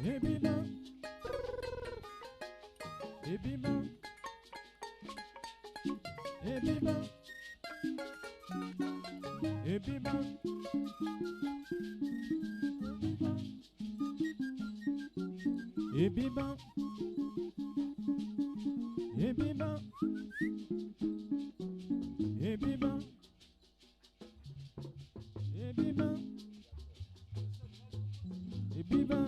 Ebima, Ebima, Ebima, Ebima, Ebima, Ebima, Ebima, Ebima, Ebima.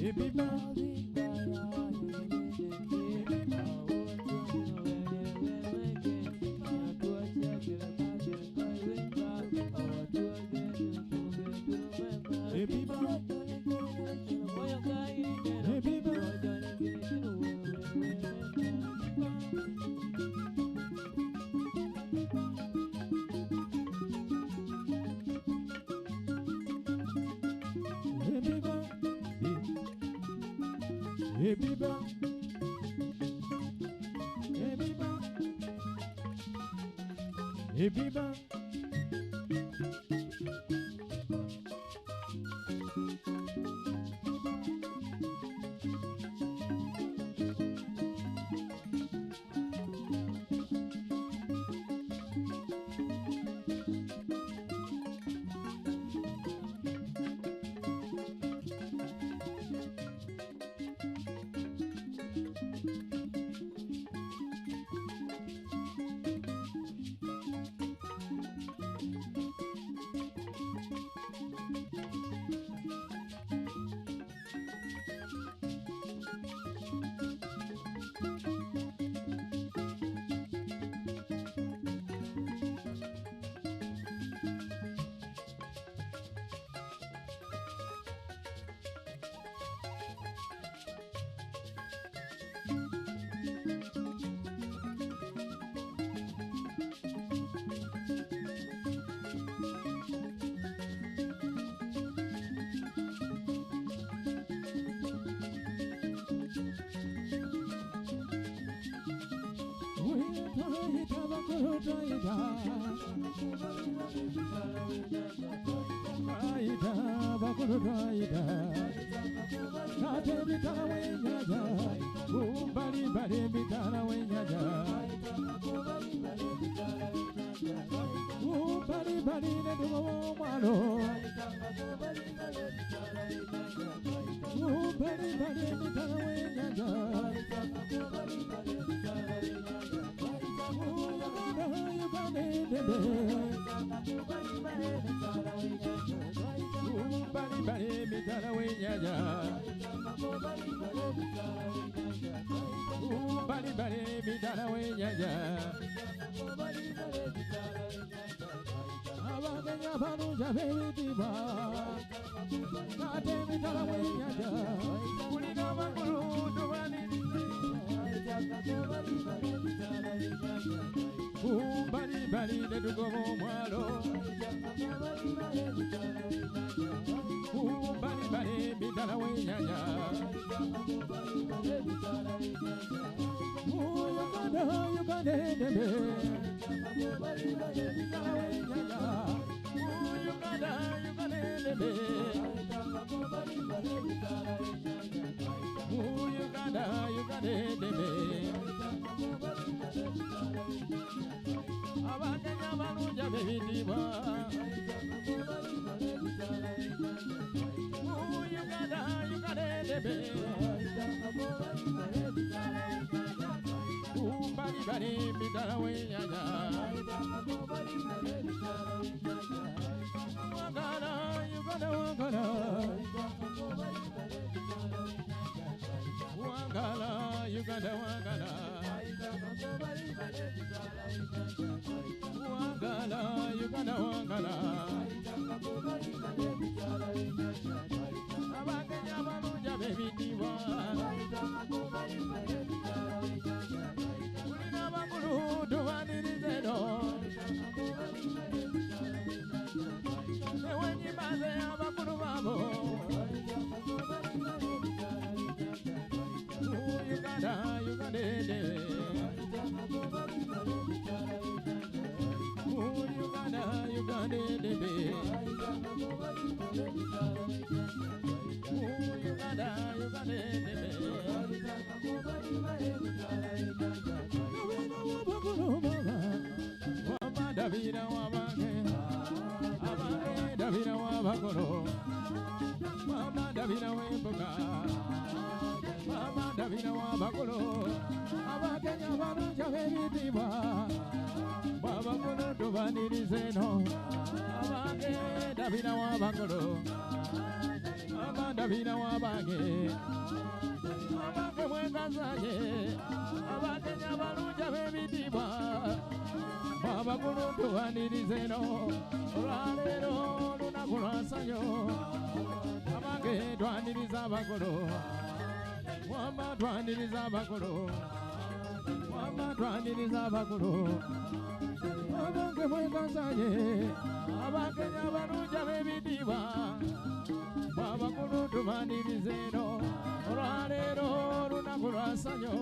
Ebima, Ebiba, Ebiba, Ebiba. Uganda, Uganda. Uganda, debe. Uganda, debe. Davina wabage, abage Davina wabagoro, Mama Davina wemboga, Mama Davina wabagoro, abage nyabaru jabebi diva, Baba goro dovani rizeno, abage Davina wabagoro, Mama Davina wabage, abage wengazaye, abage nyabaru jabebi diva. Baba guru tuani rizeno, ralero luna kurasanyo, amage tuani rizaba guru, wama tuani rizaba guru, wama tuani rizaba guru, amage mwekasaye, amage nyabaru jabebi diva, Baba guru tuani rizeno, ralero luna kurasanyo,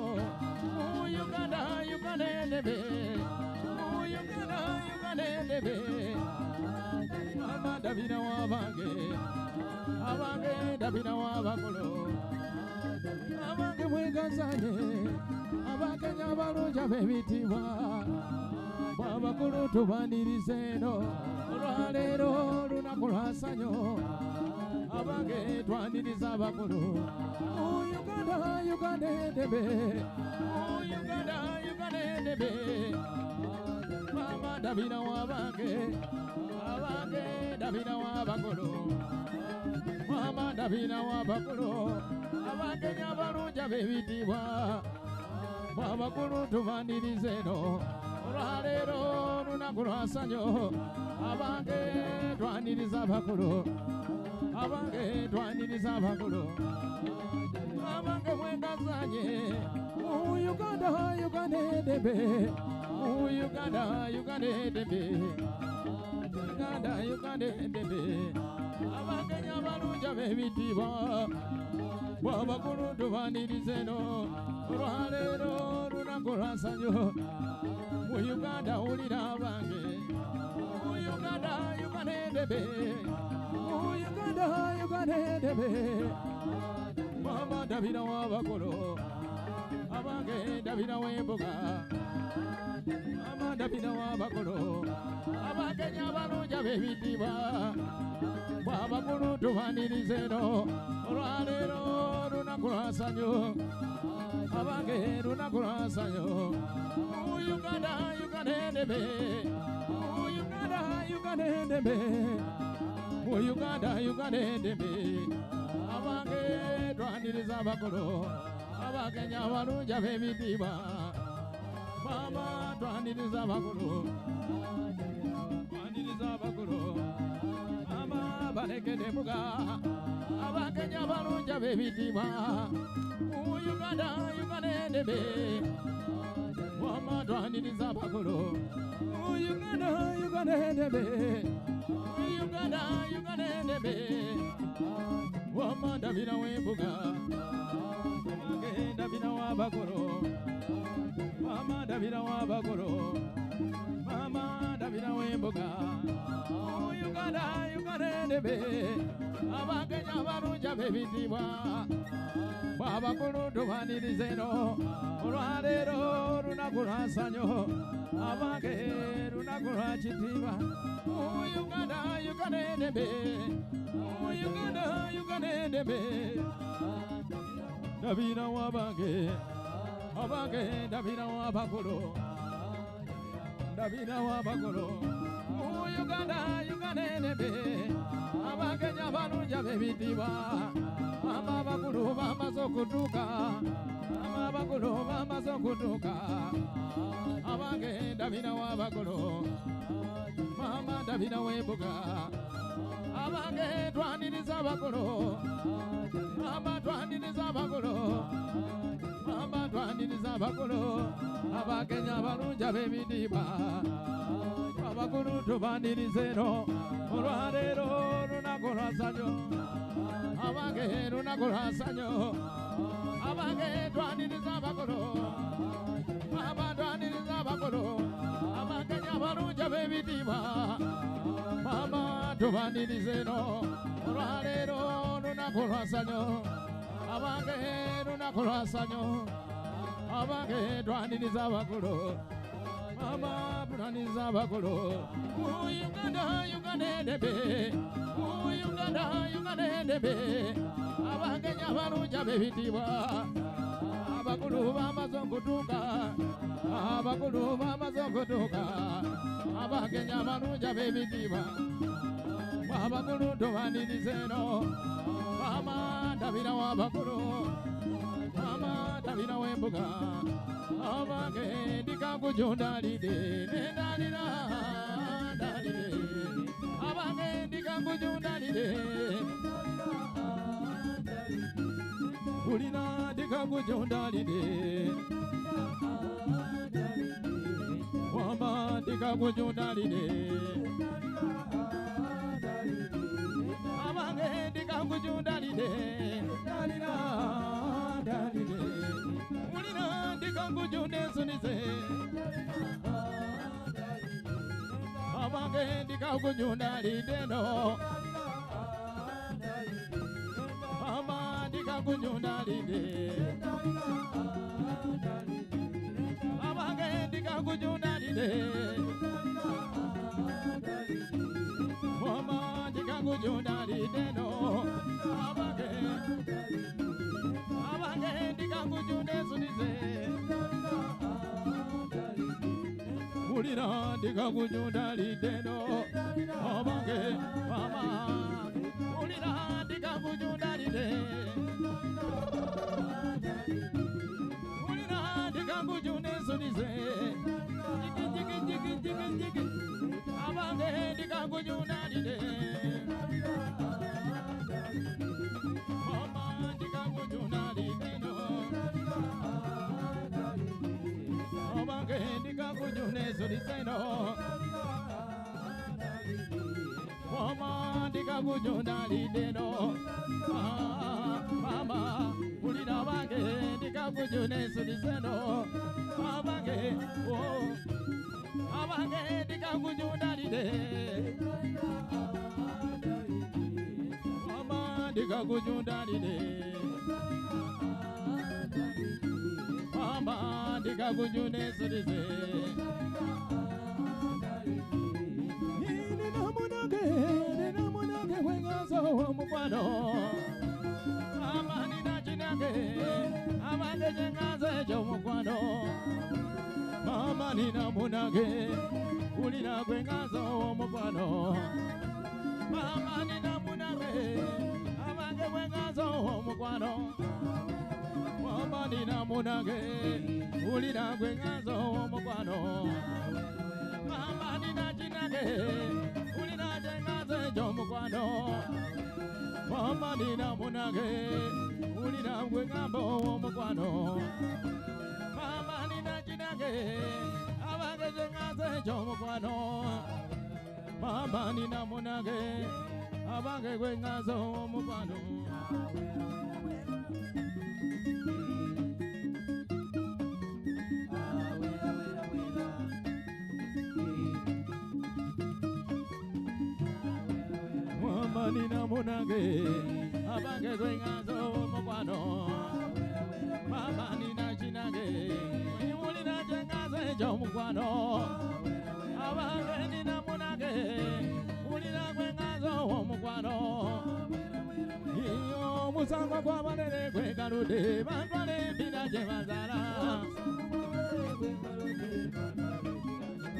Uganda, Uganda debe. Uganda, debe. Mama Davina wabage, abage Davina wabagolo, abage mwegazanye, abage nyabaru jabebi diva, Baba guru tubandirizeno, ralero lunakulasanyo, abage twandiriza bakulu. Uganda, Uganda debe. Uganda debe. Mama Davina wabage, abage Davina wabagolo, Mama Davina wabagolo, abage nyabaru jabebi diva, Baba guru tubandirizeno, ralero lunakulasanyo, abage twandiriza bakulu, abage twandiriza bakulu, abage mwendazanye. Uganda, Uganda debe. Uganda, Uganda debe. Uganda, Uganda debe. Abage nyabaru jabebi diva, Baba guru tubandirizeno, ralero lunakulasanyo, Uganda ulira abange. Uganda, Uganda debe. Uganda, Uganda debe. Mama Davina wabagolo, abage Davina wemboga, Mama Davina wabagolo, abage nyabaru jabebi diva, Baba guru tubandirizeno, ralero lunakulasanyo, abage lunakulasanyo, Uganda, Uganda debe. Uganda, Uganda debe. Uganda, Uganda debe. Abage twandiriza bakolo, abage nyabaru jabebi diva, Mama twandiriza bakolo, twandiriza bakolo, Mama balekede muga, abage nyabaru jabebi diva, Uganda, Uganda debe. Mama twandiriza bakolo, Uganda, Uganda debe. Uganda, Uganda debe. Mama Davina wemboga, abage Davina wabagolo, Mama Davina wabagolo, Mama Davina wemboga, Uganda, Uganda debe. Abage nyabaru jabebi diva, Baba guru tubandirizeno, ralero lunakulasanyo, abage lunakulachitiva. Uganda, Uganda debe. Uganda, Uganda debe. Davina wabage, abage Davina wabagolo, Davina wabagolo. Uganda, Uganda debe. Abage nyabaru jabebi diva, Mama bagulu mama zokutuka, Mama bagulu mama zokutuka, abage Davina wabagolo, Mama Davina wemboga, abage twandiriza bakolo, Mama twandiriza bakolo, Mama twandiriza bakolo, abage nyabaru jabebi diva, abagulu tubandirizeno, ralero lunakulasanyo, abage lunakulasanyo, abage twandiriza bakolo, Mama twandiriza bakolo, abage nyabaru jabebi diva. tubanirize no olwaleero lunaku lwa ssanyu abange lunaku lwa ssanyu abange twaniriza abakulu mama tunaniza abakulu Uganda endebe Uganda endebe abange nyabalunja bebitibwa abakulu bamaze okutuuka abakulu bamaze okutuuka abange nyabalunja bebitibwa abakulu tubanirize no mama ndabirawo abakulu mama ndabirawo embuga abange ndikakujundalide nendalira ndalide abange ndikakujundalide ulina ndikakujundalide mama ndikakujundalide abange ndikakujundalide ndalira ndalide ulina ndikakujundesunize abange ndikakujundalide no mama ndikakujundalide abange ndikakujundalide mama ndikakujundalide no abange ndikakujundesunize ulira ndikakujundalide no abange mama ulira ndikakujundalide ulira ndikakujundesunize jiki abange ndikakujundalide mama ndikakujundalide no abange ndikakujundesunize no mama ndikakujundalide no mama ulira abange ndikakujundesunize no abange abange ndikakujundalide mama ndikakujundalide mama ndikakujundesunize ninamunage wengazo omukwano mama ninakinage abange jengazo ekyomukwano mama ninamunage ulira gwengazo omukwano mama ninamunage abange gwengazo omukwano mama ninamunage ulira gwengazo omukwano mama ninakinage ulira jengazo ekyomukwano mama ninamunage ulira gwengambo omukwano mama ninakinage abange jengazo ekyomukwano mama ninamunage abange gwengazo omukwano mama ninamunage abange gwengazo omukwano mama ninakinage ulira jengazo ekyomukwano abange ninamunage ulira gwengazo omukwano iyo omusango gw'abanene gwegaludde bantwala empisa gye bazala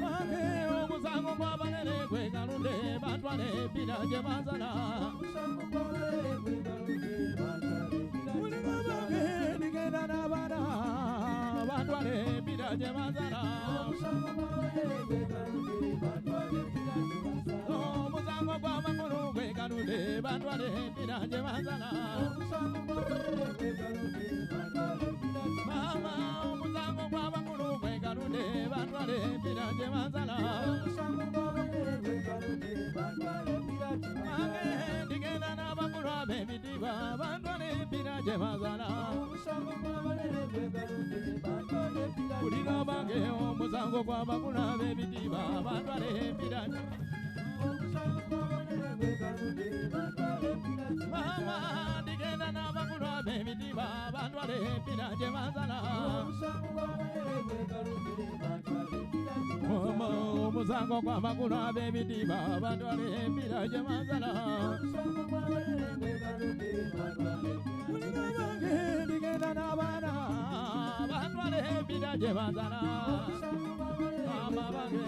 bange omusango gw'abanene gwegaludde bantwala empisa gye bazala ulira bange ndigenda n'abaana bantwala empisa gye bazala omusango gw'amakulu gwegaludde bantwala empisa gye bazala mama omusango gw'amakulu gwegaludde bantwala empisa gye bazala bange ndigenda n'abakulu ab'emidiba bantwala empisa gye bazala ulira bange omusango gw'abakulu ab'emidiba bantwala empisa bantwale mpira gye bazala omusango gw'amakulu ab'emitima bantwale mpira gye bazala ndigenda n'abaana bantwale mpira gye bazala mama bange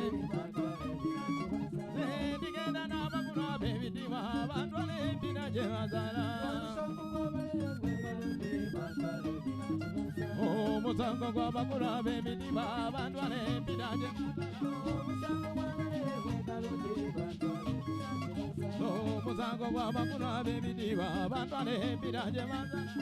ndigenda n'amakulu ab'emitima bantwale mpira gye bazala omusango gw'amakulu ab'emitima bantwale mpira gye omusango gw'amakulu ab'emitima bantwale mpira gye bazala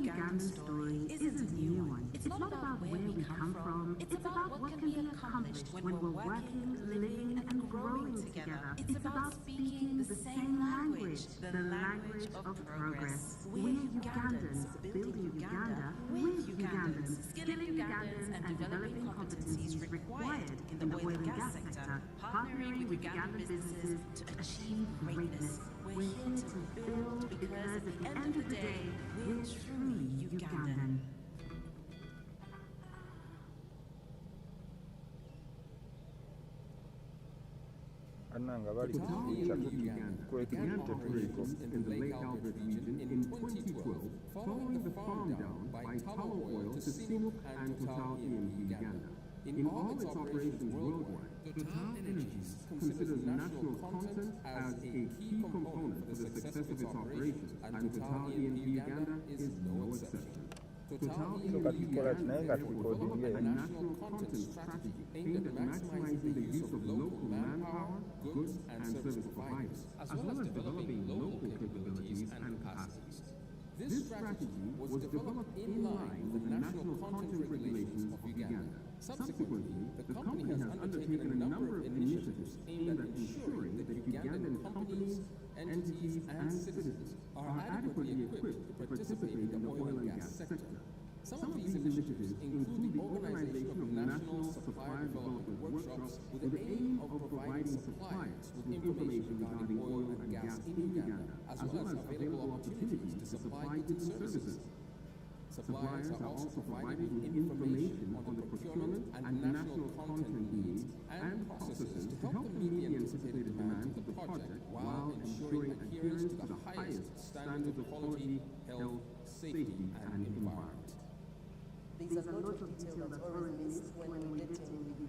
Ugandan story isn't a new one. It's not about where we come from. It's about what can be accomplished when we're working, living, and growing together. It's about speaking the same language, the language of progress. We're Ugandans, building Uganda with Ugandans, skilling Ugandans and developing competencies required in the oil and gas sector, partnering with Ugandan businesses to achieve greatness. We're here to build because at the end of the day, we're truly Ugandan. Total Uganda began operations in the Lake Albert region in 2012 following the farm down by Tullow Oil to Sinop and Total E&P Uganda. In all its operations worldwide, Total Energies considers national content as a key component for the success of its operations, and Total E&P Uganda is no exception. Total E&P Uganda therefore developed a national content strategy aimed at maximizing the use of local manpower, goods, and service providers, as well as developing local capabilities and capacities. This strategy was developed in line with the national content regulations of Uganda. Subsequently, the company has undertaken a number of initiatives aimed at ensuring that Ugandan companies, entities, and citizens are adequately equipped to participate in the oil and gas sector. Some of these initiatives include the organization of national supplier development workshops with the aim of providing suppliers with information regarding oil and gas in Uganda, as well as available opportunities to supply goods and services. Suppliers are also provided with information on the procurement and national content needs and processes to help them meet the anticipated demands of the project while ensuring adherence to the highest standards of quality, health, safety, and environment. There's a lot of detail that's already missed when we're getting the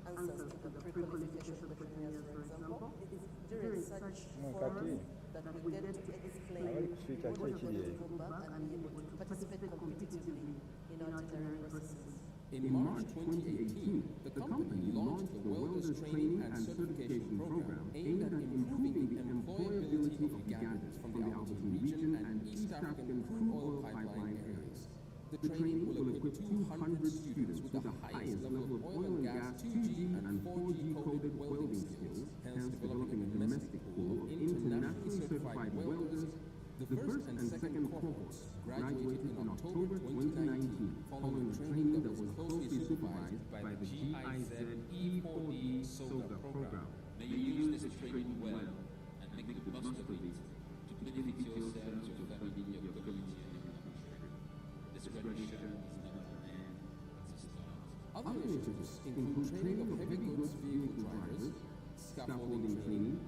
answers to the pre-qualification questionnaires, for example. It's during such forums that we get to explain what we're going to go back and be able to participate competitively in our tendering processes. In March 2018, the company launched the Welders Training and Certification Program aimed at improving the employability of Ugandans from the Albertine region and East African crude oil pipeline areas. The training will equip 200 students with the highest level of oil and gas 2G and 4G coded welding skills, hence developing a domestic pool of internationally certified welders. The first and second cohorts graduated in October 2019, following training that was closely supervised by the GIZ E4D SOGA program. May you use this training well and make the most of it to benefit yourselves, your family, your community, and your country. This graduation is not an end, it's a start. Other initiatives include training of heavy goods vehicle drivers, scaffolding training,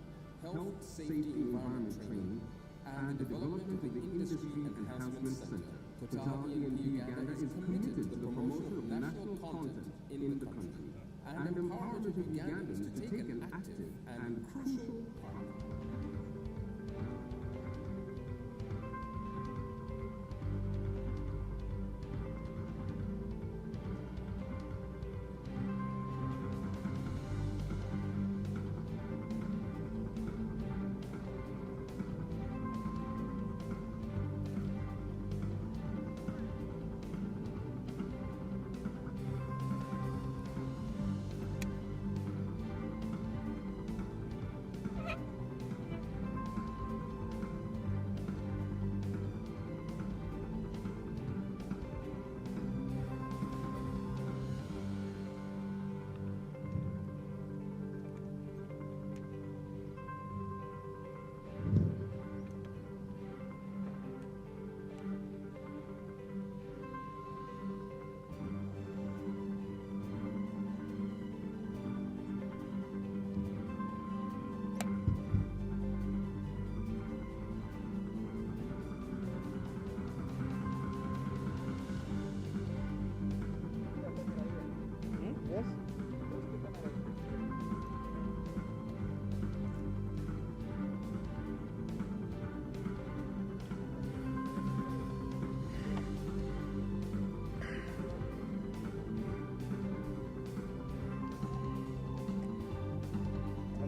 health, safety, environment training, and the development of the Industry Enhancement Center. Total E&P Uganda is committed to the promotion of national content in the country and empowerment of Ugandans to take an active and crucial part.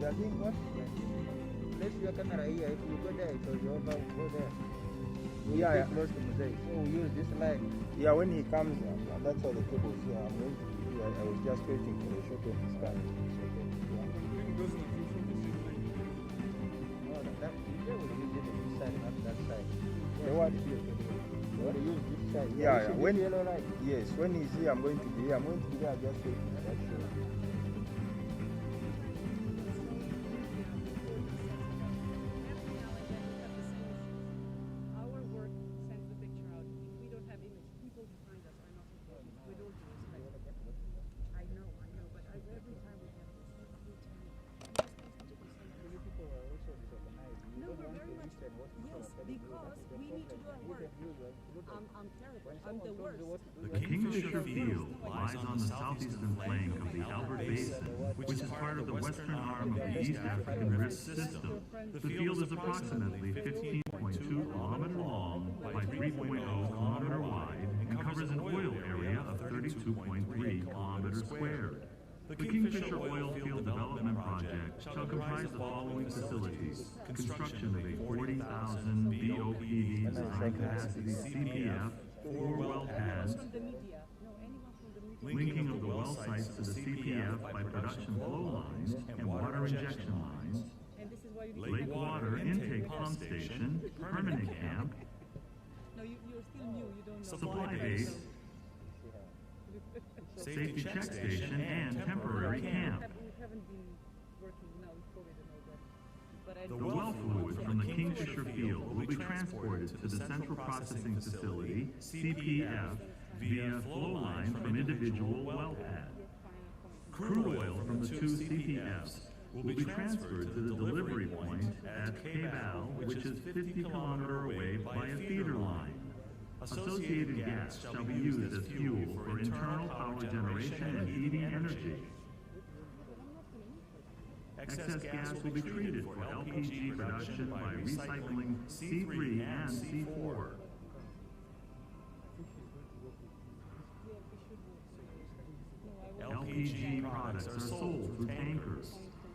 I think what place your camera here, if you go there, so you go there. Yeah, close to Mosaic. so we use this line. Yeah, when he comes, that's how the cable is here. I'm going to be here. I was just waiting for the shot when he's coming. No, that they will use it on this side, not that side. The what? They will use this side. Yeah, It should be when yellow light. yes, when he's here, I'm going to be here. I'm going to be there just waiting for that shot. Our work sends the picture out. If we don't have image, people behind us are not important. We don't do this. I know, but every time we have this, every time. You people are also disorganized. You No, don't we're want very to much. listen what people Yes, are telling you. because That is the we need to do problem. our You work. can use it. Look at I'm terrible. when I'm someone the tells worst. you what to do, The you have to Kingfisher do it. Field lies on the southeastern flank of the Albert Basin, which is part of the western arm of the East African Rift System. The field is approximately 15.2 kilometers long by 3.0 kilometers wide and covers an oil area of 32.3 kilometers squared. The Kingfisher Oil Field Development Project shall comprise the following facilities: construction of a 40,000 BOPD design capacity CPF, 4 well pads, From the media. No, anyone from the media. linking of the well sites to the CPF by production flow lines and water injection lines, And this is why you lake water intake pump station, permanent camp, No, you're still new. You don't know. supply base, safety check station, and temporary camp. We haven't been working now with COVID and all that. But I The know well fluid from the Kingfisher field will be transported to the Central Processing Facility, CPF, via flow lines from individual well pads. Crude oil from the 2 CPFs will be transferred to the delivery point at Cabal, which is 50 kilometers away by a feeder line. Associated gas shall be used as fuel for internal power generation and heating energy. Excess gas will be treated for LPG production by recycling C3 and C4. LPG products are sold through tankers.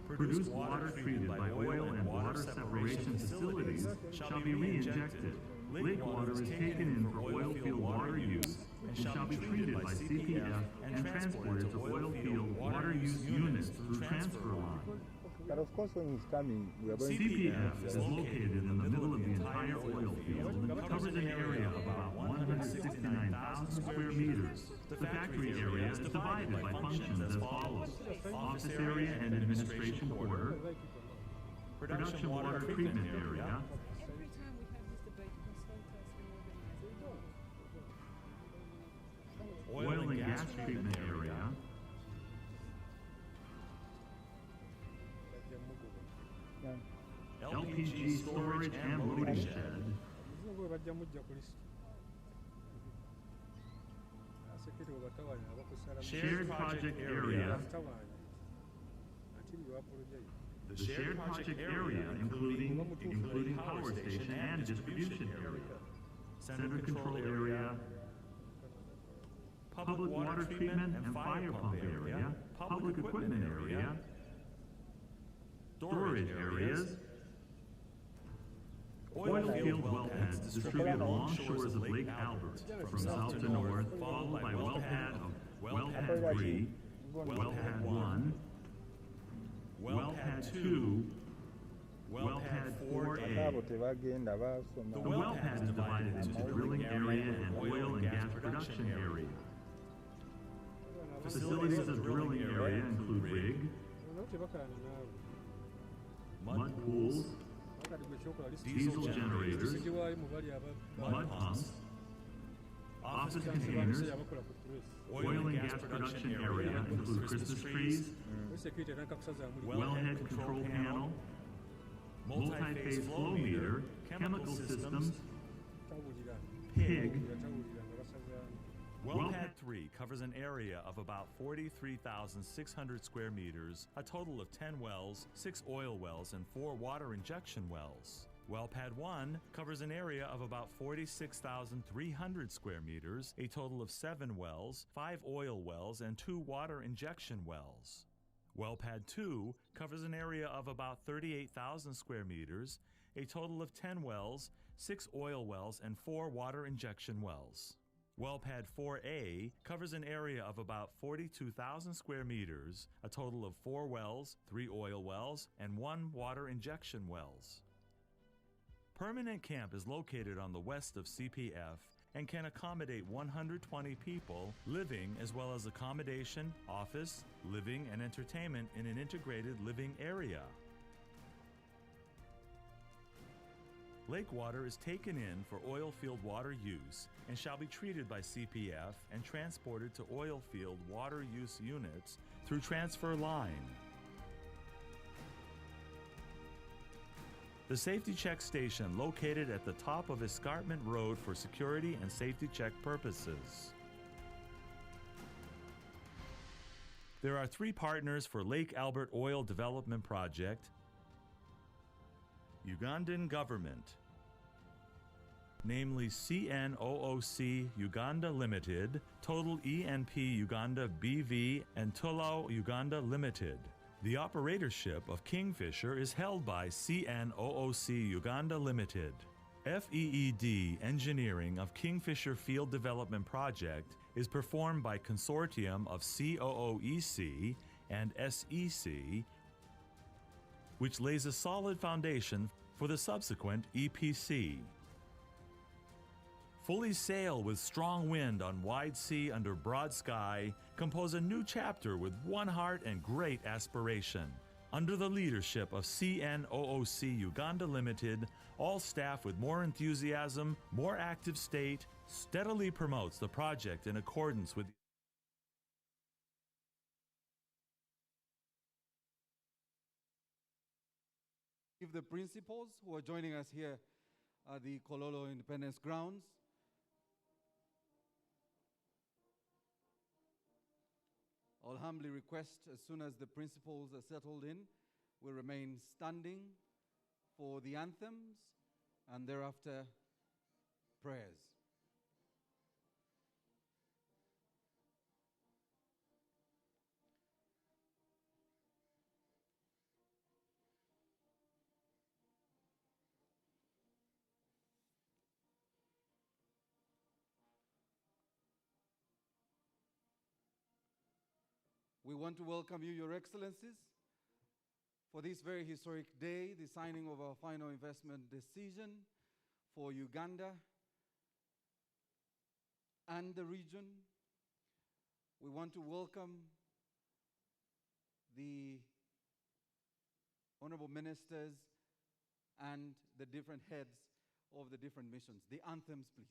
Produced water treated by oil and water separation facilities shall be re-injected. Lake water is taken in for oil field water use and shall be treated by CPF and transported to oil field water use units through transfer line. But of course, when he's coming, we are going to CPF is located in the middle of the entire oil field and covers an area of about 169,000 square meters. The factory area is divided by functions as follows: office area and administration quarter, production water treatment area, every time we have this debate, consult us and organize. We don't. oil and gas treatment area, LPG storage and loading shed, shared project area. The shared project area, including power station and distribution area, center control area, public water treatment and fire pump area, public equipment area, storage areas, oil field well pads distributed along shores of Lake Albert from south to north, followed by well pad 3, well pad 1, well pad 2, well pad 4A. abo tebagenda The basoma. well pad is divided into drilling area and oil and gas production area. Facilities of drilling area include rig, mud pools, diesel generators, mud pumps, office containers, oil and gas production area include Christmas trees, wellhead control panel, multi-phase flow meter, chemical systems, pig. Wellpad 3 covers an area of about 43,600 square meters, a total of 10 wells, 6 oil wells, and 4 water injection wells. Wellpad 1 covers an area of about 46,300 square meters, a total of 7 wells, 5 oil wells, and 2 water injection wells. Wellpad 2 covers an area of about 38,000 square meters, a total of 10 wells, 6 oil wells, and 4 water injection wells. Well pad 4A covers an area of about 42,000 square meters, a total of 4 wells, 3 oil wells, and 1 water injection wells. Permanent camp is located on the west of CPF and can accommodate 120 people living, as well as accommodation, office, living, and entertainment in an integrated living area. Lake water is taken in for oil field water use and shall be treated by CPF and transported to oil field water use units through transfer line. The safety check station located at the top of Escarpment Road for security and safety check purposes. There are 3 partners for Lake Albert Oil Development Project: Ugandan government, namely CNOOC Uganda Limited, Total ENP Uganda BV, and Tullow Uganda Limited. The operatorship of Kingfisher is held by CNOOC Uganda Limited. FEED engineering of Kingfisher Field Development Project is performed by consortium of COOEC and SEC, which lays a solid foundation for the subsequent EPC. Fully sail with strong wind on wide sea under broad sky, compose a new chapter with one heart and great aspiration. Under the leadership of CNOOC Uganda Limited, all staff with more enthusiasm, more active state, steadily promotes the project in accordance with Give the principals who are joining us here at the Kololo Independence Grounds. I'll humbly request, as soon as the principals are settled in, we'll remain standing for the anthems and thereafter prayers. We want to welcome you, Your Excellencies, for this very historic day, the signing of our final investment decision for Uganda and the region. We want to welcome the honorable ministers and the different heads of the different missions. The anthems, please.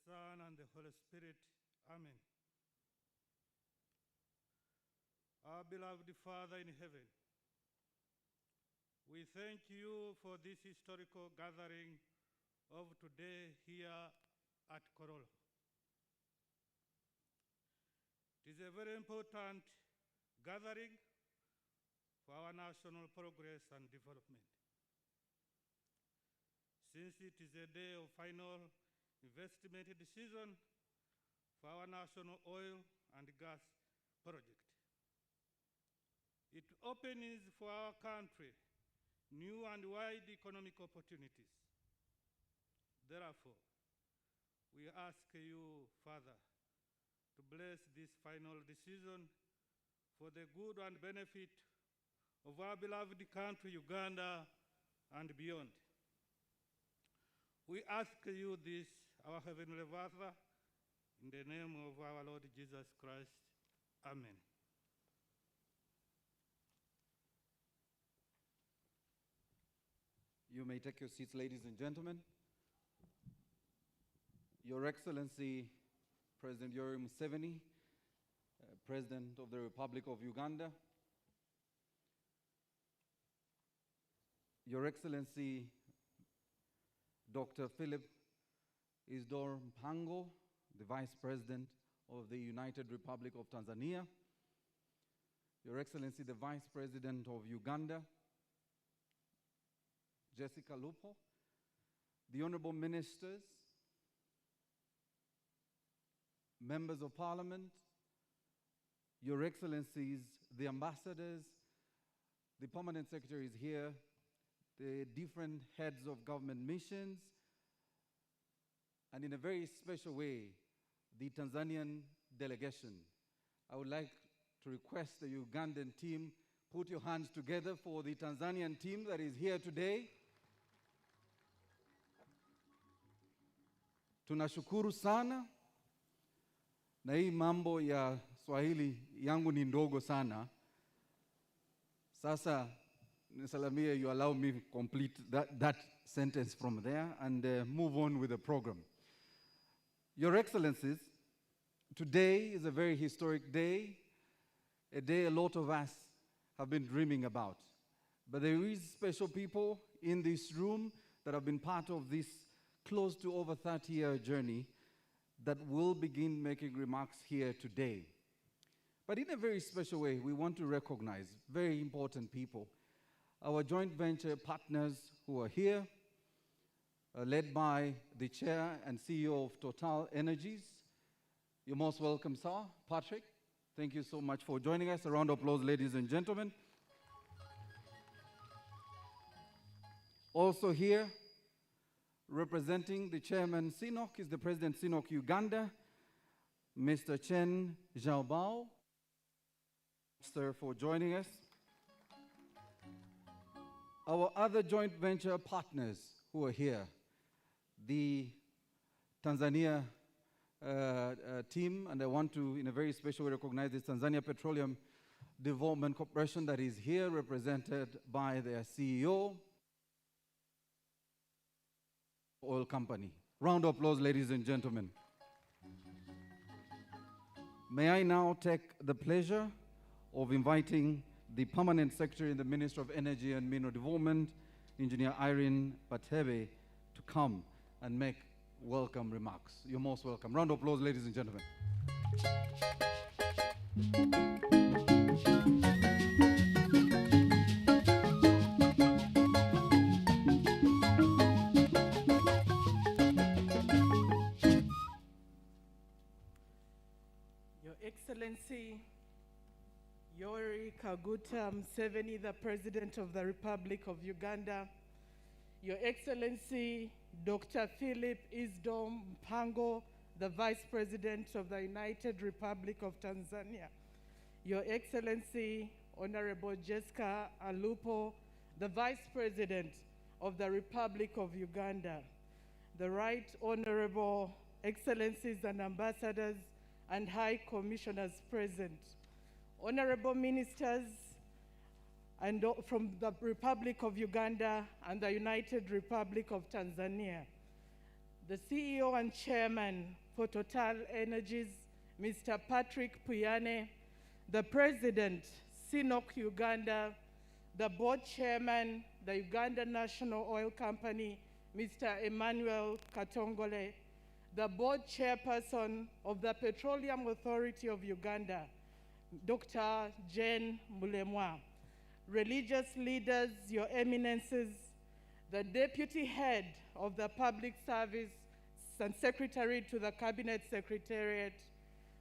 Son, and the Holy Spirit. Amen. Our beloved Father in heaven, we thank you for this historical gathering of today here at Corolla. It is a very important gathering for our national progress and development. Since it is a day of final investment decision for our national oil and gas project. It opens for our country new and wide economic opportunities. Therefore, we ask you, Father, to bless this final decision for the good and benefit of our beloved country, Uganda, and beyond. We ask you this, our Heavenly Father, in the name of our Lord Jesus Christ. Amen. You may take your seats, ladies and gentlemen. Your Excellency, President Yoweri Museveni, President of the Republic of Uganda, Your Excellency, Dr. Philip Isdor Mpango, the Vice President of the United Republic of Tanzania, Your Excellency, the Vice President of Uganda, Jessica Lupo, the Honorable Ministers, Members of Parliament, Your Excellencies, the Ambassadors, the Permanent Secretaries here, the different heads of government missions, and in a very special way, the Tanzanian delegation. I would like to request the Ugandan team, put your hands together for the Tanzanian team that is here today. Tunashukuru sana, na hii mambo ya Swahili yangu ni ndogo sana. Sasa nisalamia, you allow me to complete that sentence from there and move on with the program. Your Excellencies, today is a very historic day, a day a lot of us have been dreaming about. But there is special people in this room that have been part of this close to over 30-year journey that will begin making remarks here today. But in a very special way, we want to recognize very important people. Our joint venture partners who are here, led by the Chair and CEO of Total Energies. You're most welcome, sir. Patrick, thank you so much for joining us. A round of applause, ladies and gentlemen. Also here, representing the Chairman Sinok is the President Sinok Uganda, Mr. Chen Xiaobao. Sir, for joining us. Our other joint venture partners who are here, the Tanzania team, and I want to, in a very special way, recognize the Tanzania Petroleum Development Corporation that is here, represented by their CEO, oil company. Round of applause, ladies and gentlemen. May I now take the pleasure of inviting the Permanent Secretary in the Ministry of Energy and Mineral Development, Engineer Irene Batebe, to come and make welcome remarks. You're most welcome. Round of applause, ladies and gentlemen. Your Excellency Yoweri Kaguta Museveni, the President of the Republic of Uganda, Your Excellency Dr. Philip Isdor Mpango, the Vice President of the United Republic of Tanzania, Your Excellency Honorable Jessica Alupo, the Vice President of the Republic of Uganda, the Right Honorable Excellencies and Ambassadors and High Commissioners present, Honorable Ministers and from the Republic of Uganda and the United Republic of Tanzania, the CEO and Chairman for Total Energies, Mr. Patrick Puyane, the President, CNOOC Uganda, the Board Chairman, the Uganda National Oil Company, Mr. Emmanuel Katongole, the Board Chairperson of the Petroleum Authority of Uganda, Dr. Jane Mulemwa, religious leaders, your eminences, the Deputy Head of the Public Service and Secretary to the Cabinet Secretariat,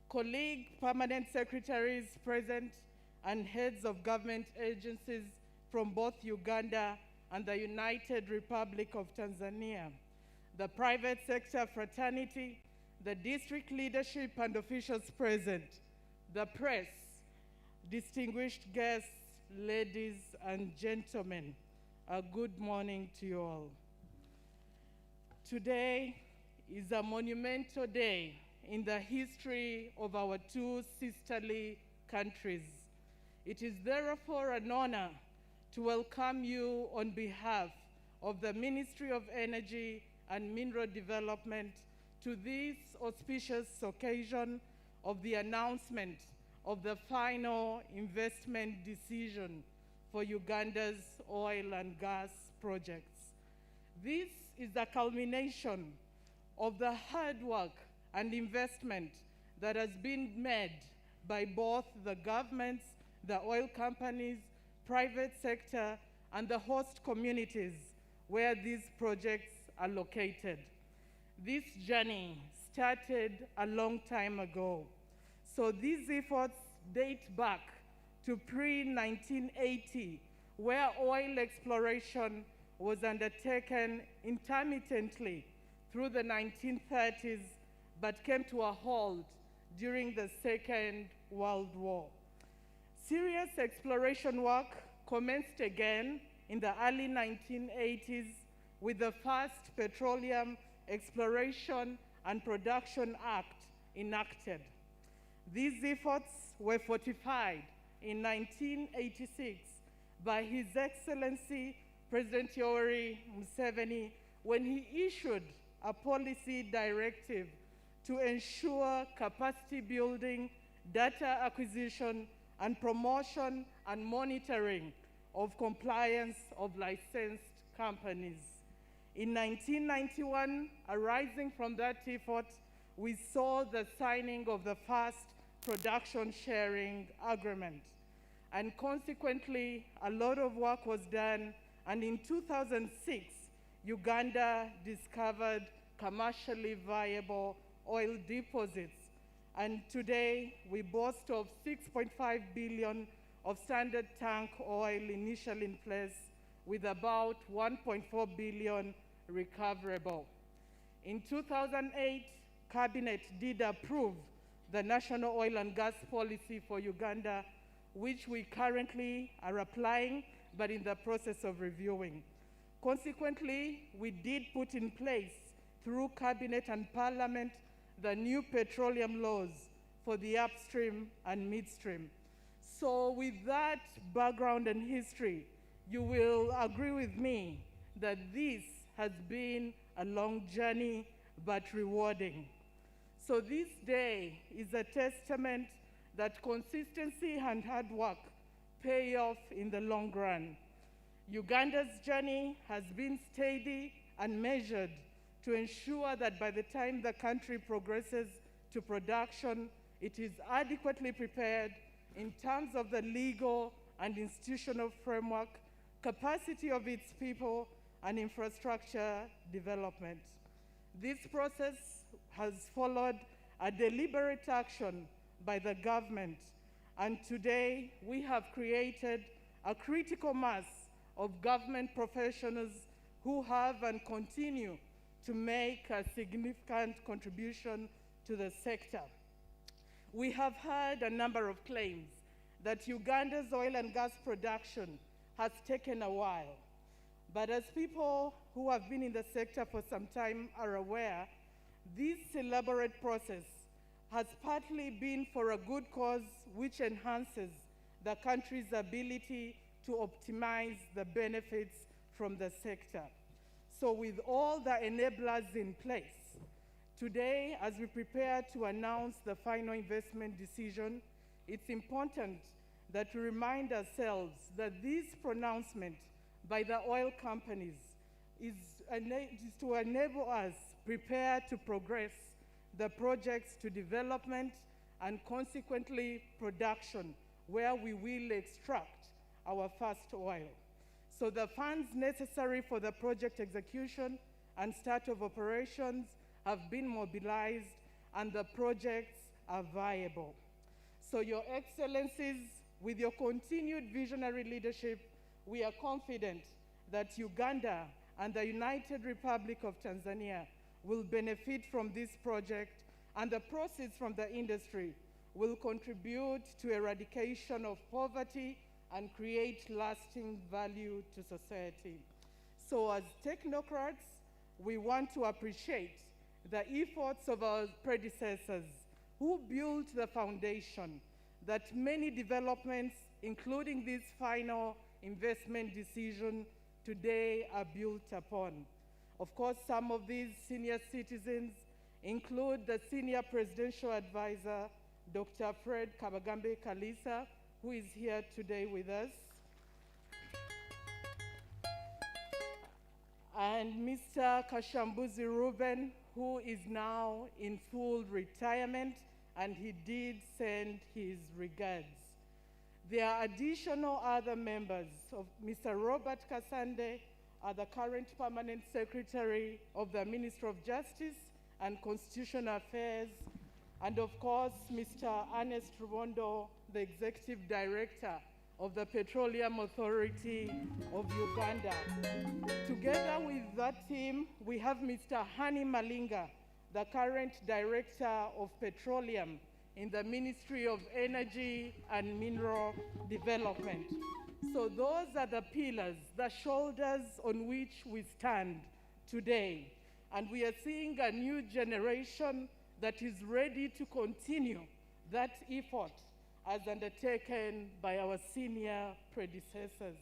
colleague permanent secretaries present, and heads of government agencies from both Uganda and the United Republic of Tanzania, the private sector fraternity, the district leadership and officials present, the press, distinguished guests, ladies and gentlemen, a good morning to you all. Today is a monumental day in the history of our two sisterly countries. It is therefore an honor to welcome you on behalf of the Ministry of Energy and Mineral Development to this auspicious occasion of the announcement of the final investment decision for Uganda's oil and gas projects. This is the culmination of the hard work and investment that has been made by both the governments, the oil companies, private sector, and the host communities where these projects are located. This journey started a long time ago. So these efforts date back to pre-1980, where oil exploration was undertaken intermittently through the 1930s, but came to a halt during the Second World War. Serious exploration work commenced again in the early 1980s with the first Petroleum Exploration and Production Act enacted. These efforts were fortified in 1986 by His Excellency President Yoweri Museveni when he issued a policy directive to ensure capacity building, data acquisition, and promotion and monitoring of compliance of licensed companies. In 1991, arising from that effort, we saw the signing of the first production sharing agreement. And consequently, a lot of work was done, and in 2006, Uganda discovered commercially viable oil deposits. And today, we boast of 6.5 billion of standard tank oil initially in place, with about 1.4 billion recoverable. In 2008, Cabinet did approve the National Oil and Gas Policy for Uganda, which we currently are applying, but in the process of reviewing. Consequently, we did put in place, through Cabinet and Parliament, the new petroleum laws for the upstream and midstream. So with that background and history, you will agree with me that this has been a long journey, but rewarding. So this day is a testament that consistency and hard work pay off in the long run. Uganda's journey has been steady and measured to ensure that by the time the country progresses to production, it is adequately prepared in terms of the legal and institutional framework, capacity of its people, and infrastructure development. This process has followed a deliberate action by the government, and today we have created a critical mass of government professionals who have and continue to make a significant contribution to the sector. We have heard a number of claims that Uganda's oil and gas production has taken a while. But as people who have been in the sector for some time are aware, this elaborate process has partly been for a good cause, which enhances the country's ability to optimize the benefits from the sector. So with all the enablers in place, Today, as we prepare to announce the final investment decision, it's important that we remind ourselves that this pronouncement by the oil companies is to enable us prepare to progress the projects to development and consequently production, where we will extract our first oil. So the funds necessary for the project execution and start of operations have been mobilized and the projects are viable. So Your Excellencies, with your continued visionary leadership, we are confident that Uganda and the United Republic of Tanzania will benefit from this project, and the proceeds from the industry will contribute to eradication of poverty and create lasting value to society. So as technocrats, we want to appreciate the efforts of our predecessors who built the foundation that many developments, including this final investment decision today, are built upon. Of course, some of these senior citizens include the Senior Presidential Advisor, Dr. Fred Kabagambe Kalisa, who is here today with us, and Mr. Kashambuzi Ruben, who is now in full retirement, and he did send his regards. There are additional other members of Mr. Robert Kasande, the current Permanent Secretary of the Ministry of Justice and Constitutional Affairs, and of course, Mr. Ernest Rubondo, the Executive Director of the Petroleum Authority of Uganda. Together with that team, we have Mr. Hani Malinga, the current Director of Petroleum in the Ministry of Energy and Mineral Development. So those are the pillars, the shoulders on which we stand today. And we are seeing a new generation that is ready to continue that effort as undertaken by our senior predecessors.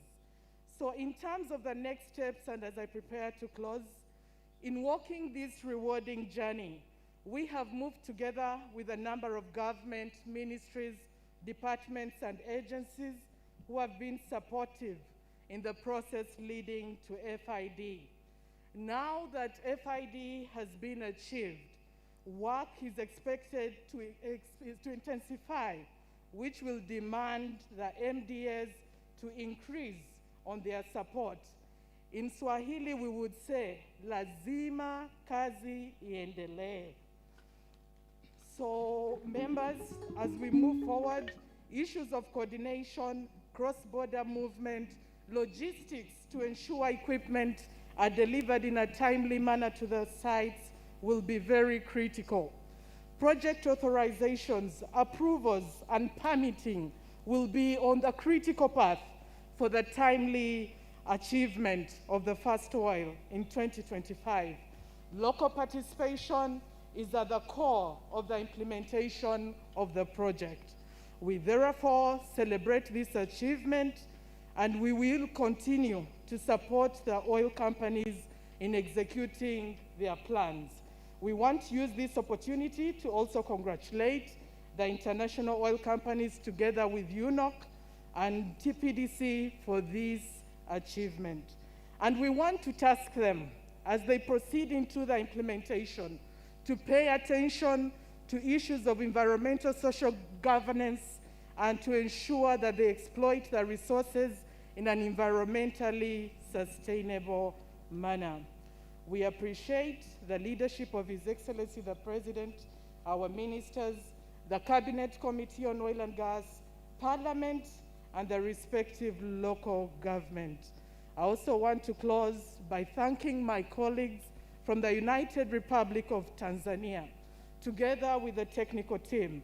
So in terms of the next steps, and as I prepare to close, in walking this rewarding journey, we have moved together with a number of government, ministries, departments, and agencies who have been supportive in the process leading to FID. Now that FID has been achieved, work is expected to intensify, which will demand the MDAs to increase on their support. In Swahili, we would say, lazima kazi iendelee. So, members, as we move forward, issues of coordination, cross-border movement, logistics to ensure equipment are delivered in a timely manner to the sites will be very critical. Project authorizations, approvals, and permitting will be on the critical path for the timely achievement of the first oil in 2025. Local participation is at the core of the implementation of the project. We therefore celebrate this achievement, and we will continue to support the oil companies in executing their plans. We want to use this opportunity to also congratulate the international oil companies together with UNOC and TPDC for this achievement. And we want to task them, as they proceed into the implementation, to pay attention to issues of environmental social governance and to ensure that they exploit the resources in an environmentally sustainable manner. We appreciate the leadership of His Excellency the President, our ministers, the Cabinet Committee on Oil and Gas, Parliament, and the respective local government. I also want to close by thanking my colleagues from the United Republic of Tanzania, together with the technical team,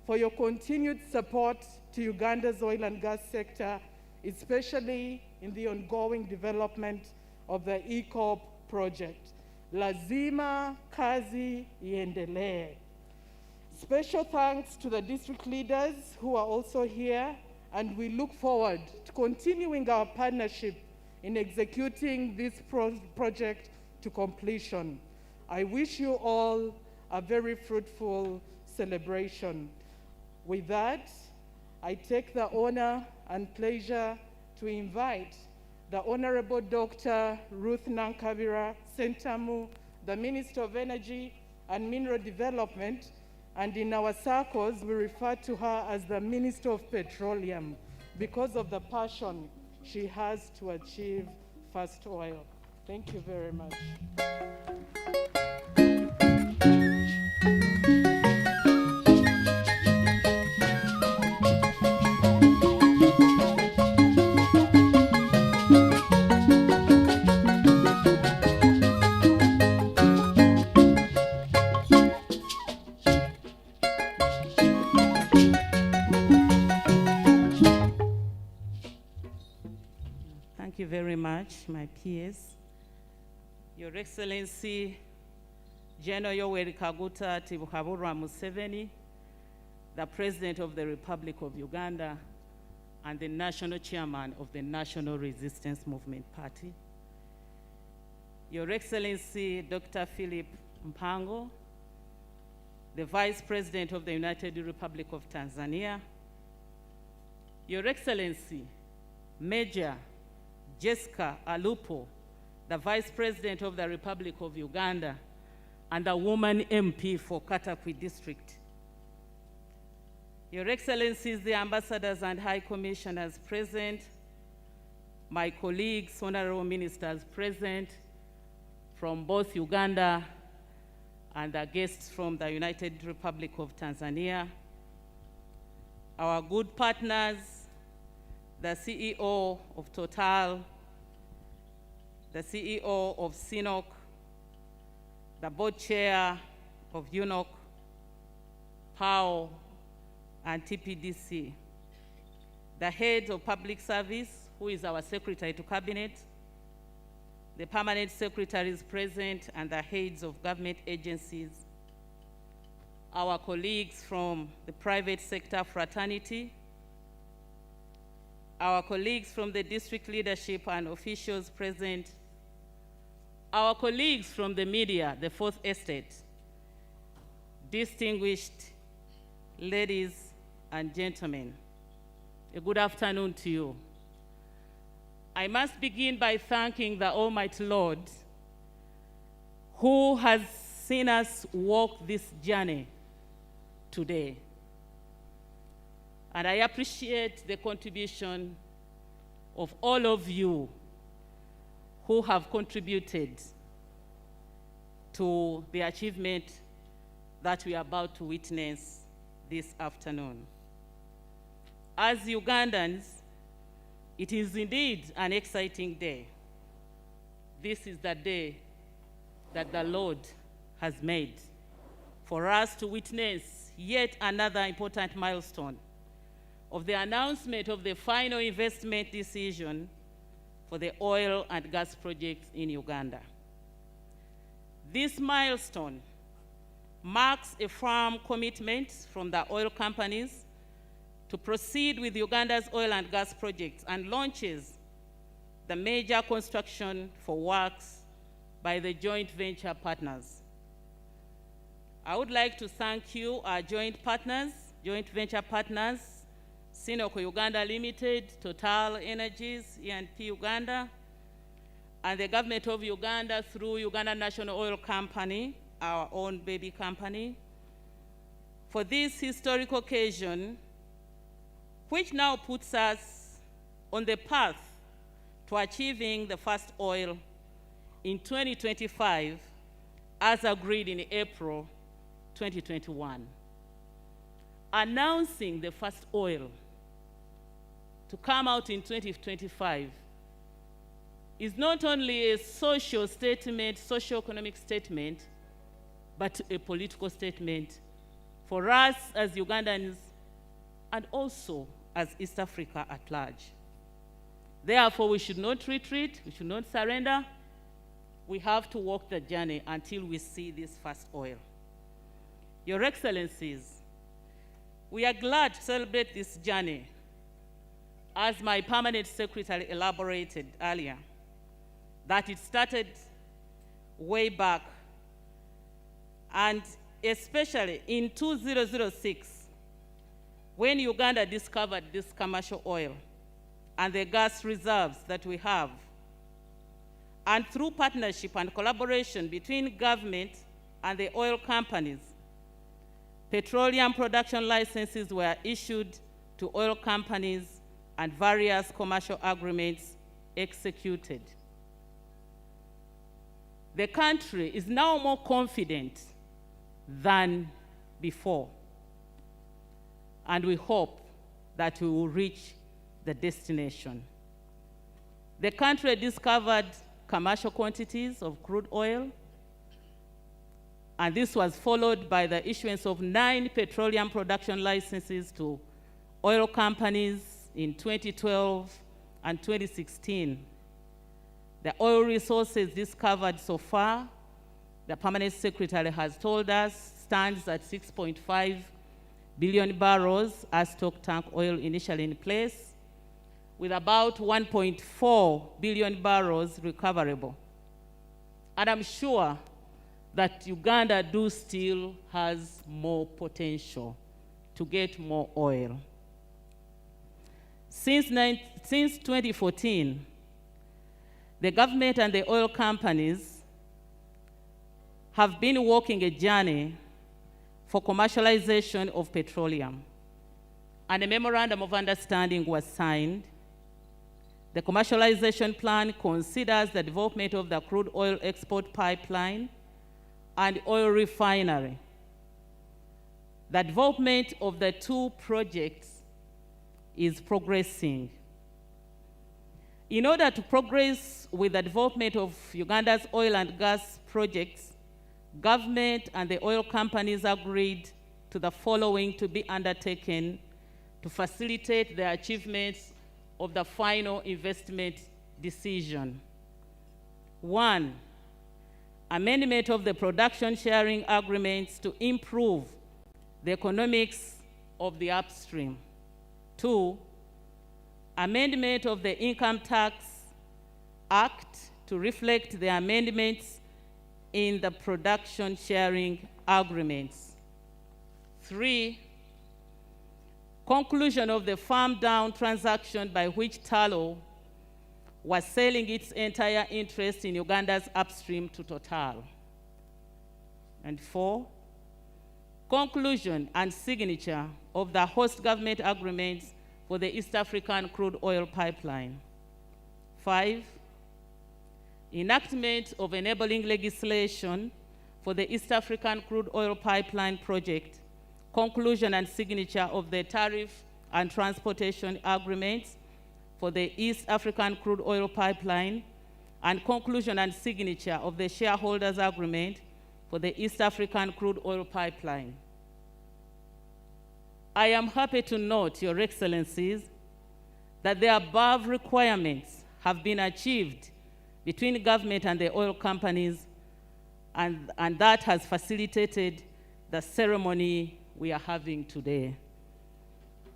for your continued support to Uganda's oil and gas sector, especially in the ongoing development of the EACOP project. Lazima kazi iendelee. Special thanks to the district leaders who are also here, and we look forward to continuing our partnership in executing this project to completion. I wish you all a very fruitful celebration. With that, I take the honor and pleasure to invite the Honorable Dr. Ruth Nankabira Sentamu, the Minister of Energy and Mineral Development, and in our circles, we refer to her as the Minister of Petroleum because of the passion she has to achieve first oil. Thank you very much. Thank you very much, my peers. Your Excellency, General Yoweri Kaguta Tibuhaburwa Museveni, the President of the Republic of Uganda, and the National Chairman of the National Resistance Movement Party. Your Excellency, Dr. Philip Mpango, the Vice President of the United Republic of Tanzania. Your Excellency, Major Jessica Alupo, the Vice President of the Republic of Uganda and a woman MP for Katakwi District. Your Excellencies, the Ambassadors and High Commissioners present, my colleagues, Honorable Ministers present from both Uganda and the guests from the United Republic of Tanzania, our good partners, the CEO of Total, the CEO of CNOC, the board chair of UNOC, PAO, and TPDC, the head of public service, who is our secretary to cabinet, the permanent secretaries present, and the heads of government agencies, our colleagues from the private sector fraternity, our colleagues from the district leadership and officials present, our colleagues from the media, the Fourth Estate, distinguished ladies and gentlemen, a good afternoon to you. I must begin by thanking the Almighty Lord who has seen us walk this journey today. And I appreciate the contribution of all of you who have contributed to the achievement that we are about to witness this afternoon. As Ugandans, it is indeed an exciting day. This is the day that the Lord has made for us to witness yet another important milestone of the announcement of the final investment decision for the oil and gas projects in Uganda. This milestone marks a firm commitment from the oil companies to proceed with Uganda's oil and gas projects and launches the major construction for works by the joint venture partners. I would like to thank you, our joint venture partners, Sinoco Uganda Limited, Total Energies, E&P Uganda, and the government of Uganda through Uganda National Oil Company, our own baby company, for this historic occasion, which now puts us on the path to achieving the first oil in 2025, as agreed in April 2021. Announcing the first oil to come out in 2025 is not only a social statement, socio-economic statement, but a political statement for us as Ugandans and also as East Africa at large. Therefore, we should not retreat, we should not surrender. We have to walk the journey until we see this first oil. Your Excellencies, we are glad to celebrate this journey, as my permanent secretary elaborated earlier, that it started way back, and especially in 2006, when Uganda discovered this commercial oil and the gas reserves that we have, and through partnership and collaboration between government and the oil companies, petroleum production licenses were issued to oil companies and various commercial agreements executed. The country is now more confident than before, and we hope that we will reach the destination. The country discovered commercial quantities of crude oil, and this was followed by the issuance of 9 petroleum production licenses to oil companies in 2012 and 2016. The oil resources discovered so far, the Permanent Secretary has told us, stands at 6.5 billion barrels as stock tank oil initially in place, with about 1.4 billion barrels recoverable. And I'm sure that Uganda still has more potential to get more oil. Since 2014, the government and the oil companies have been walking a journey for commercialization of petroleum, and a memorandum of understanding was signed. The commercialization plan considers the development of the crude oil export pipeline and oil refinery. The development of the 2 projects is progressing. In order to progress with the development of Uganda's oil and gas projects, government and the oil companies agreed to the following to be undertaken to facilitate the achievements of the final investment decision. 1, amendment of the production sharing agreements to improve the economics of the upstream. 2, amendment of the Income Tax Act to reflect the amendments in the production sharing agreements. 3, conclusion of the farm down transaction by which Tullow was selling its entire interest in Uganda's upstream to Total. And 4, conclusion and signature of the host government agreements for the East African crude oil pipeline. 5, enactment of enabling legislation for the East African crude oil pipeline project, conclusion and signature of the tariff and transportation agreements for the East African crude oil pipeline, and conclusion and signature of the shareholders agreement for the East African crude oil pipeline. I am happy to note, Your Excellencies, that the above requirements have been achieved between government and the oil companies, and that has facilitated the ceremony we are having today.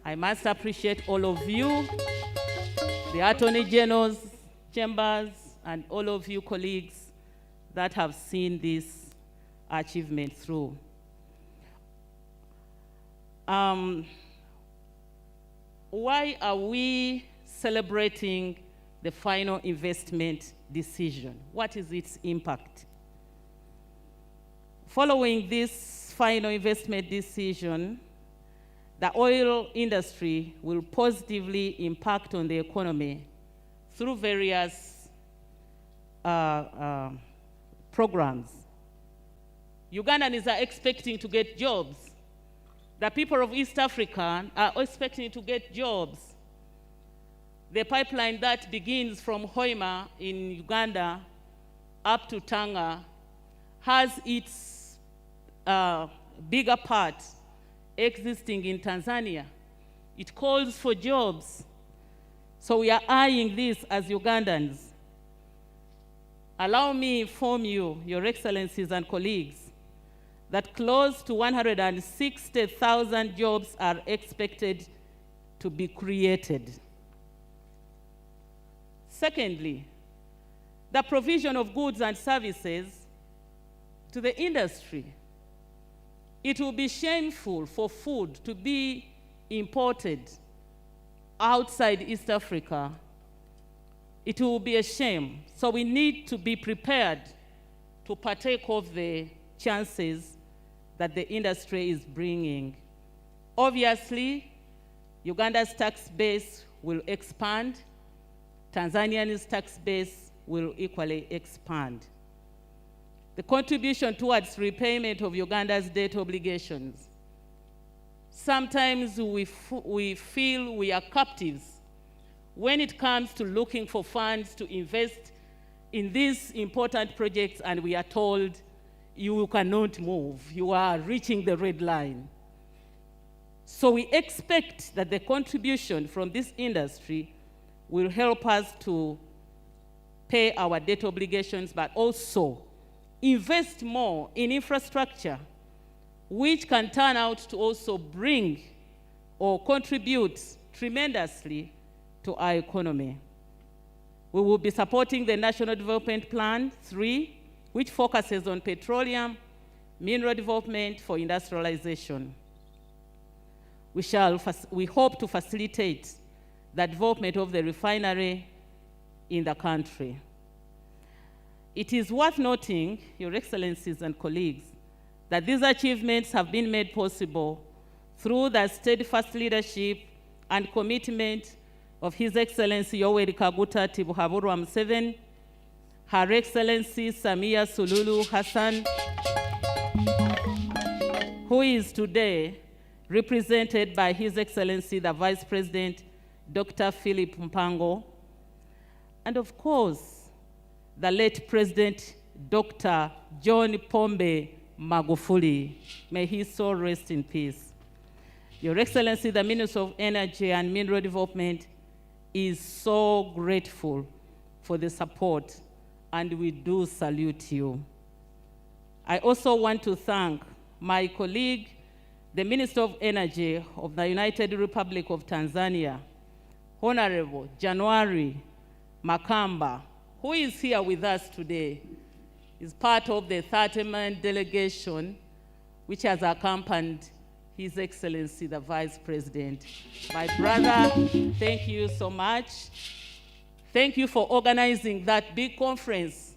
I must appreciate all of you, the Attorney General's chambers, and all of you colleagues that have seen this achievement through. Why are we celebrating the final investment decision? What is its impact? Following this final investment decision, the oil industry will positively impact on the economy through various programs. Ugandans are expecting to get jobs. The people of East Africa are expecting to get jobs. The pipeline that begins from Hoima in Uganda up to Tanga has its bigger part existing in Tanzania. It calls for jobs. So we are eyeing this as Ugandans. Allow me to inform you, Your Excellencies and colleagues, that close to 160,000 jobs are expected to be created. Secondly, the provision of goods and services to the industry. it will be shameful for food to be imported outside East Africa. It will be a shame. So we need to be prepared to partake of the chances that the industry is bringing. Obviously, Uganda's tax base will expand. Tanzania's tax base will equally expand. The contribution towards repayment of Uganda's debt obligations. Sometimes we feel we are captives when it comes to looking for funds to invest in these important projects, and we are told you cannot move, you are reaching the red line. So we expect that the contribution from this industry will help us to pay our debt obligations, but also invest more in infrastructure, which can turn out to also bring or contribute tremendously to our economy. We will be supporting the National Development Plan 3, which focuses on petroleum, mineral development for industrialization. We hope to facilitate the development of the refinery in the country. It is worth noting, Your Excellencies and colleagues, that these achievements have been made possible through the steadfast leadership and commitment of His Excellency Yoweri Kaguta Tibuhaburwa Museveni, Her Excellency Samia Suluhu Hassan, who is today represented by His Excellency the Vice President, Dr. Philip Mpango, and of course, the late President, Dr. John Pombe Magufuli. May his soul rest in peace. Your Excellency, the Minister of Energy and Mineral Development is so grateful for the support, and we do salute you. I also want to thank my colleague, the Minister of Energy of the United Republic of Tanzania, Honorable January Makamba, who is here with us today. Is part of the 30-man delegation which has accompanied His Excellency the Vice President. My brother, thank you so much. Thank you for organizing that big conference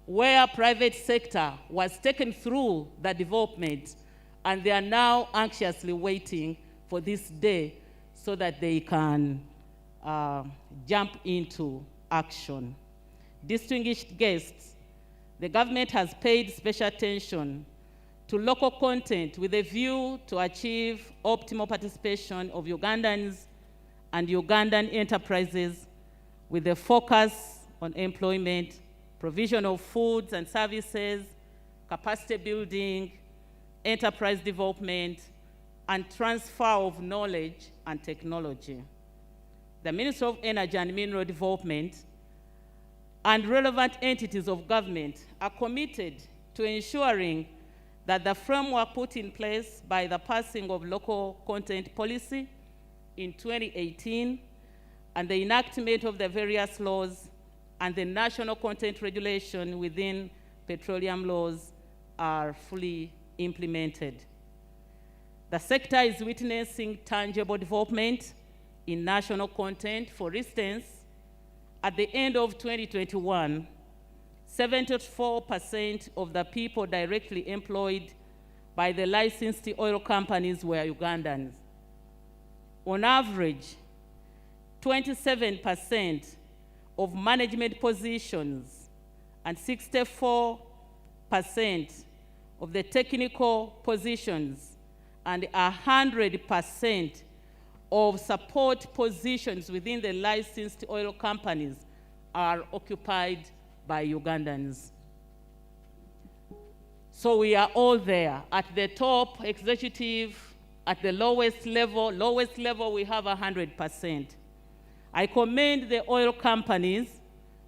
where private sector was taken through the development, and they are now anxiously waiting for this day so that they can jump into action. Distinguished guests, the government has paid special attention to local content with a view to achieve optimal participation of Ugandans and Ugandan enterprises with a focus on employment, provision of foods and services, capacity building, enterprise development, and transfer of knowledge and technology. The Ministry of Energy and Mineral Development and relevant entities of government are committed to ensuring that the framework put in place by the passing of local content policy in 2018 and the enactment of the various laws and the national content regulation within petroleum laws are fully implemented. The sector is witnessing tangible development in national content. For instance, at the end of 2021, 74% of the people directly employed by the licensed oil companies were Ugandans. On average, 27% of management positions and 64% of the technical positions and 100% of support positions within the licensed oil companies are occupied by Ugandans. So we are all there. At the top, executive, at the lowest level we have 100%. I commend the oil companies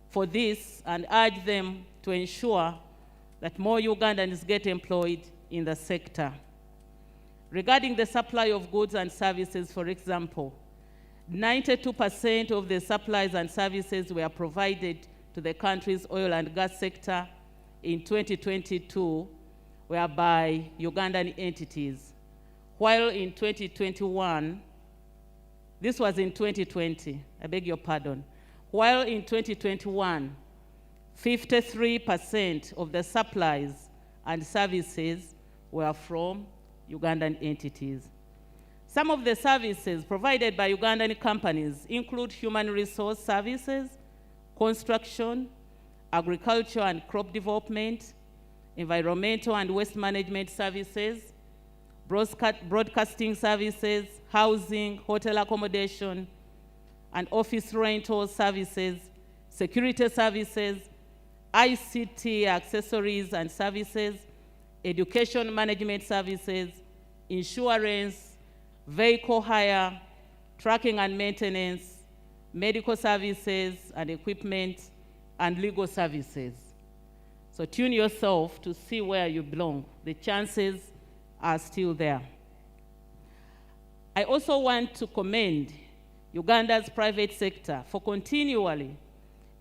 for this and urge them to ensure that more Ugandans get employed in the sector. Regarding the supply of goods and services, for example, 92% of the supplies and services were provided to the country's oil and gas sector in 2022, were by Ugandan entities, while in 2021, this was in 2020, I beg your pardon, while in 2021, 53% of the supplies and services were from Ugandan entities. Some of the services provided by Ugandan companies include human resource services, construction, agriculture and crop development, environmental and waste management services, broadcasting services, housing, hotel accommodation, and office rental services, security services, ICT accessories and services, education management services, insurance, vehicle hire, tracking and maintenance, medical services and equipment, and legal services. So tune yourself to see where you belong. The chances are still there. I also want to commend Uganda's private sector for continually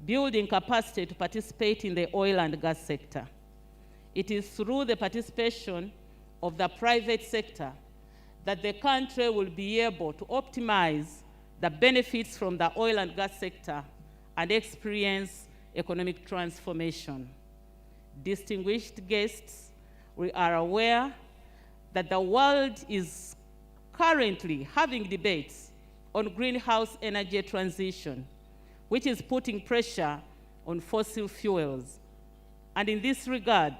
building capacity to participate in the oil and gas sector. It is through the participation of the private sector that the country will be able to optimize the benefits from the oil and gas sector and experience economic transformation. Distinguished guests, we are aware that the world is currently having debates on greenhouse energy transition, which is putting pressure on fossil fuels. And in this regard,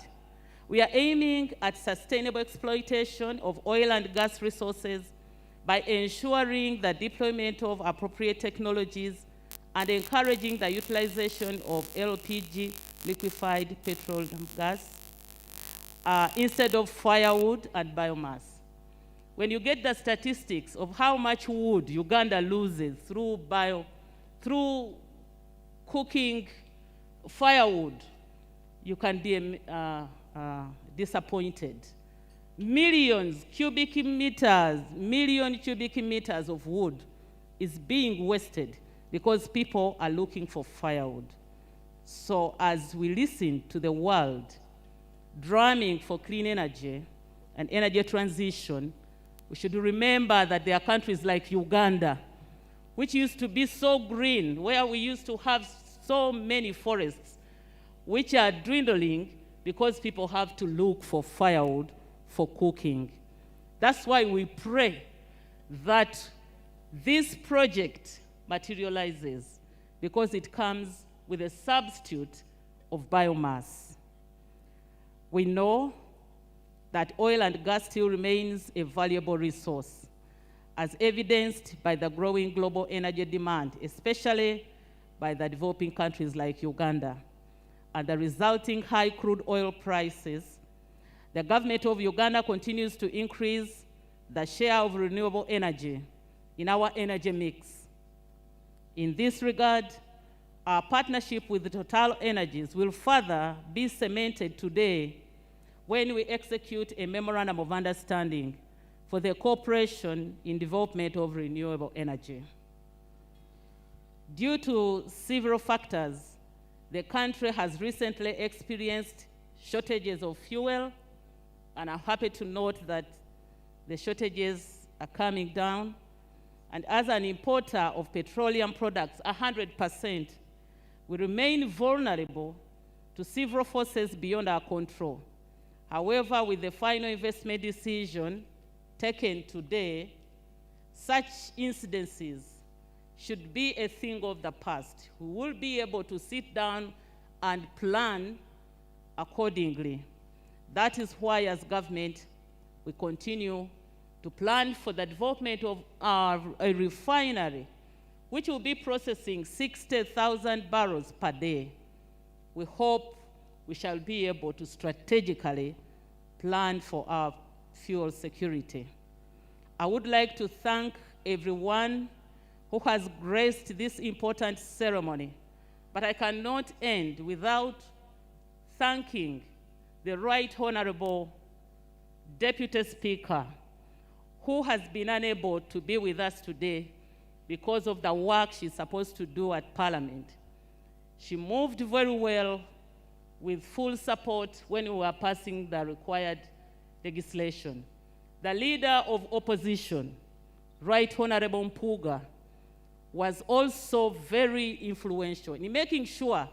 we are aiming at sustainable exploitation of oil and gas resources by ensuring the deployment of appropriate technologies and encouraging the utilization of LPG, liquefied petroleum gas, instead of firewood and biomass. When you get the statistics of how much wood Uganda loses through cooking firewood, you can be disappointed. Million cubic meters of wood is being wasted because people are looking for firewood. So as we listen to the world drumming for clean energy and energy transition, we should remember that there are countries like Uganda, which used to be so green, where we used to have so many forests, which are dwindling because people have to look for firewood for cooking. That's why we pray that this project materializes, because it comes with a substitute of biomass. We know that oil and gas still remains a valuable resource, as evidenced by the growing global energy demand, especially by the developing countries like Uganda, and the resulting high crude oil prices. The government of Uganda continues to increase the share of renewable energy in our energy mix. In this regard, our partnership with Total Energies will further be cemented today when we execute a memorandum of understanding for the cooperation in development of renewable energy. Due to several factors, the country has recently experienced shortages of fuel, and I'm happy to note that the shortages are coming down. And as an importer of petroleum products, 100%, we remain vulnerable to several forces beyond our control. However, with the final investment decision taken today, such incidences should be a thing of the past. We will be able to sit down and plan accordingly. That is why, as government, we continue to plan for the development of a refinery, which will be processing 60,000 barrels per day. We hope we shall be able to strategically plan for our fuel security. I would like to thank everyone who has graced this important ceremony, but I cannot end without thanking the Right Honorable Deputy Speaker, who has been unable to be with us today because of the work she's supposed to do at Parliament. She moved very well with full support when we were passing the required legislation. The leader of opposition, Right Honorable Mpuga, was also very influential in making sure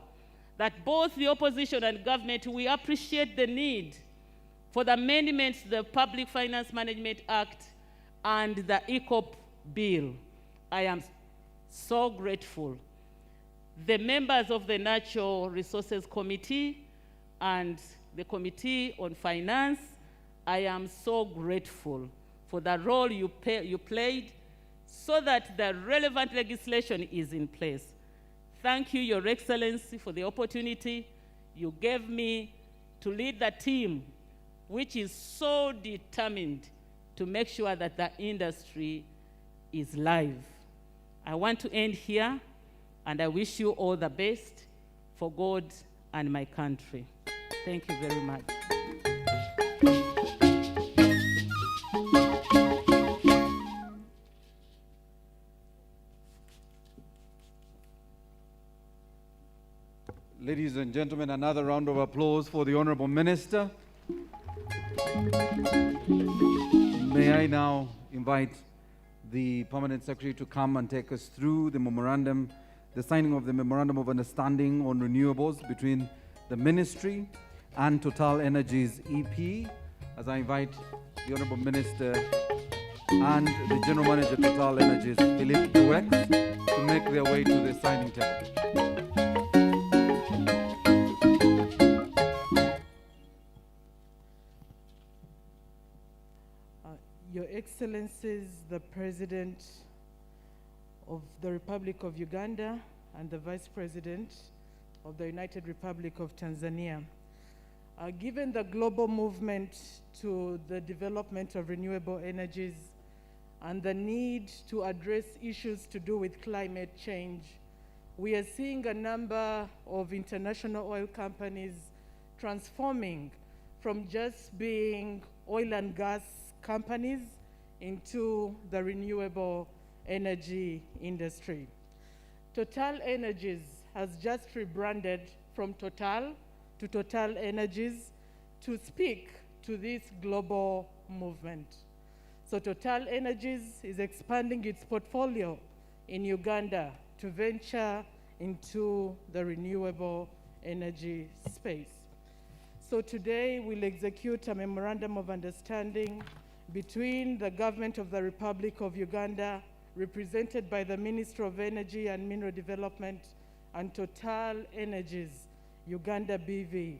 that both the opposition and government, we appreciate the need for the amendments to the Public Finance Management Act and the EACOP bill. I am so grateful. The members of the Natural Resources Committee and the Committee on Finance, I am so grateful for the role you played so that the relevant legislation is in place. Thank you, Your Excellency, for the opportunity you gave me to lead the team, which is so determined to make sure that the industry is live. I want to end here, and I wish you all the best for God and my country. Thank you very much. Ladies and gentlemen, another round of applause for the Honorable Minister. May I now invite the Permanent Secretary to come and take us through the memorandum, the signing of the Memorandum of Understanding on Renewables between the Ministry and Total Energies EP, as I invite the Honorable Minister and the General Manager Total Energies, Philip Duex, to make their way to the signing table. Your Excellencies, the President of the Republic of Uganda and the Vice President of the United Republic of Tanzania, given the global movement to the development of renewable energies and the need to address issues to do with climate change, we are seeing a number of international oil companies transforming from just being oil and gas companies into the renewable energy industry. Total Energies has just rebranded from Total to Total Energies to speak to this global movement. So Total Energies is expanding its portfolio in Uganda to venture into the renewable energy space. So today we'll execute a memorandum of understanding between the government of the Republic of Uganda, represented by the Minister of Energy and Mineral Development, and Total Energies, Uganda BV,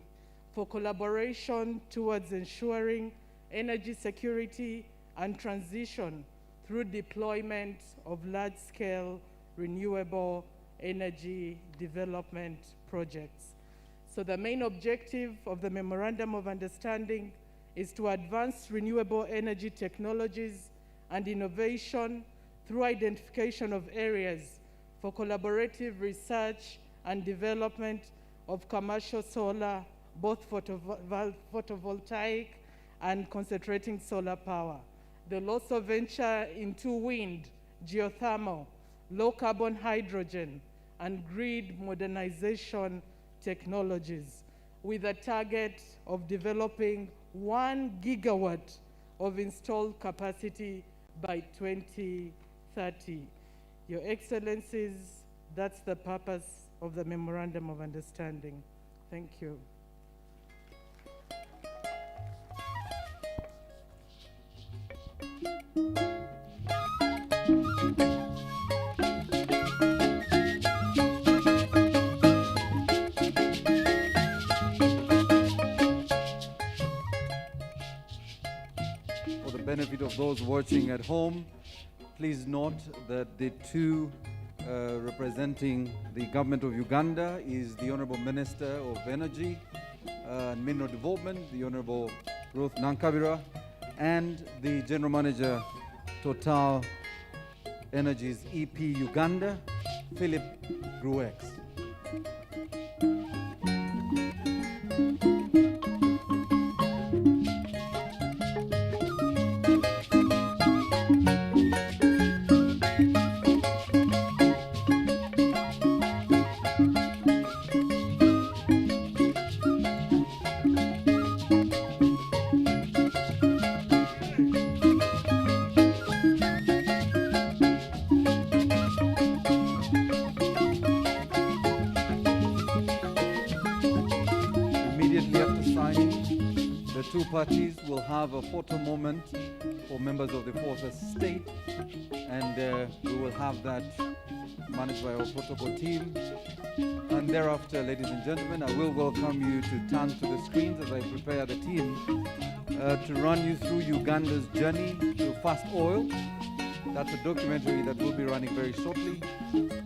for collaboration towards ensuring energy security and transition through deployment of large-scale renewable energy development projects. So the main objective of the Memorandum of Understanding is to advance renewable energy technologies and innovation through identification of areas for collaborative research and development of commercial solar, both photovoltaic and concentrating solar power. They'll also venture into wind, geothermal, low carbon hydrogen, and grid modernization technologies, with a target of developing 1 gigawatt of installed capacity by 2030. Your Excellencies, that's the purpose of the Memorandum of Understanding. Thank you. Benefit of those watching at home, please note that the two representing the government of Uganda is the Honorable Minister of Energy and Mineral Development, the Honorable Ruth Nankabira, and the General Manager, Total Energies EP Uganda, Philip Duex. parties will have a photo moment for members of the fourth estate, and we will have that managed by our protocol team. And thereafter, ladies and gentlemen, I will welcome you to turn to the screens as I prepare the team to run you through Uganda's journey to fast oil. That's a documentary that will be running very shortly,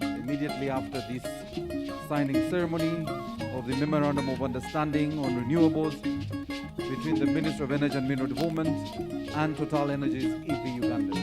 immediately after this signing ceremony of the Memorandum of Understanding on Renewables between the Ministry of Energy and Mineral Development and Total Energies EP Uganda.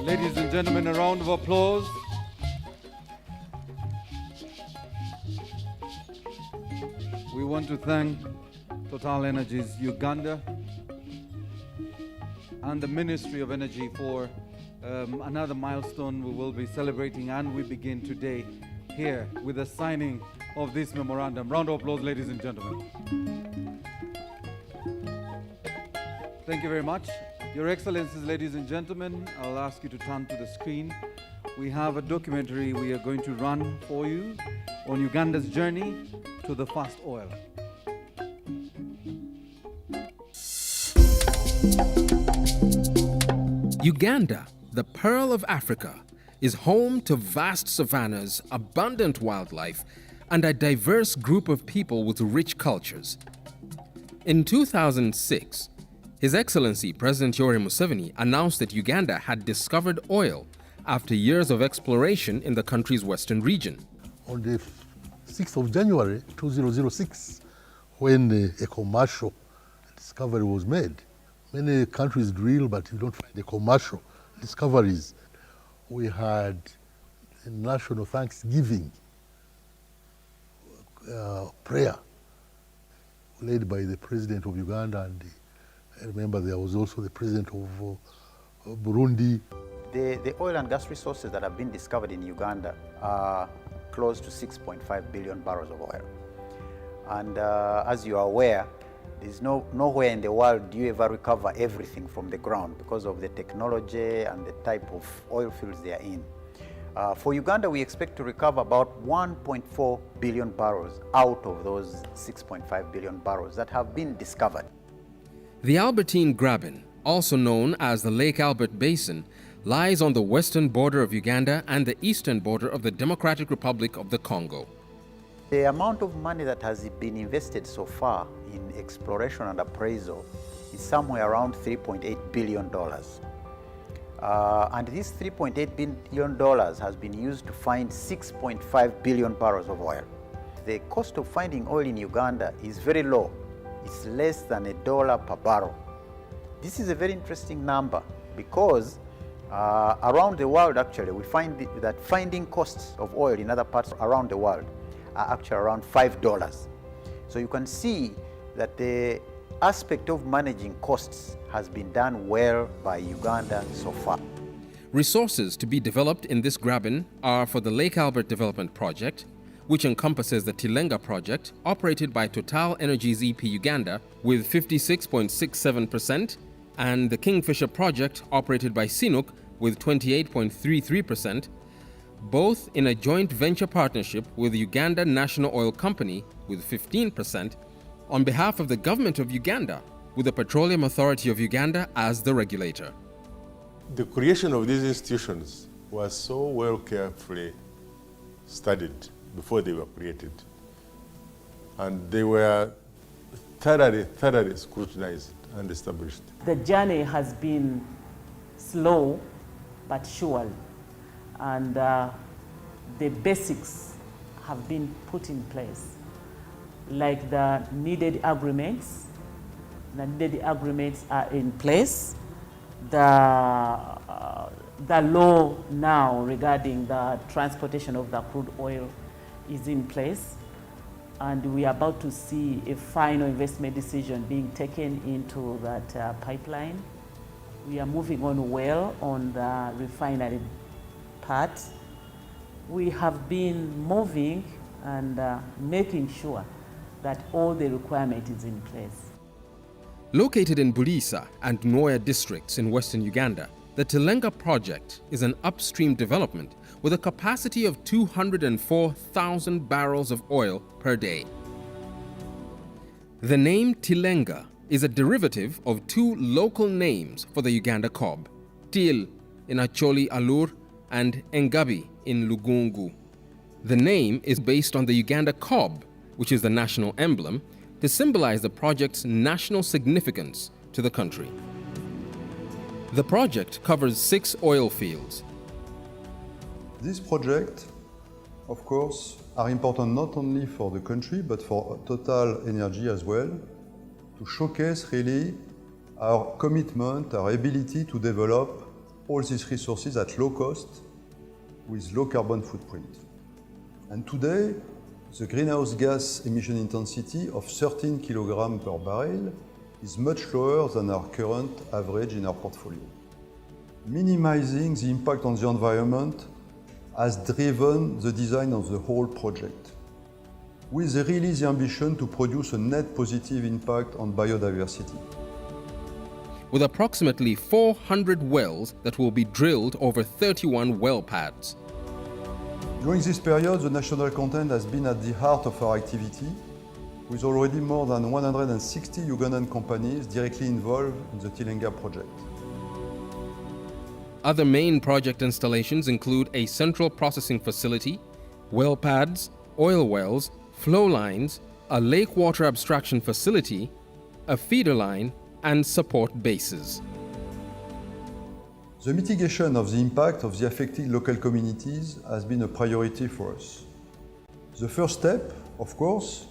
Ladies and gentlemen, a round of applause. We want to thank Total Energies Uganda and the Ministry of Energy for another milestone we will be celebrating, and we begin today here with the signing of this memorandum. Round of applause, ladies and gentlemen. Thank you very much. Your Excellencies, ladies and gentlemen, I'll ask you to turn to the screen. We have a documentary we are going to run for you on Uganda's journey to the fast oil. Uganda, the Pearl of Africa, is home to vast savannas, abundant wildlife, and a diverse group of people with rich cultures. In 2006, His Excellency President Yoweri Museveni announced that Uganda had discovered oil after years of exploration in the country's western region. On the 6th of January 2006, when a commercial discovery was made, many countries drill, but you don't find the commercial discoveries. We had a national Thanksgiving prayer led by the President of Uganda, and I remember there was also the President of Burundi. The oil and gas resources that have been discovered in Uganda are close to 6.5 billion barrels of oil. And as you are aware, there's nowhere in the world do you ever recover everything from the ground because of the technology and the type of oil fields they are in. For Uganda, we expect to recover about 1.4 billion barrels out of those 6.5 billion barrels that have been discovered. The Albertine Graben, also known as the Lake Albert Basin, lies on the western border of Uganda and the eastern border of the Democratic Republic of the Congo. The amount of money that has been invested so far in exploration and appraisal is somewhere around $3.8 billion. And this $3.8 billion has been used to find 6.5 billion barrels of oil. The cost of finding oil in Uganda is very low. It's less than $1 per barrel. This is a very interesting number because around the world, actually, we find that finding costs of oil in other parts around the world are actually around $5. So you can see that the aspect of managing costs has been done well by Uganda so far. Resources to be developed in this graben are for the Lake Albert Development Project, which encompasses the Tilenga project operated by Total Energies EP Uganda with 56.67%, and the Kingfisher project operated by CNOOC with 28.33%, both in a joint venture partnership with Uganda National Oil Company with 15%, on behalf of the government of Uganda, with the Petroleum Authority of Uganda as the regulator. The creation of these institutions was so well carefully studied before they were created. And they were thoroughly scrutinized and established. The journey has been slow but sure, and the basics have been put in place, like the needed agreements. The needed agreements are in place. The law now regarding the transportation of the crude oil is in place, and we are about to see a final investment decision being taken into that pipeline. We are moving on well on the refinery part. We have been moving and making sure that all the requirement is in place. Located in Bulisa and Nwoya districts in western Uganda, the Tilenga project is an upstream development with a capacity of 204,000 barrels of oil per day. The name Tilenga is a derivative of two local names for the Uganda cob, Til in Acholi Alur and Engabi in Lugungu. The name is based on the Uganda cob, which is the national emblem, to symbolize the project's national significance to the country. The project covers 6 oil fields. This project, of course, are important not only for the country but for Total Energy as well, to showcase really our commitment, our ability to develop all these resources at low cost with low carbon footprint. And today, the greenhouse gas emission intensity of 13 kilograms per barrel is much lower than our current average in our portfolio. Minimizing the impact on the environment has driven the design of the whole project, with really the ambition to produce a net positive impact on biodiversity. With approximately 400 wells that will be drilled over 31 well pads. During this period, the national content has been at the heart of our activity, with already more than 160 Ugandan companies directly involved in the Tilenga project. Other main project installations include a central processing facility, well pads, oil wells, flow lines, a lake water abstraction facility, a feeder line, and support bases. The mitigation of the impact of the affected local communities has been a priority for us. The first step, of course,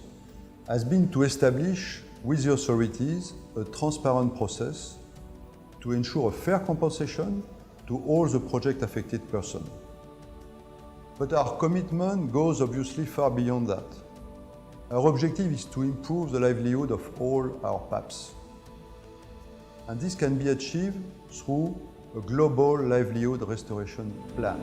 has been to establish with the authorities a transparent process to ensure a fair compensation to all the project affected persons. But our commitment goes obviously far beyond that. Our objective is to improve the livelihood of all our PAPs. And this can be achieved through a global livelihood restoration plan.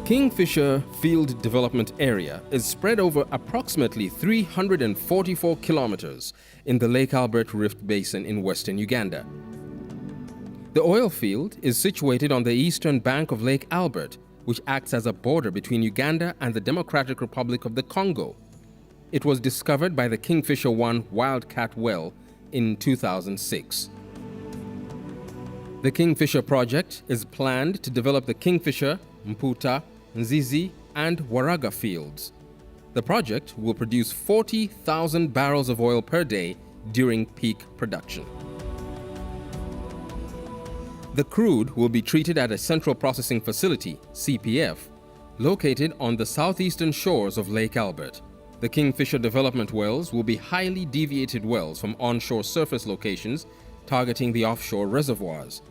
Kingfisher Field Development Area is spread over approximately 344 kilometers in the Lake Albert Rift Basin in western Uganda. The oil field is situated on the eastern bank of Lake Albert, which acts as a border between Uganda and the Democratic Republic of the Congo. It was discovered by the Kingfisher 1 Wildcat well in 2006. The Kingfisher project is planned to develop the Kingfisher, Mputa, Nzizi, and Waraga fields. The project will produce 40,000 barrels of oil per day during peak production. The crude will be treated at a central processing facility, CPF, located on the southeastern shores of Lake Albert. The Kingfisher development wells will be highly deviated wells from onshore surface locations targeting the offshore reservoirs.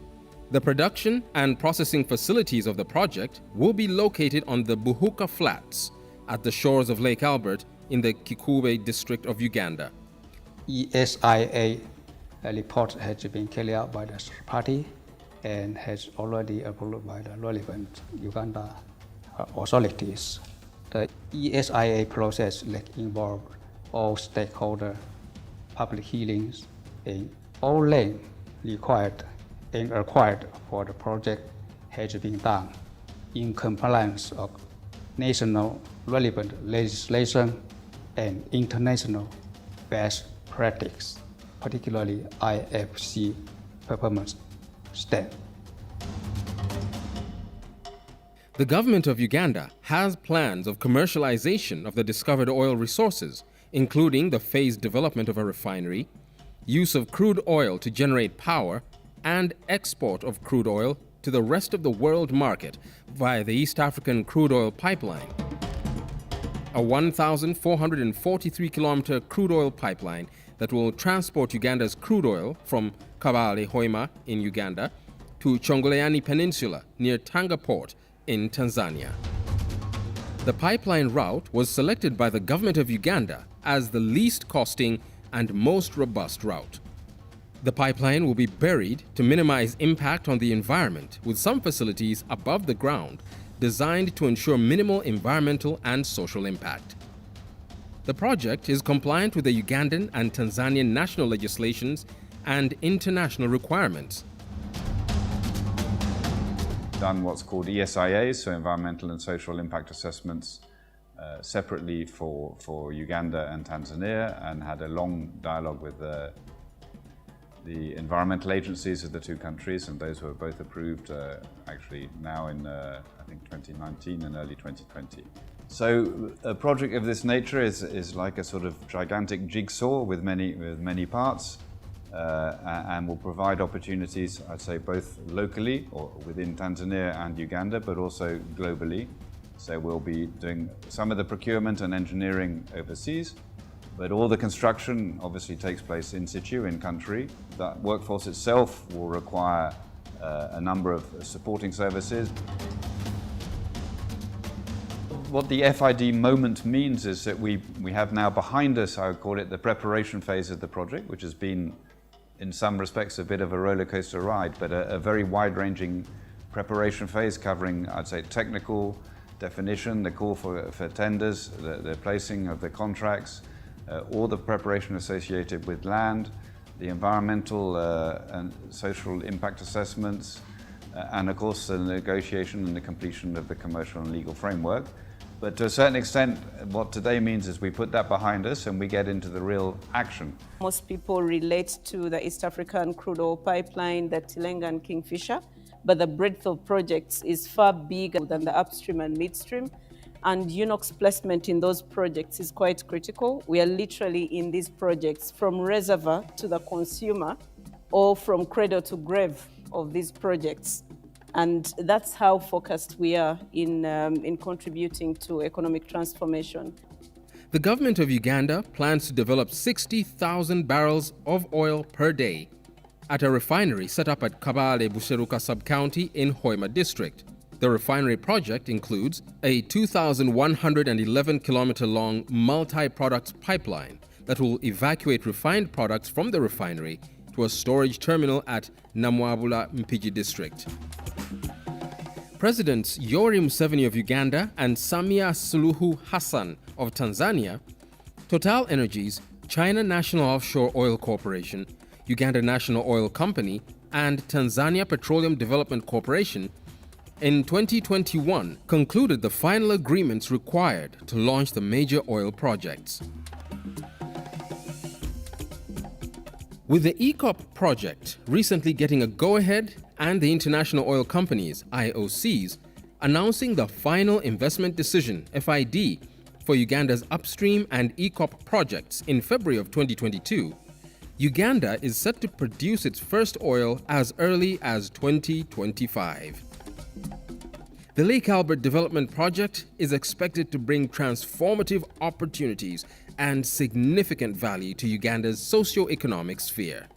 The production and processing facilities of the project will be located on the Buhuka Flats at the shores of Lake Albert in the Kikube district of Uganda. ESIA report has been carried out by the party and has already approved by the relevant Uganda authorities. The ESIA process involved all stakeholder public hearings in all lanes required required for the project has been done in compliance of national relevant legislation and international best practice, particularly IFC performance standard. The government of Uganda has plans of commercialization of the discovered oil resources, including the phased development of a refinery, use of crude oil to generate power, and export of crude oil to the rest of the world market via the East African Crude Oil Pipeline. A 1,443-kilometer crude oil pipeline that will transport Uganda's crude oil from Kabale Hoima in Uganda to Chongoleani Peninsula near Tanga Port in Tanzania. The pipeline route was selected by the government of Uganda as the least costing and most robust route. The pipeline will be buried to minimize impact on the environment, with some facilities above the ground designed to ensure minimal environmental and social impact. The project is compliant with the Ugandan and Tanzanian national legislations and international requirements. Done what's called ESIAs, so environmental and social impact assessments, separately for Uganda and Tanzania, and had a long dialogue with the environmental agencies of the two countries, and those were both approved actually now in I think 2019 and early 2020. So a project of this nature is like a sort of gigantic jigsaw with many parts. And will provide opportunities, I'd say, both locally or within Tanzania and Uganda, but also globally. So we'll be doing some of the procurement and engineering overseas, but all the construction obviously takes place in situ, in country. That workforce itself will require a number of supporting services. What the FID moment means is that we have now behind us, I would call it, the preparation phase of the project, which has been in some respects a bit of a roller coaster ride, but a very wide-ranging preparation phase covering, I'd say, technical definition, the call for tenders, the placing of the contracts, all the preparation associated with land, the environmental and social impact assessments, and of course the negotiation and the completion of the commercial and legal framework. But to a certain extent, what today means is we put that behind us and we get into the real action. Most people relate to the East African Crude Oil Pipeline, the Tilenga and Kingfisher, but the breadth of projects is far bigger than the upstream and midstream, and UNOC's placement in those projects is quite critical. We are literally in these projects from reservoir to the consumer, or from cradle to grave of these projects. And that's how focused we are in contributing to economic transformation. The government of Uganda plans to develop 60,000 barrels of oil per day at a refinery set up at Kabale Buseruka sub-county in Hoima district. The refinery project includes a 2,111-kilometer-long multi-product pipeline that will evacuate refined products from the refinery to a storage terminal at Namwabula Mpigi district. Presidents Yoweri Museveni of Uganda and Samia Suluhu Hassan of Tanzania, Total Energies, China National Offshore Oil Corporation, Uganda National Oil Company, and Tanzania Petroleum Development Corporation in 2021 concluded the final agreements required to launch the major oil projects. With the EACOP project recently getting a go-ahead and the international oil companies, IOCs, announcing the final investment decision, FID, for Uganda's upstream and EACOP projects in February of 2022, Uganda is set to produce its first oil as early as 2025. The Lake Albert Development Project is expected to bring transformative opportunities and significant value to Uganda's socio-economic sphere.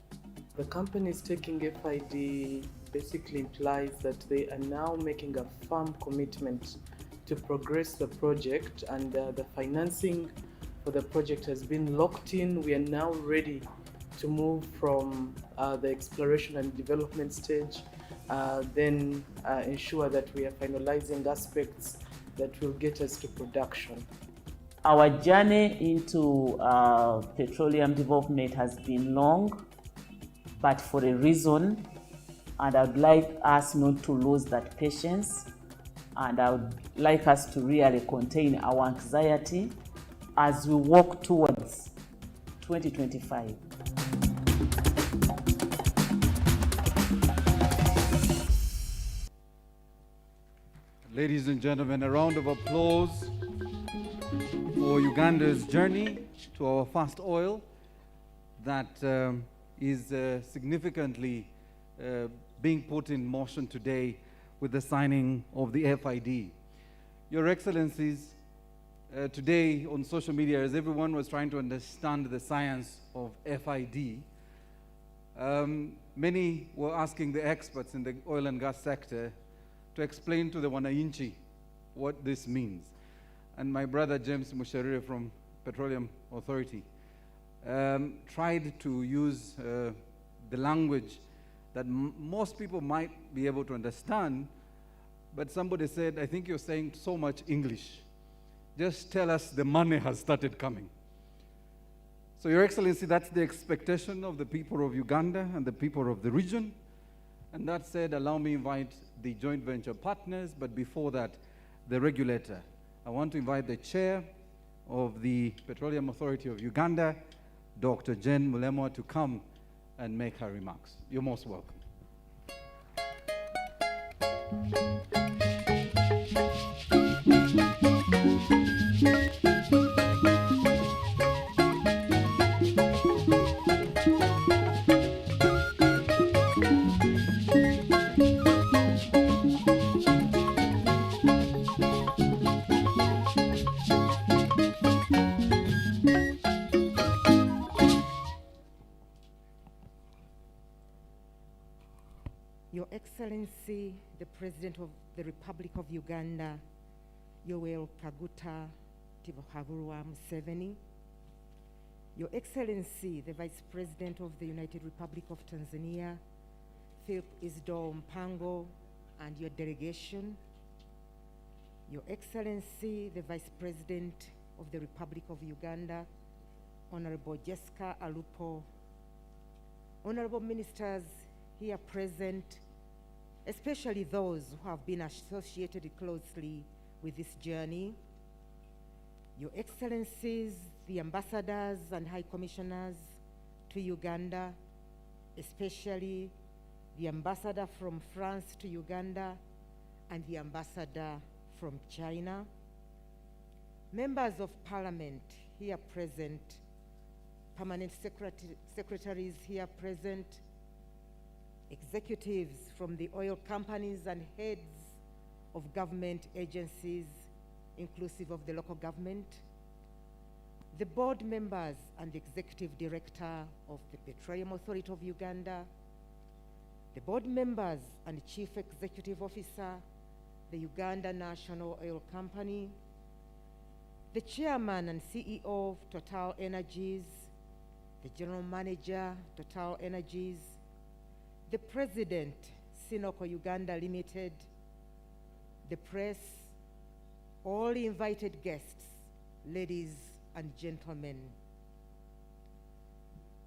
The companies taking FID basically implies that they are now making a firm commitment to progress the project, and the financing for the project has been locked in. We are now ready to move from the exploration and development stage, then ensure that we are finalizing aspects that will get us to production. Our journey into petroleum development has been long, but for a reason. And I would like us not to lose that patience, and I would like us to really contain our anxiety as we walk towards 2025. Ladies and gentlemen, a round of applause for Uganda's journey to our fast oil that is significantly being put in motion today with the signing of the FID. Your Excellencies, today on social media, as everyone was trying to understand the science of FID, many were asking the experts in the oil and gas sector to explain to the Wananchi what this means. And my brother James Musharire from Petroleum Authority tried to use the language that most people might be able to understand, but somebody said, I think you're saying so much English. Just tell us the money has started coming. So, Your Excellency, that's the expectation of the people of Uganda and the people of the region. And that said, allow me to invite the joint venture partners, but before that, the regulator. I want to invite the chair of the Petroleum Authority of Uganda, Dr. Jen Mulemwa, to come and make her remarks. You're most welcome. Your Excellency, the President of the Republic of Uganda, Yoweri Kaguta Tibuhaburwa Museveni, Your Excellency, the Vice President of the United Republic of Tanzania, Philip Isidore Mpango, and your delegation, Your Excellency, the Vice President of the Republic of Uganda, Honorable Jessica Alupo, Honorable Ministers here present, especially those who have been associated closely with this journey, Your Excellencies, the ambassadors and high commissioners to Uganda, especially the ambassador from France to Uganda and the ambassador from China, members of parliament here present, permanent secretaries here present, executives from the oil companies and heads of government agencies, inclusive of the local government, the board members and the executive director of the Petroleum Authority of Uganda, the board members and chief executive officer, the Uganda National Oil Company, the chairman and CEO of Total Energies, the general manager, Total Energies, the president, Sinoco Uganda Limited, the press, all invited guests, ladies and gentlemen.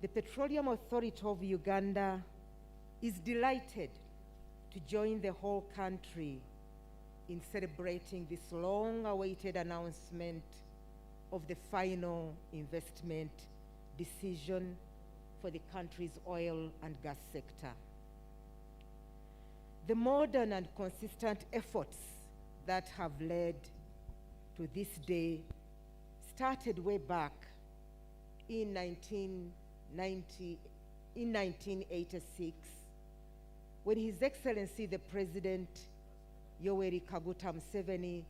The Petroleum Authority of Uganda is delighted to join the whole country in celebrating this long-awaited announcement of the final investment decision for the country's oil and gas sector. The modern and consistent efforts that have led to this day started way back in 1986, when His Excellency the President Yoweri Kaguta Museveni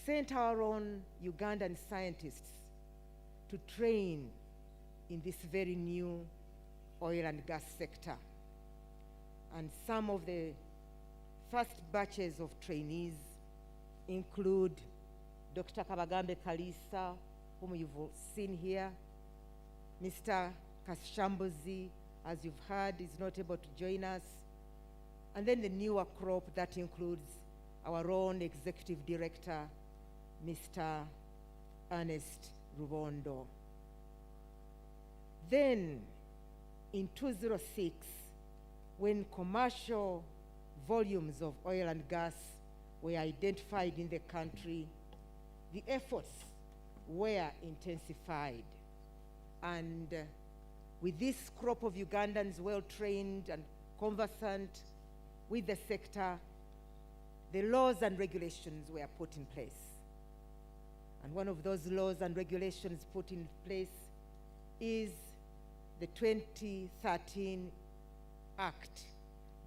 sent our own Ugandan scientists to train in this very new oil and gas sector. And some of the first batches of trainees include Dr. Kabagambe Kalisa, whom you've seen here, Mr. Kashambuzi, as you've heard, is not able to join us, and then the newer crop that includes our own executive director, Mr. Ernest Rubondo. Then, in 2006, when commercial volumes of oil and gas were identified in the country, the efforts were intensified. And with this crop of Ugandans well-trained and conversant with the sector, the laws and regulations were put in place. And one of those laws and regulations put in place is the 2013 Act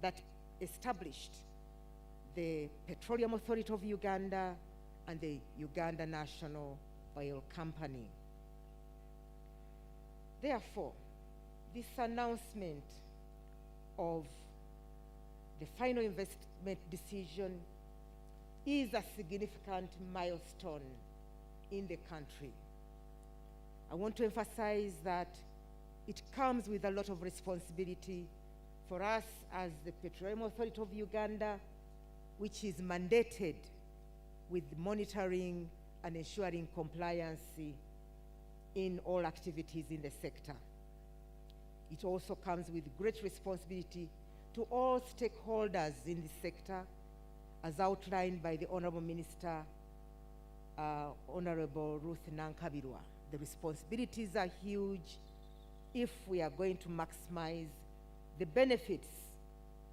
that established the Petroleum Authority of Uganda and the Uganda National Oil Company. Therefore, this announcement of the final investment decision is a significant milestone in the country. I want to emphasize that it comes with a lot of responsibility for us as the Petroleum Authority of Uganda, which is mandated with monitoring and ensuring compliance in all activities in the sector. It also comes with great responsibility to all stakeholders in the sector, as outlined by the Honorable Minister, Honorable Ruth Nankabirwa. The responsibilities are huge if we are going to maximize the benefits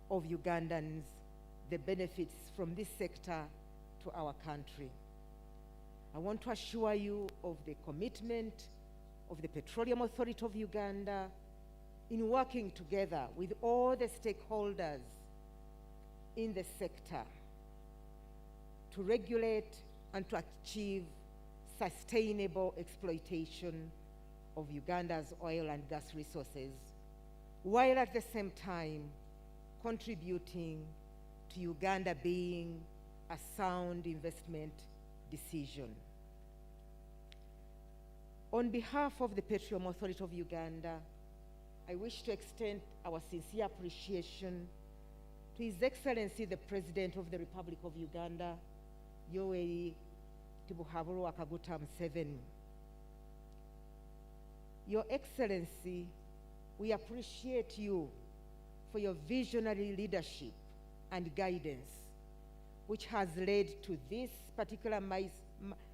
of Ugandans, the benefits from this sector to our country. I want to assure you of the commitment of the Petroleum Authority of Uganda in working together with all the stakeholders in the sector to regulate and to achieve sustainable exploitation of Uganda's oil and gas resources, while at the same time contributing to Uganda being a sound investment decision. On behalf of the Petroleum Authority of Uganda, I wish to extend our sincere appreciation to His Excellency the President of the Republic of Uganda, Yoweri Kaguta Museveni. Your Excellency, we appreciate you for your visionary leadership and guidance, which has led to this particular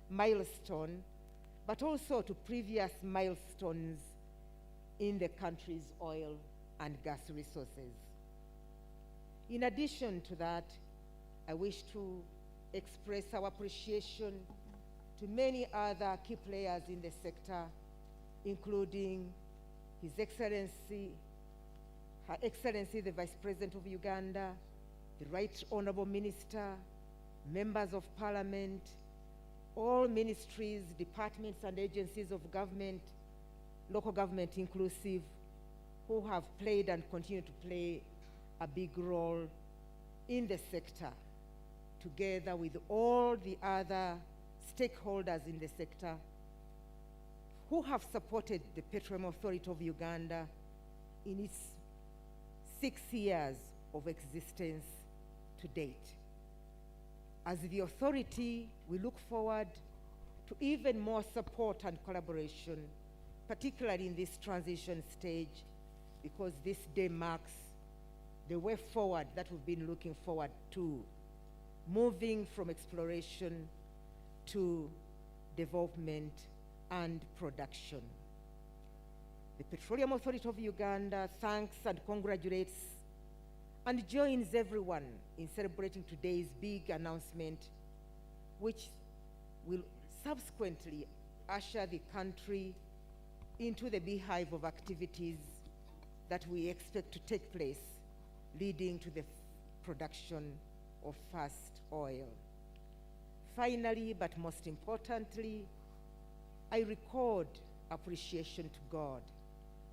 milestone, but also to previous milestones in the country's oil and gas resources. In addition to that, I wish to express our appreciation to many other key players in the sector, including His Excellency, Her Excellency the Vice President of Uganda, the Right Honorable Minister, members of Parliament, all ministries, departments and agencies of government, local government inclusive, who have played and continue to play a big role in the sector, together with all the other stakeholders in the sector who have supported the Petroleum Authority of Uganda in its 6 years of existence to date. As the authority, we look forward to even more support and collaboration, particularly in this transition stage, because this day marks the way forward that we've been looking forward to, moving from exploration to development and production. The Petroleum Authority of Uganda thanks and congratulates and joins everyone in celebrating today's big announcement, which will subsequently usher the country into the beehive of activities that we expect to take place, leading to the production of first oil. Finally, but most importantly, I record appreciation to God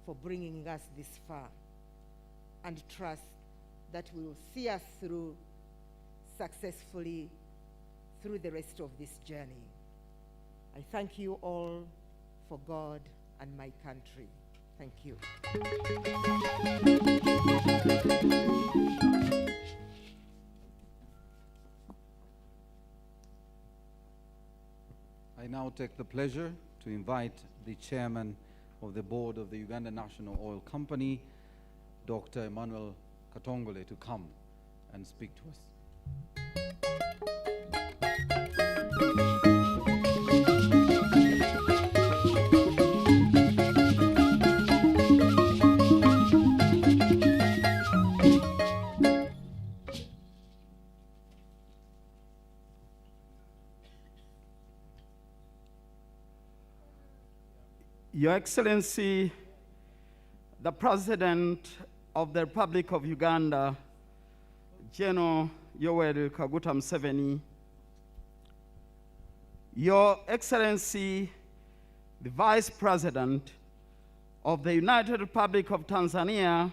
for bringing us this far, and trust that we will see us through successfully through the rest of this journey. I thank you all for God and my country. Thank you. I now take the pleasure to invite the chairman of the board of the Uganda National Oil Company, Dr. Emmanuel Katongole to come and speak to us. Your Excellency, the President of the Republic of Uganda, General Yoweri Kaguta Museveni, Your Excellency, the Vice President of the United Republic of Tanzania,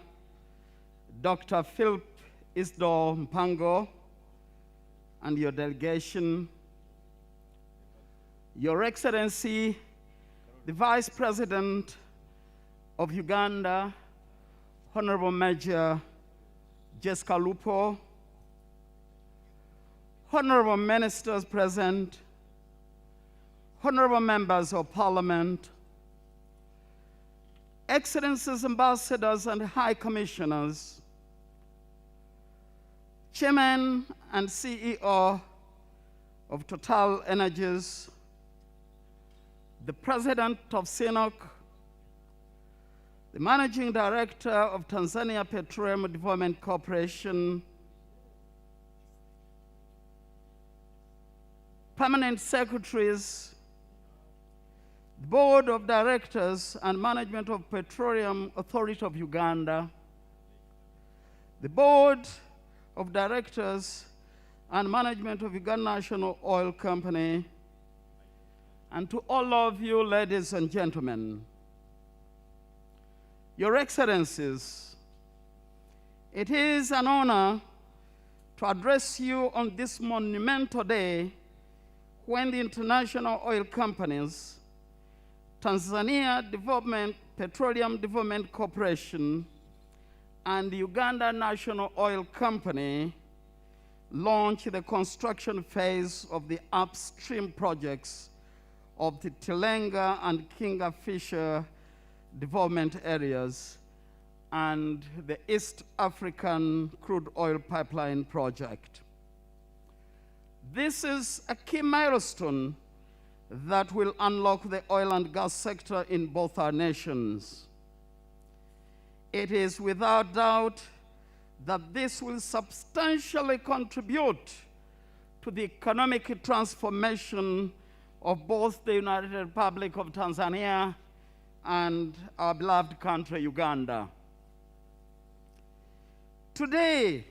Dr. Philip Isdor Mpango, and your delegation, Your Excellency, the Vice President of Uganda, Honorable Major Jessica Lupo, Honorable Ministers present, Honorable Members of Parliament, Excellencies, Ambassadors and High Commissioners, Chairman and CEO of Total Energies, the President of CNOC, the Managing Director of Tanzania Petroleum Development Corporation, Permanent Secretaries, the Board of Directors and Management of Petroleum Authority of Uganda, the Board of Directors and Management of Uganda National Oil Company, and to all of you, ladies and gentlemen, Your Excellencies, it is an honor to address you on this monumental day when the international oil companies, Tanzania Petroleum Development Corporation and the Uganda National Oil Company launch the construction phase of the upstream projects of the Tilenga and Kingfisher development areas and the East African crude oil pipeline project. This is a key milestone that will unlock the oil and gas sector in both our nations. It is without doubt that this will substantially contribute to the economic transformation of both the United Republic of Tanzania and our beloved country, Uganda. Today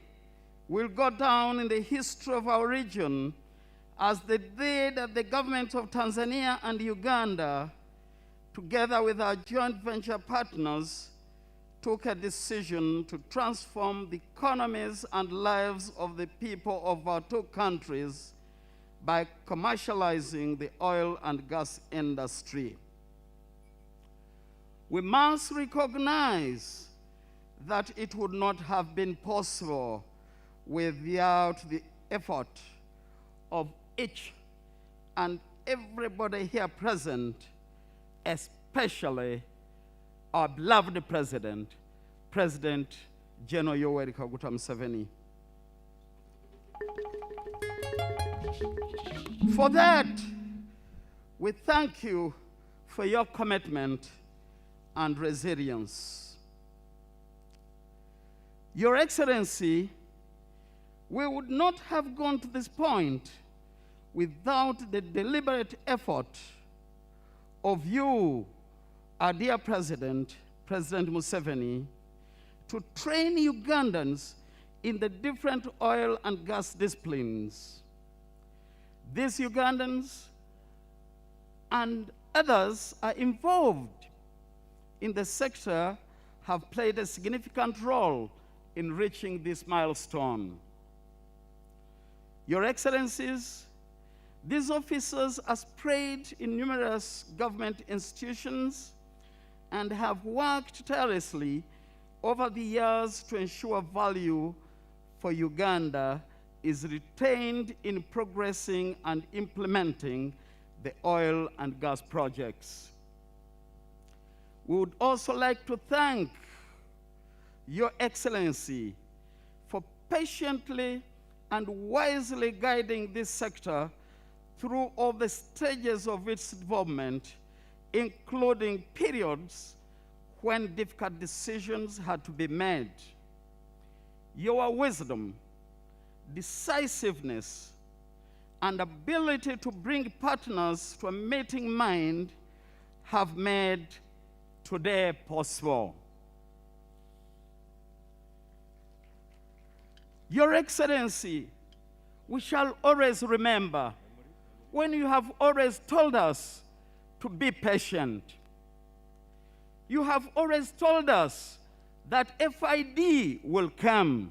will go down in the history of our region as the day that the government of Tanzania and Uganda, together with our joint venture partners, took a decision to transform the economies and lives of the people of our two countries by commercializing the oil and gas industry. We must recognize that it would not have been possible without the effort of each and everybody here present, especially our beloved President, President General Yoweri Kaguta Museveni. For that, we thank you for your commitment and resilience. Your Excellency, we would not have gone to this point without the deliberate effort of you, our dear President, President Museveni, to train Ugandans in the different oil and gas disciplines. These Ugandans and others are involved in the sector have played a significant role in reaching this milestone. Your Excellencies, these officers are spread in numerous government institutions and have worked tirelessly over the years to ensure value for Uganda is retained in progressing and implementing the oil and gas projects. We would also like to thank Your Excellency patiently and wisely guiding this sector through all the stages of its development, including periods when difficult decisions had to be made. Your wisdom, decisiveness, and ability to bring partners to a meeting mind have made today possible. Your Excellency, we shall always remember when you have always told us to be patient. You have always told us that FID will come.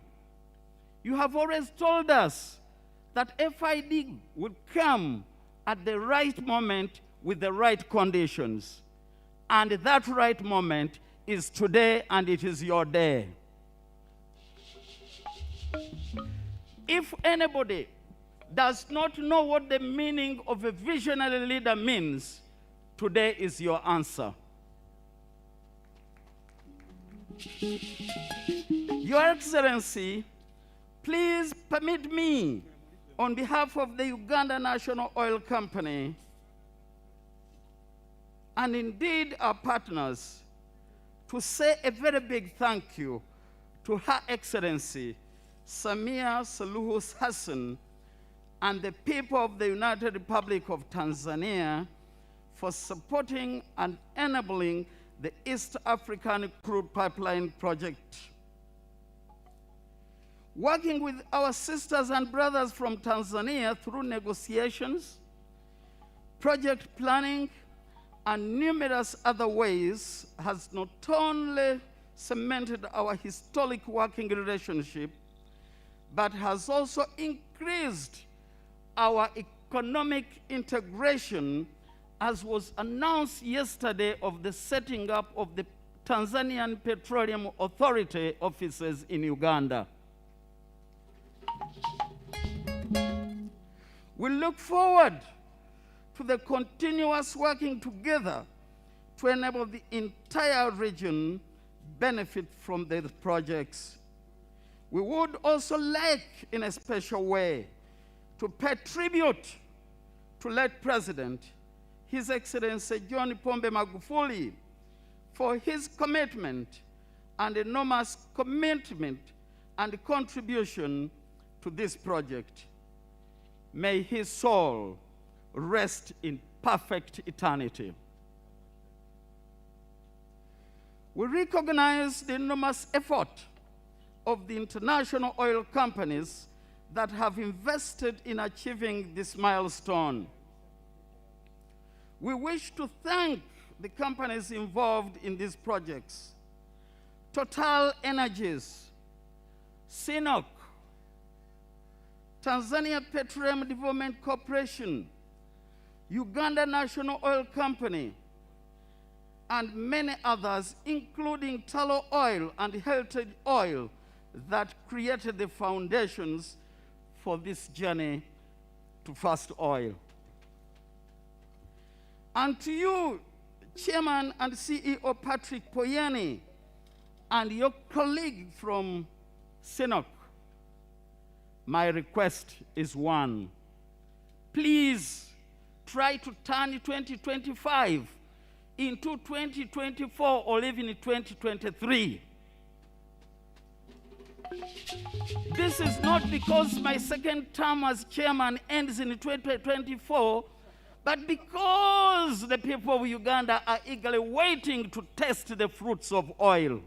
You have always told us that FID would come at the right moment with the right conditions. And that right moment is today, and it is your day. If anybody does not know what the meaning of a visionary leader means, today is your answer. Your Excellency, please permit me, on behalf of the Uganda National Oil Company, and indeed our partners, to say a very big thank you to Her Excellency Samia Suluhu Hassan and the people of the United Republic of Tanzania for supporting and enabling the East African Crude Pipeline project. Working with our sisters and brothers from Tanzania through negotiations, project planning, and numerous other ways has not only cemented our historic working relationship, but has also increased our economic integration, as was announced yesterday of the setting up of the Tanzanian Petroleum Authority offices in Uganda. We look forward to the continuous working together to enable the entire region benefit from these projects. We would also like, in a special way, to pay tribute to late President, His Excellency John Pombe Magufuli, for his commitment and enormous commitment and contribution to this project. May his soul rest in perfect eternity. We recognize the enormous effort of the international oil companies that have invested in achieving this milestone. We wish to thank the companies involved in these projects: Total Energies, CNOOC, Tanzania Petroleum Development Corporation, Uganda National Oil Company, and many others, including Tallow Oil and Heritage Oil, that created the foundations for this journey to first oil. And to you, Chairman and CEO Patrick Poyeni, and your colleague from CNOOC, my request is one. Please try to turn 2025 into 2024 or even 2023. This is not because my second term as chairman ends in 2024, but because the people of Uganda are eagerly waiting to taste the fruits of oil.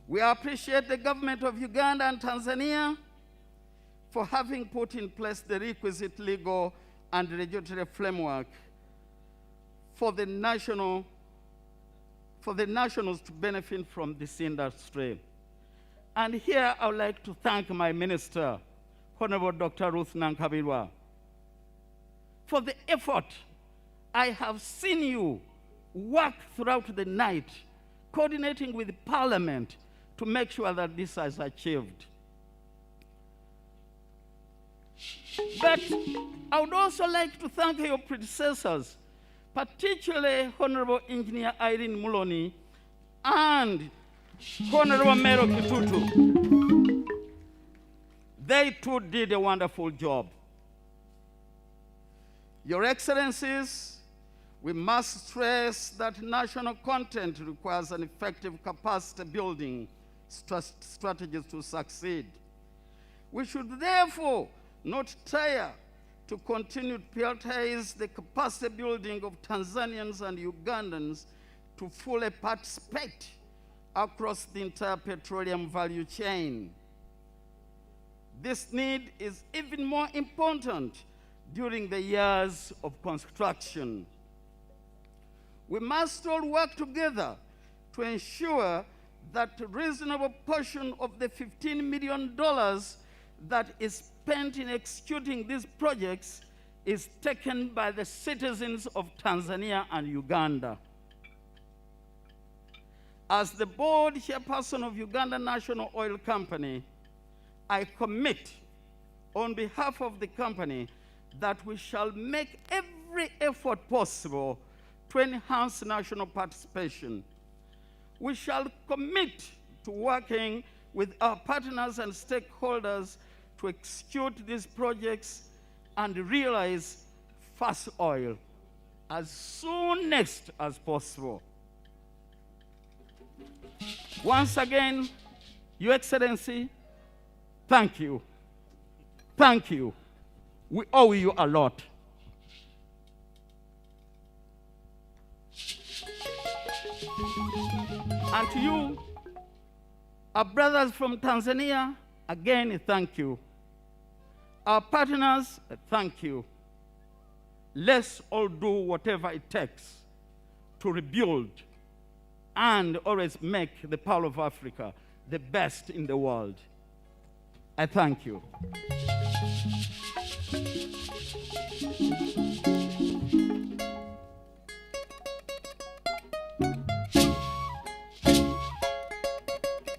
We appreciate the government of Uganda and Tanzania for having put in place the requisite legal and regulatory framework for the nationals to benefit from this industry. And here I would like to thank my minister, Honorable Dr. Ruth Nankabirwa, for the effort. I have seen you work throughout the night, coordinating with Parliament to make sure that this is achieved. But I would also like to thank your predecessors, particularly Honorable Engineer Irene Muloni and Honorable Mayor Kitutu, they too did a wonderful job. Your Excellencies, we must stress that national content requires an effective capacity building strategies to succeed. We should therefore not tire to continue to prioritize the capacity building of Tanzanians and Ugandans to fully participate across the entire petroleum value chain. This need is even more important during the years of construction. We must all work together to ensure that a reasonable portion of the $15 million that is spent in executing these projects is taken by the citizens of Tanzania and Uganda. As the board chairperson of Uganda National Oil Company, I commit on behalf of the company that we shall make every effort possible to enhance national participation. We shall commit to working with our partners and stakeholders to execute these projects and realize first oil as soon as possible. Once again, Your Excellency, thank you. Thank you. We owe you a lot. And to you, our brothers from Tanzania, again, thank you. Our partners, thank you. Let's all do whatever it takes to rebuild and always make the Pearl of Africa the best in the world. I thank you.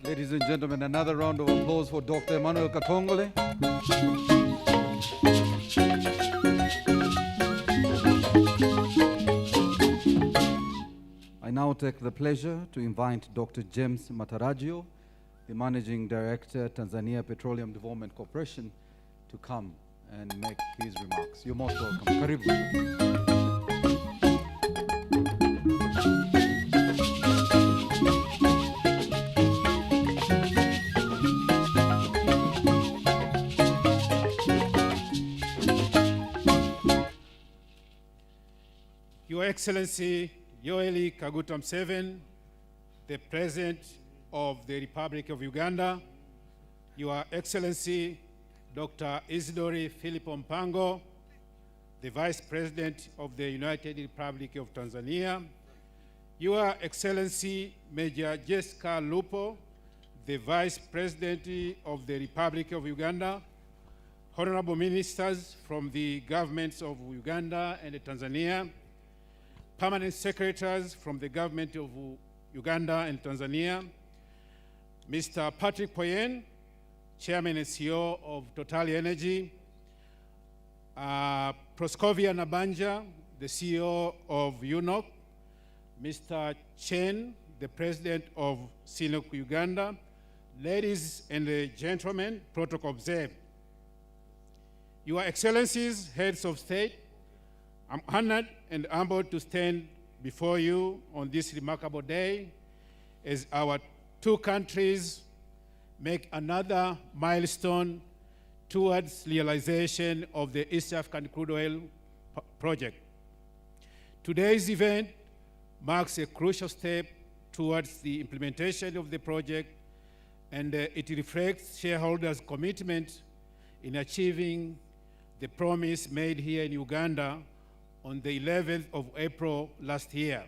Ladies and gentlemen, another round of applause for Dr. Emmanuel Katongole. I now take the pleasure to invite Dr. James Matarajio, the Managing Director, Tanzania Petroleum Development Corporation, to come and make his remarks. You're most welcome. Karibu. Your Excellency Yoweri Kaguta Museveni, the President of the Republic of Uganda, Your Excellency Dr. Isidore Philip Mpango, the Vice President of the United Republic of Tanzania, Your Excellency Major Jessica Lupo, the Vice President of the Republic of Uganda, Honorable Ministers from the governments of Uganda and Tanzania, Permanent Secretaries from the government of Uganda and Tanzania, Mr. Patrick Poyen, Chairman and CEO of Total Energy, Proskovia Nabanja, the CEO of UNOC, Mr. Chen, the President of SINOC Uganda, ladies and gentlemen, protocol observed. Your Excellencies, Heads of State, I'm honored and humbled to stand before you on this remarkable day as our two countries make another milestone towards realization of the East African Crude Oil project. Today's event marks a crucial step towards the implementation of the project, and it reflects shareholders' commitment in achieving the promise made here in Uganda on the 11th of April last year,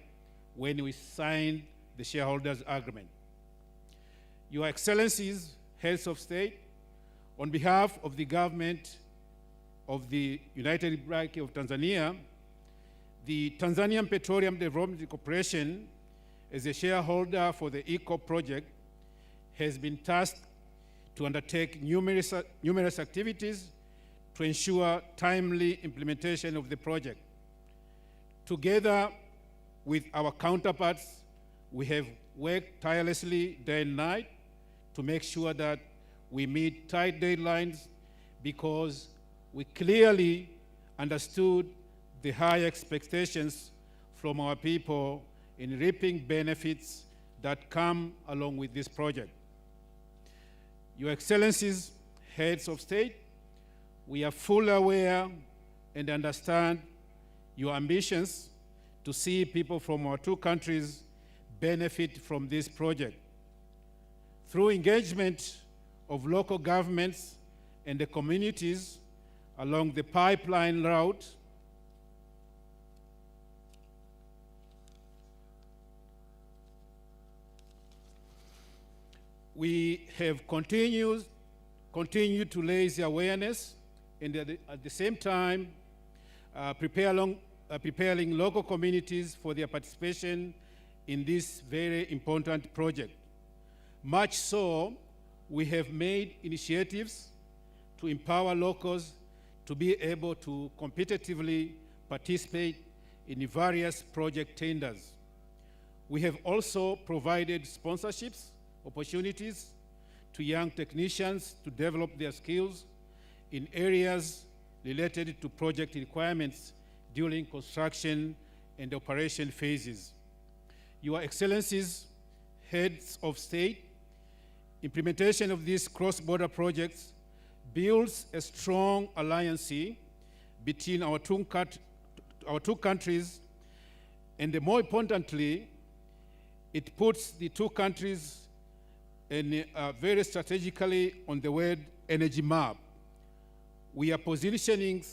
when we signed the shareholders' agreement. Your Excellencies, Heads of State, on behalf of the government of the United Republic of Tanzania, the Tanzanian Petroleum Development Corporation, as a shareholder for the EACOP project, has been tasked to undertake numerous activities to ensure timely implementation of the project. Together with our counterparts, We have worked tirelessly day and night to make sure that we meet tight deadlines because we clearly understood the high expectations from our people in reaping benefits that come along with this project. Your Excellencies, heads of state, we are fully aware and understand your ambitions to see people from our two countries benefit from this project. Through engagement of local governments and the communities along the pipeline route, we have continued to raise the awareness and at the same time preparing local communities for their participation in this very important project. Much so, we have made initiatives to empower locals to be able to competitively participate in various project tenders. We have also provided sponsorships opportunities to young technicians to develop their skills in areas related to project requirements during construction and operation phases. Your Excellencies, heads of state, implementation of these cross-border projects builds a strong alliance between our two countries, and more importantly, it puts the two countries in, very strategically on the world energy map. We are positioning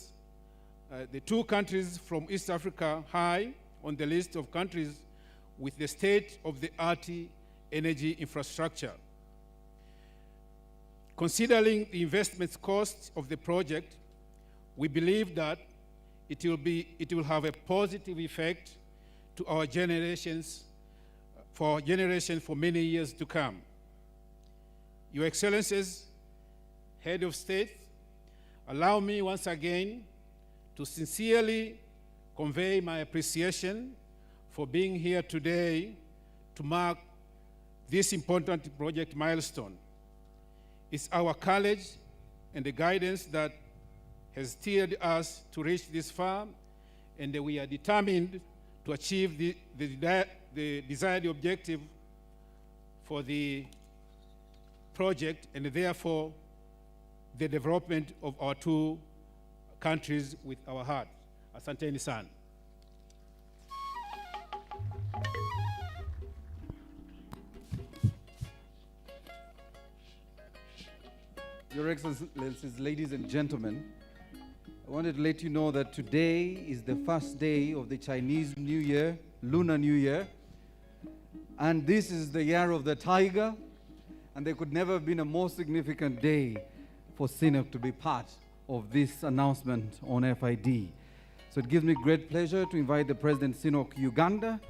the two countries from East Africa high on the list of countries with the state-of-the-art energy infrastructure. Considering the investment cost of the project, we believe that it will have a positive effect to our generations for many years to come. Your Excellencies, Head of State, allow me once again to sincerely convey my appreciation for being here today to mark this important project milestone. It's our courage and the guidance that has steered us to reach this far, and we are determined to achieve the desired objective for the project and therefore the development of our two countries with our heart. Asanteni sana. Your Excellencies, ladies and gentlemen, I wanted to let you know that today is the first day of the Chinese New Year, Lunar New Year, and this is the year of the tiger, and there could never have been a more significant day for CNOOC to be part of this announcement on FID. So it gives me great pleasure to invite the President CNOOC Uganda,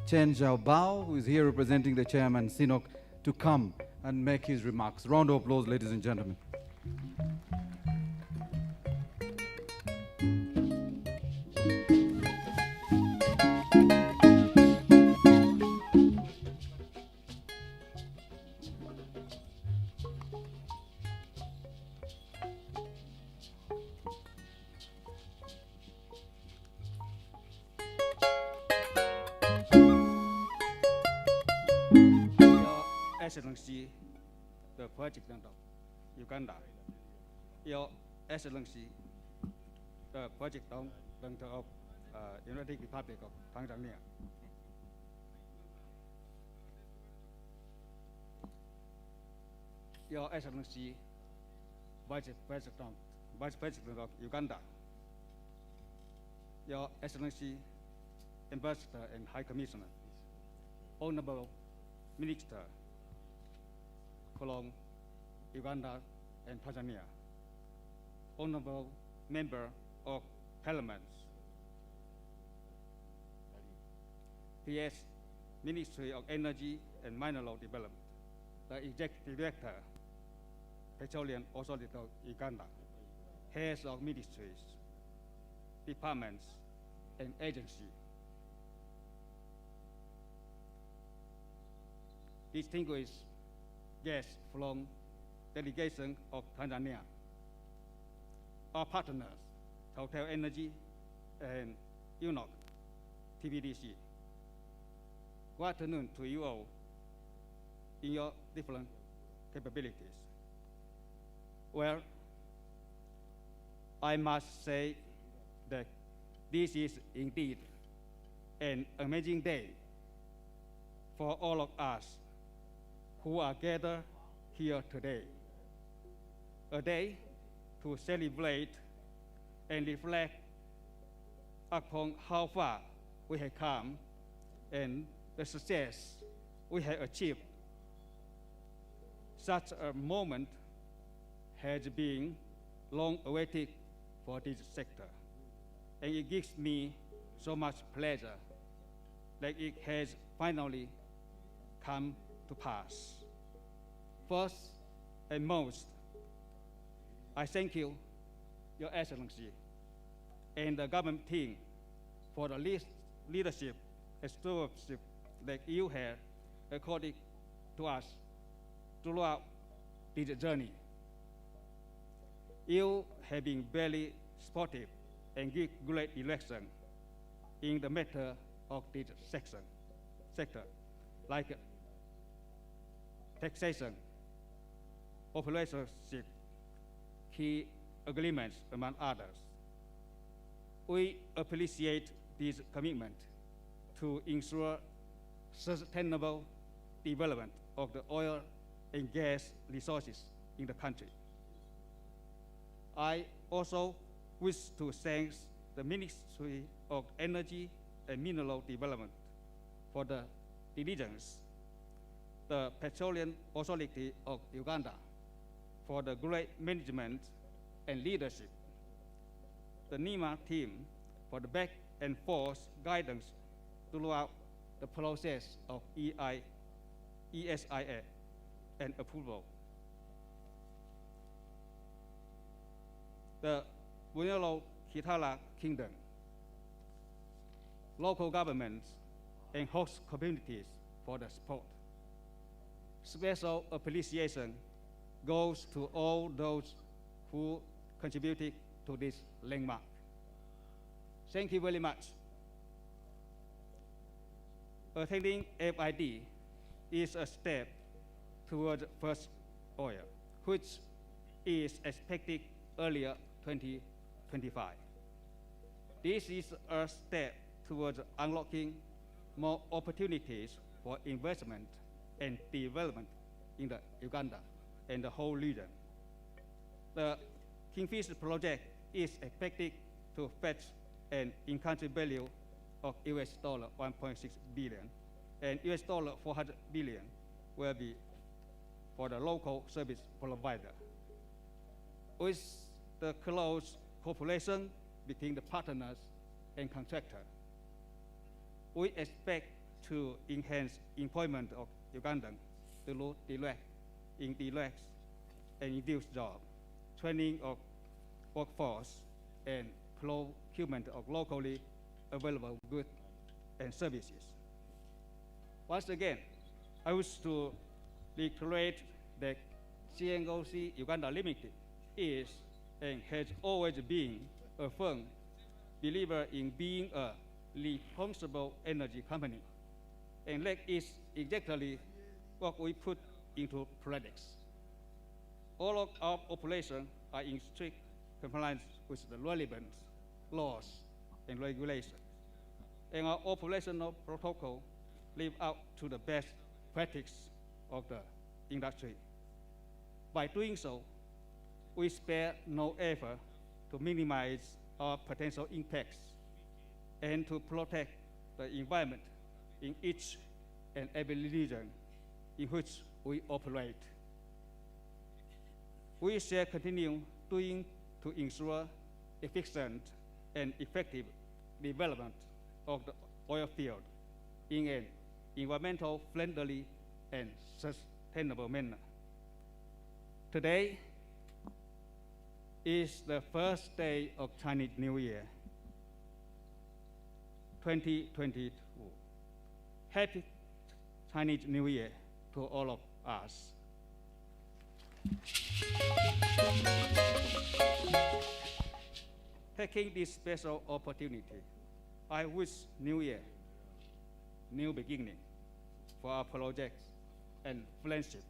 Chen Xiaobao, who is here representing the Chairman CNOOC, to come and make his remarks. Round of applause, ladies and gentlemen. Excellency, the President of Uganda, Your Excellency, the President of United Republic of Tanzania, Your Excellency, Vice President of Uganda, Your Excellency, Ambassador and High Commissioner, Honorable Minister from Uganda and Tanzania, Honorable Member of Parliament, PS Ministry of Energy and Mineral Development, the Executive Director, Petroleum Authority of Uganda, heads of ministries, departments, and agencies, distinguished guests from delegation of Tanzania, our partners, Total Energy and EACOP, TBDC. Good afternoon to you all in your different capabilities. Well, I must say that this is indeed an amazing day for all of us who are gathered here today. A day to celebrate and reflect upon how far we have come and the success we have achieved. Such a moment has been long awaited for this sector, and it gives me so much pleasure that it has finally come to pass. First and most, I thank you, Your Excellency, and the government team for the leadership and stewardship that you have accorded to us throughout this journey. You have been very supportive and give great direction in the matter of this sector, like taxation, operatorship, key agreements, among others. We appreciate this commitment to ensure sustainable development of the oil and gas resources in the country. I also wish to thank the Ministry of Energy and Mineral Development for the diligence, the Petroleum Authority of Uganda for the great management and leadership, the NEMA team for the back and forth guidance throughout the process of ESIA and approval. The Bunelo Kitala Kingdom, local governments, and host communities for the support. Special appreciation goes to all those who contributed to this landmark. Thank you very much. Attending FID is a step toward first oil, which is expected earlier 2025. This is a step towards unlocking more opportunities for investment and development in the Uganda and the whole region. The Kingfisher project is expected to fetch an in-country value of $1.6 billion, and $400 billion will be for the local service provider. With the close cooperation between the partners and contractors, we expect to enhance employment of Ugandans through direct and reduce job, training of workforce, and procurement of locally available goods and services. Once again, I wish to reiterate that CNOC Uganda Limited is and has always been a firm believer in being a responsible energy company, and that is exactly what we put into practice. All of our operations are in strict compliance with the relevant laws and regulations, and our operational protocol live up to the best practice of the industry. By doing so, we spare no effort to minimize our potential impacts and to protect the environment in each and every region in which we operate. We shall continue doing to ensure efficient and effective development of the oil field in an environmental friendly and sustainable manner. Today is the first day of Chinese New Year, 2022. Happy Chinese New Year to all of us. Taking this special opportunity, I wish New Year, new beginning for our projects and friendship.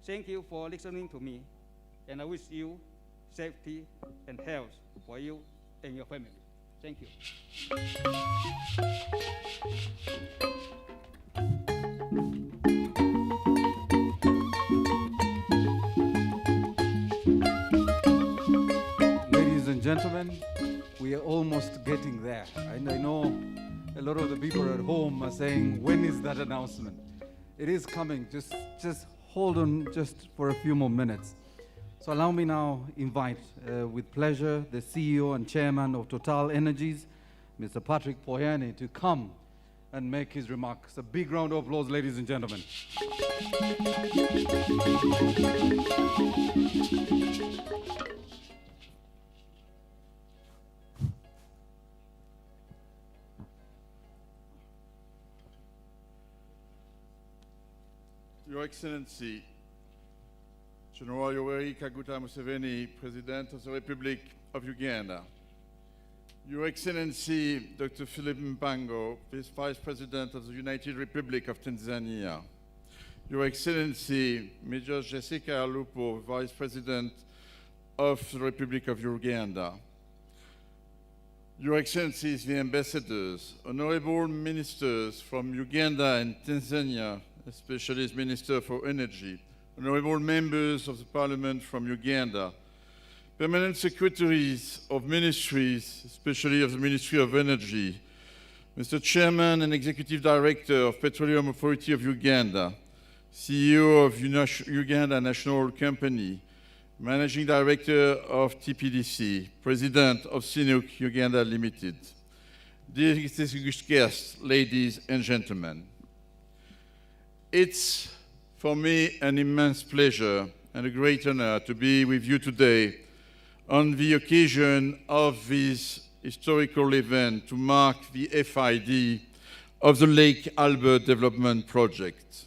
Thank you for listening to me, and I wish you safety and health for you and your family. Thank you. Ladies and gentlemen, we are almost getting there. And I know a lot of the people at home are saying, when is that announcement? It is coming. Just hold on just for a few more minutes. So allow me now invite with pleasure the CEO and Chairman of Total Energies, Mr. Patrick Poyane, to come and make his remarks. A big round of applause, ladies and gentlemen. Your Excellency, General Yoweri Kaguta Museveni, President of the Republic of Uganda. Your Excellency, Dr. Philip Mpango, Vice President of the United Republic of Tanzania. Your Excellency, Major Jessica Alupo, Vice President of the Republic of Uganda. Your Excellencies, the ambassadors, honorable ministers from Uganda and Tanzania, especially as Minister for Energy, honorable members of the Parliament from Uganda, permanent secretaries of ministries, especially of the Ministry of Energy, Mr. Chairman and Executive Director of Petroleum Authority of Uganda, CEO of Uganda National Company, Managing Director of TPDC, President of Sinuk Uganda Limited. Dear distinguished guests, ladies and gentlemen, it's for me an immense pleasure and a great honor to be with you today on the occasion of this historical event to mark the FID of the Lake Albert Development Project.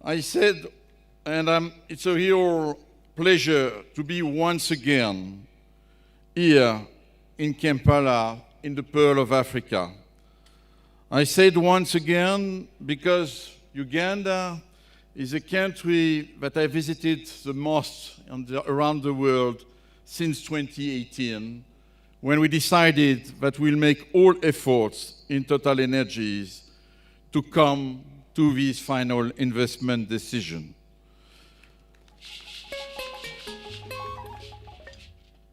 I said, and it's a real pleasure to be once again here in Kampala, in the Pearl of Africa. I said once again because Uganda is a country that I visited the most around the world since 2018, when we decided that we'll make all efforts in Total Energies to come to this final investment decision.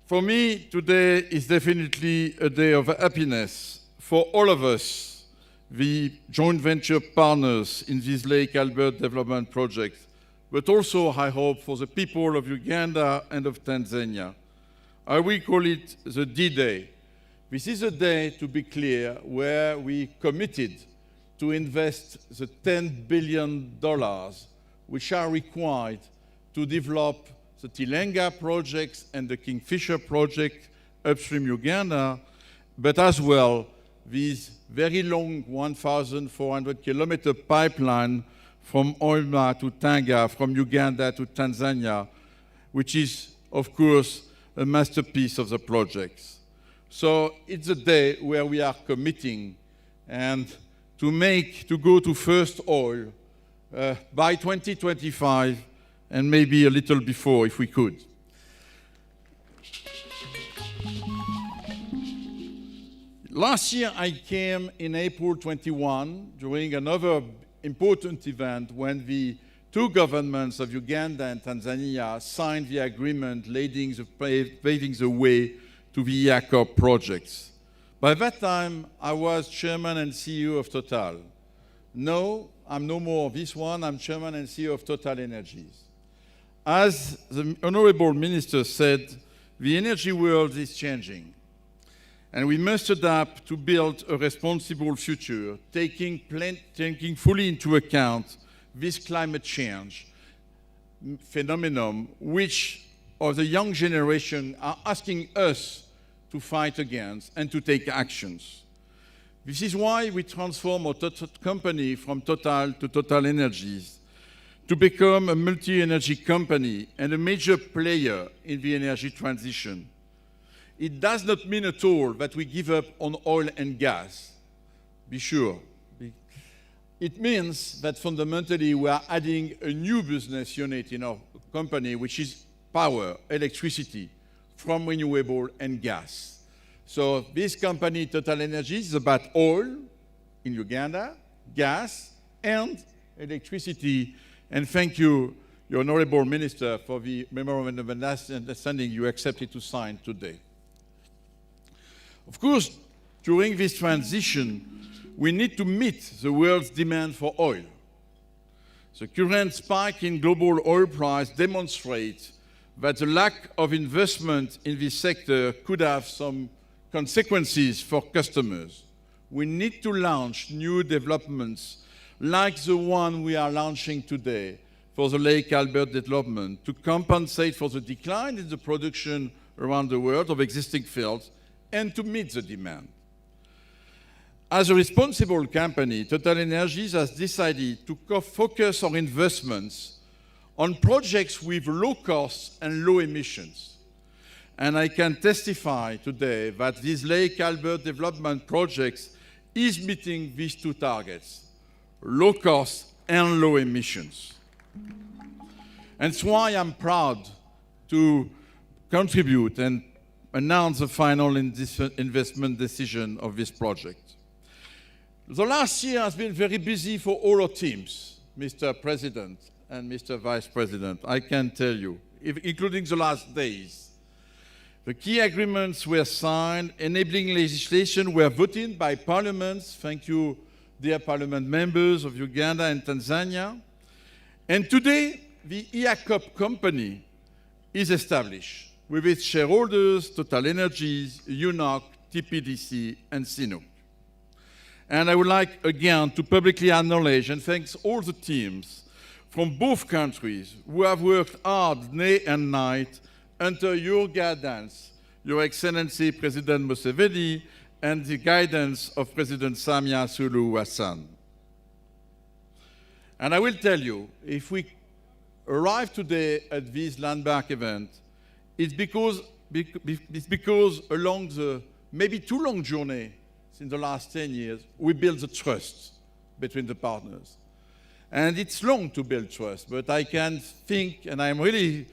For me, today is definitely a day of happiness for all of us, the joint venture partners in this Lake Albert Development Project, but also, I hope, for the people of Uganda and of Tanzania. I will call it the D-Day. This is a day, to be clear, where we committed to invest the $10 billion which are required to develop the Tilenga projects and the Kingfisher project upstream Uganda, but as well this very long 1,400 kilometer pipeline from Hoima to Tanga, from Uganda to Tanzania, which is, of course, a masterpiece of the projects. So it's a day where we are committing and to go to first oil by 2025 and maybe a little before if we could. Last year I came in April 21 during another important event when the two governments of Uganda and Tanzania signed the agreement paving the way to the EACOP projects. By that time, I was Chairman and CEO of Total. No, I'm no more this one, I'm Chairman and CEO of Total Energies. As the Honorable Minister said, the energy world is changing. And we must adapt to build a responsible future, taking fully into account this climate change phenomenon, which the young generation are asking us to fight against and to take actions. This is why we transform our company from Total to Total Energies to become a multi-energy company and a major player in the energy transition. It does not mean at all that we give up on oil and gas. Be sure. It means that fundamentally we are adding a new business unit in our company, which is power, electricity, from renewable and gas. So this company, Total Energies, is about oil in Uganda, gas, and electricity. And thank you, your Honorable Minister, for the memorandum of understanding you accepted to sign today. Of course, during this transition, we need to meet the world's demand for oil. The current spike in global oil price demonstrates that the lack of investment in this sector could have some consequences for customers. We need to launch new developments like the one we are launching today for the Lake Albert development to compensate for the decline in the production around the world of existing fields and to meet the demand. As a responsible company, Total Energies has decided to focus our investments on projects with low costs and low emissions. And I can testify today that these Lake Albert development projects is meeting these two targets, low cost and low emissions. And that's why I'm proud to contribute and announce the final investment decision of this project. The last year has been very busy for all our teams, Mr. President and Mr. Vice President, I can tell you, including the last days. The key agreements were signed, enabling legislation were voted by parliaments. Thank you, dear parliament members of Uganda and Tanzania. And today, the EACOP company is established with its shareholders, Total Energies, UNOC, TPDC, and CNOOC. And I would like again to publicly acknowledge and thank all the teams from both countries who have worked hard day and night under your guidance, Your Excellency President Museveni, and the guidance of President Samia Suluhu Hassan. And I will tell you, if we arrive today at this landmark event, it's because along the maybe too long journey in the last 10 years, we built the trust between the partners. And it's long to build trust, but I can think, and I'm really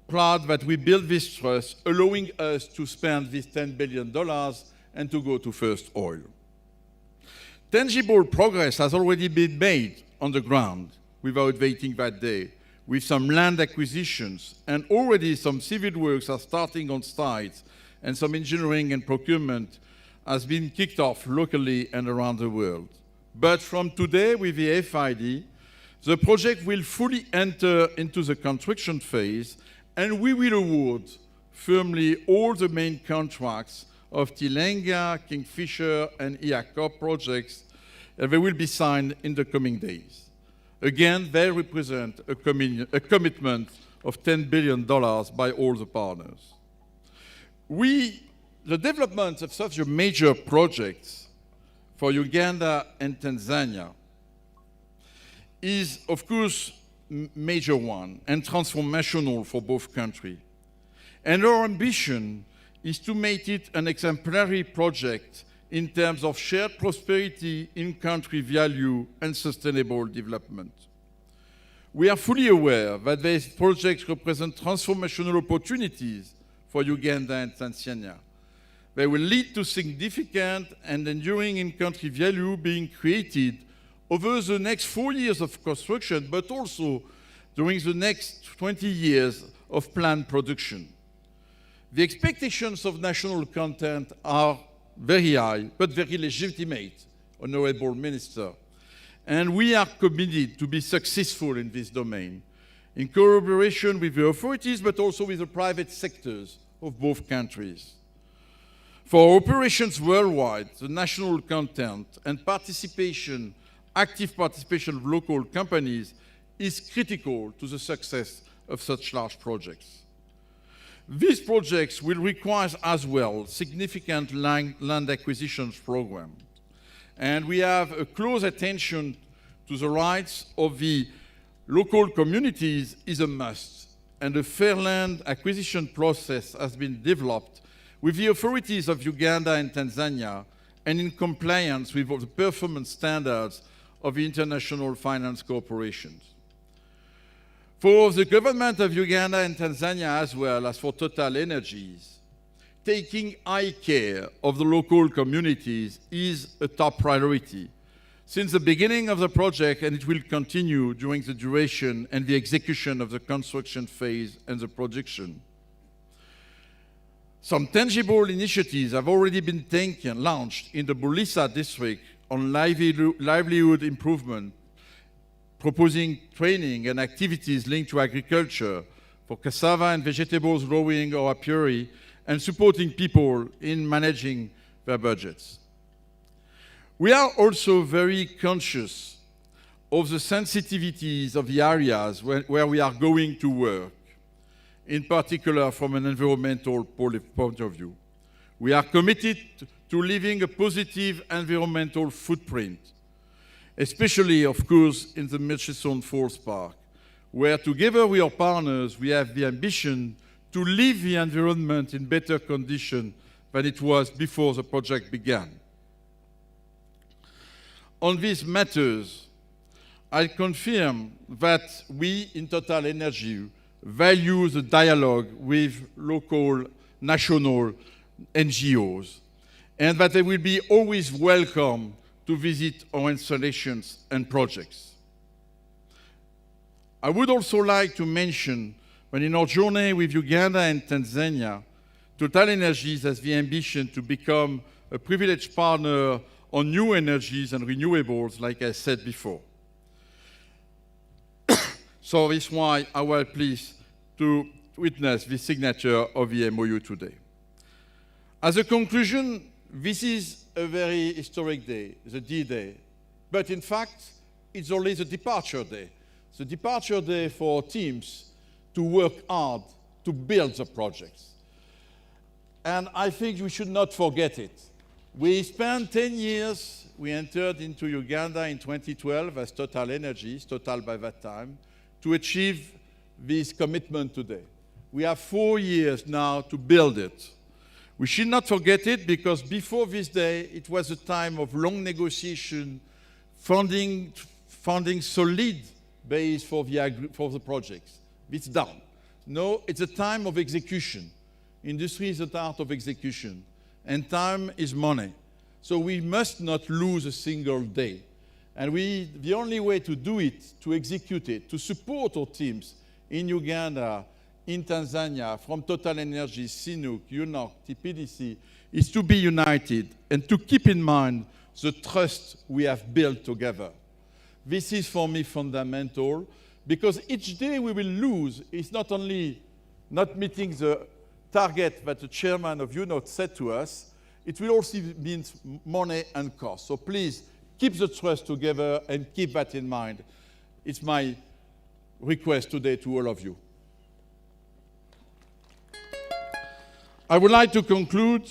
proud that we built this trust, allowing us to spend this $10 billion and to go to first oil. Tangible progress has already been made on the ground without waiting that day, with some land acquisitions, and already some civil works are starting on sites, and some engineering and procurement has been kicked off locally and around the world. But from today, with the FID, the project will fully enter into the construction phase, and we will award firmly all the main contracts of Tilenga, Kingfisher, and EACOP projects, and they will be signed in the coming days. Again, they represent a commitment of $10 billion by all the partners. The development of such a major project for Uganda and Tanzania is, of course, major one and transformational for both countries. And our ambition is to make it an exemplary project in terms of shared prosperity, in-country value, and sustainable development. We are fully aware that these projects represent transformational opportunities for Uganda and Tanzania. They will lead to significant and enduring in-country value being created over the next 4 years of construction, but also during the next 20 years of planned production. The expectations of national content are very high, but very legitimate, Honorable Minister. And we are committed to be successful in this domain, in collaboration with the authorities, but also with the private sectors of both countries. For operations worldwide, the national content and participation, active participation of local companies is critical to the success of such large projects. These projects will require as well significant land acquisitions program. And we have a close attention to the rights of the local communities is a must. And a fair land acquisition process has been developed with the authorities of Uganda and Tanzania and in compliance with the performance standards of the international finance corporations. For the government of Uganda and Tanzania, as well as for Total Energies, taking high care of the local communities is a top priority since the beginning of the project, and it will continue during the duration and the execution of the construction phase and the production. Some tangible initiatives have already been launched in the Bulisa district on livelihood improvement, proposing training and activities linked to agriculture for cassava and vegetables growing or apiary, and supporting people in managing their budgets. We are also very conscious of the sensitivities of the areas where we are going to work, in particular from an environmental point of view. We are committed to leaving a positive environmental footprint, especially, of course, in the Murchison Falls Park, where together with our partners, we have the ambition to leave the environment in better condition than it was before the project began. On these matters, I confirm that we in Total Energy value the dialogue with local, national NGOs, and that they will be always welcome to visit our installations and projects. I would also like to mention that in our journey with Uganda and Tanzania, Total Energies has the ambition to become a privileged partner on new energies and renewables, like I said before. So that's why I was pleased to witness the signature of the MOU today. As a conclusion, this is a very historic day, the D-Day. But in fact, it's only the departure day. The departure day for teams to work hard to build the projects. And I think we should not forget it. We spent 10 years, we entered into Uganda in 2012 as Total Energies, Total by that time, to achieve this commitment today. We have 4 years now to build it. We should not forget it because before this day, it was a time of long negotiation, finding solid base for the projects. It's done. No, it's a time of execution. Industry is the art of execution, and time is money. So we must not lose a single day. And the only way to do it, to execute it, to support our teams in Uganda, in Tanzania, from Total Energies, CNOOC, UNOC, TPDC, is to be united and to keep in mind the trust we have built together. This is for me fundamental, because each day we will lose is not only not meeting the target that the chairman of UNOC said to us, it will also mean money and cost. So please, keep the trust together and keep that in mind. It's my request today to all of you. I would like to conclude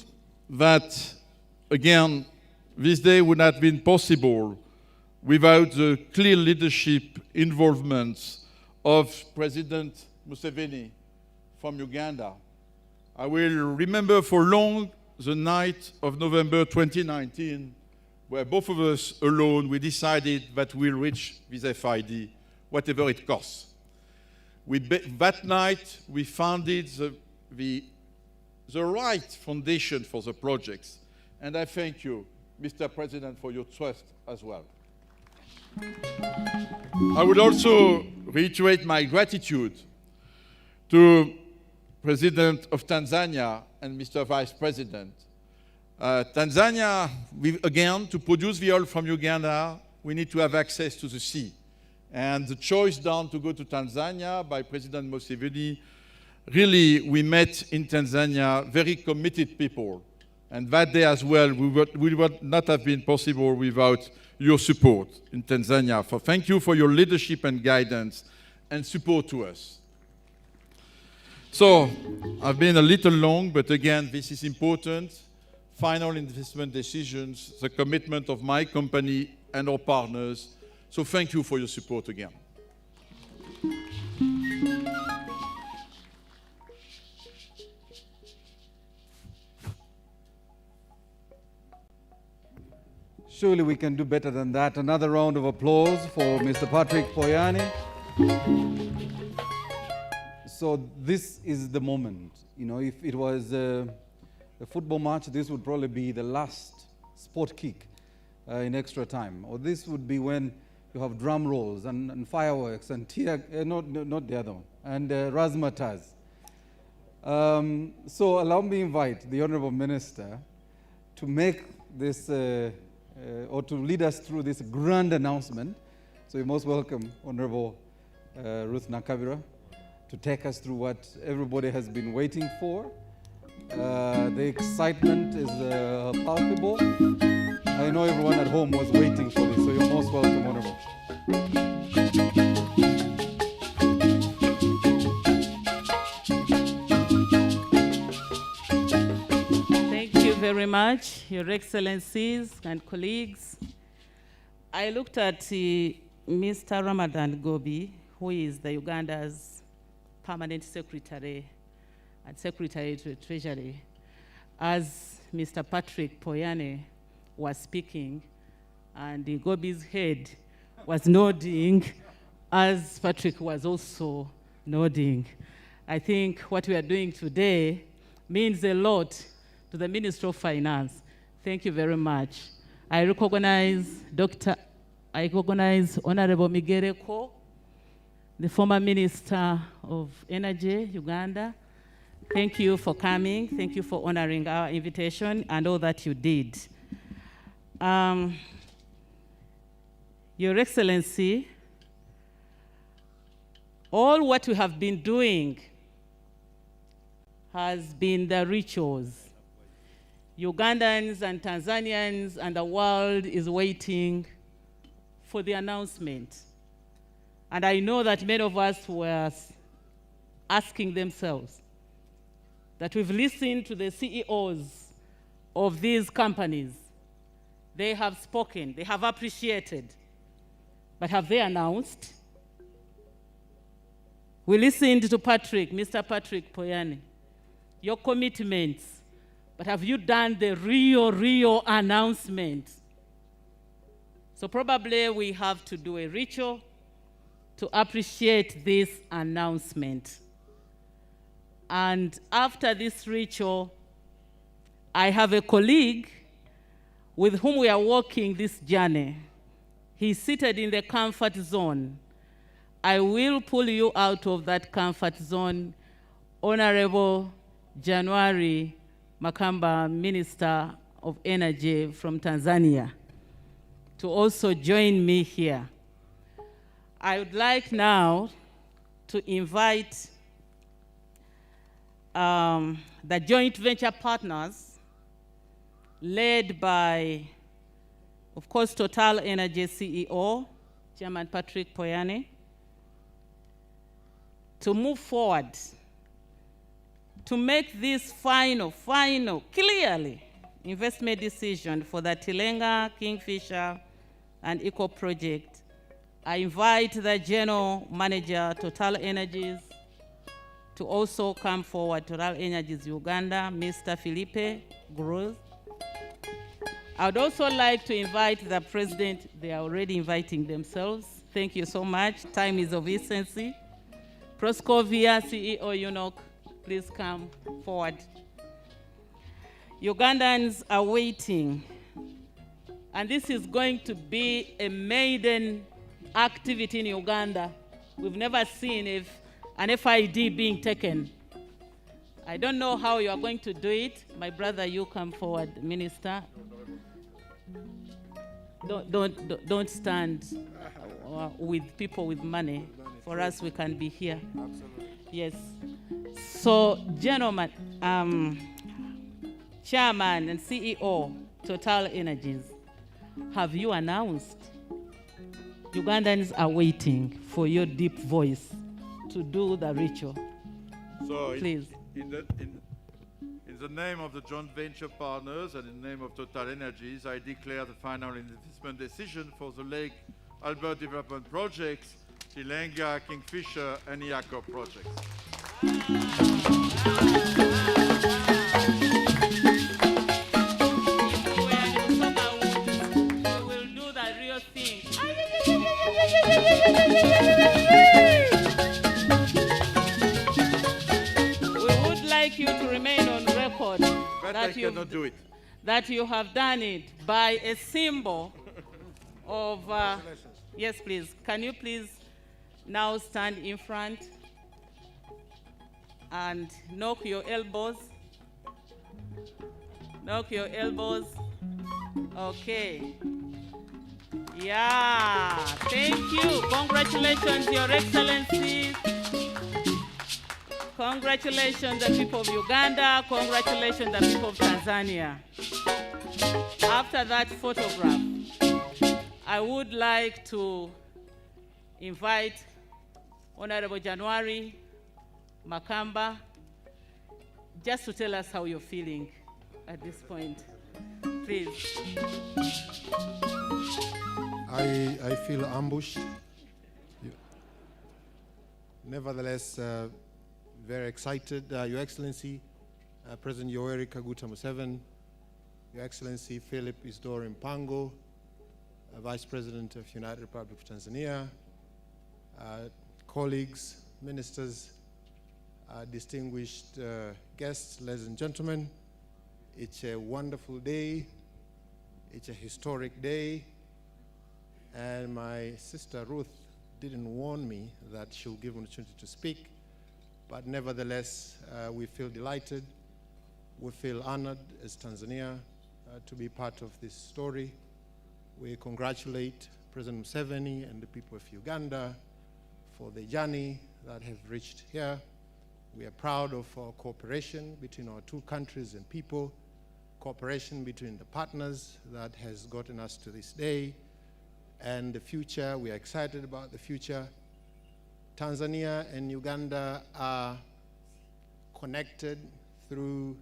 that, again, this day would not have been possible without the clear leadership involvement of President Museveni from Uganda. I will remember for long the night of November 2019, where both of us alone, we decided that we'll reach this FID, whatever it costs. That night, we founded the right foundation for the projects. And I thank you, Mr. President, for your trust as well. I would also reiterate my gratitude to President of Tanzania and Mr. Vice President. Tanzania, again, to produce the oil from Uganda, we need to have access to the sea. And the choice down to go to Tanzania by President Museveni, really, we met in Tanzania very committed people. And that day as well, we would not have been possible without your support in Tanzania. So thank you for your leadership and guidance and support to us. So I've been a little long, but again, this is important final investment decisions, the commitment of my company and our partners. So thank you for your support again. Surely we can do better than that. Another round of applause for Mr. Patrick Poyane. So this is the moment. You know, if it was a football match, this would probably be the last sport kick in extra time. Or this would be when you have drum rolls and fireworks and not the other one, and razzmatazz. So allow me to invite the Honorable Minister to make this or to lead us through this grand announcement. So you're most welcome, Honorable Ruth Nakabira, to take us through what everybody has been waiting for. The excitement is palpable. I know everyone at home was waiting for this, so you're most welcome, Honorable. Very much, Your Excellencies and colleagues. I looked at Mr. Ramadan Gobi, who is the Uganda's permanent secretary and secretary to the Treasury, as Mr. Patrick Poyane was speaking, and Gobi's head was nodding as Patrick was also nodding. I think what we are doing today means a lot to the Minister of Finance. Thank you very much. I recognize Honorable Migereko, the former Minister of Energy, Uganda. Thank you for coming. Thank you for honoring our invitation and all that you did. Your Excellency, all what we have been doing has been the rituals. Ugandans and Tanzanians and the world is waiting for the announcement. And I know that many of us were asking themselves that we've listened to the CEOs of these companies. They have spoken, they have appreciated, but have they announced? We listened to Mr. Patrick Poyane, your commitments. But have you done the real announcement? So probably we have to do a ritual to appreciate this announcement. And after this ritual, I have a colleague with whom we are walking this journey. He's seated in the comfort zone. I will pull you out of that comfort zone, Honorable January Makamba, Minister of Energy from Tanzania, to also join me here. I would like now to invite the joint venture partners led by, of course, Total Energy CEO, Chairman Patrick Poyane, to move forward to make this final, clearly investment decision for the Tilenga, Kingfisher, and EACOP project. I invite the General Manager, Total Energies, to also come forward, Total Energies Uganda, Mr. Philippe Gross. I would also like to invite the President. They are already inviting themselves. Thank you so much. Time is of essence. Proscovia, CEO UNOC, please come forward. Ugandans are waiting, and this is going to be a maiden activity in Uganda. We've never seen an FID being taken. I don't know how you are going to do it. My brother, you come forward, Minister. Don't stand with people with money. For us, we can be here. Yes. So, gentlemen, Chairman and CEO, Total Energies, have you announced? Ugandans are waiting for your deep voice to do the ritual. So please. In In the name of the joint venture partners and in the name of Total Energies, I declare the final investment decision for the Lake Albert Development Projects, Tilenga, Kingfisher, and EACOP projects. We will do the real thing. We would like you to remain on record But I cannot do it. that you have done it by a symbol of... yes, please. Can you please now stand in front and knock your elbows? Knock your elbows. Okay. Yeah, thank you. Congratulations, Your Excellency. Congratulations, the people of Uganda. Congratulations, the people of Tanzania. After that photograph, I would like to invite Honorable January Makamba just to tell us how you're feeling at this point. Please. I feel ambushed. Nevertheless, very excited. Your Excellency, President Yoweri Kaguta Museveni, Your Excellency Philip Isidore Mpango, Vice President of United Republic of Tanzania, colleagues, ministers, distinguished guests, ladies and gentlemen. It's a wonderful day. It's a historic day. And my sister Ruth didn't warn me that she'll give an opportunity to speak. But nevertheless, we feel delighted. We feel honored as Tanzania to be part of this story. We congratulate President Museveni and the people of Uganda for the journey that have reached here. We are proud of our cooperation between our two countries and people, cooperation between the partners that has gotten us to this day, and the future. We are excited about the future. Tanzania and Uganda are connected through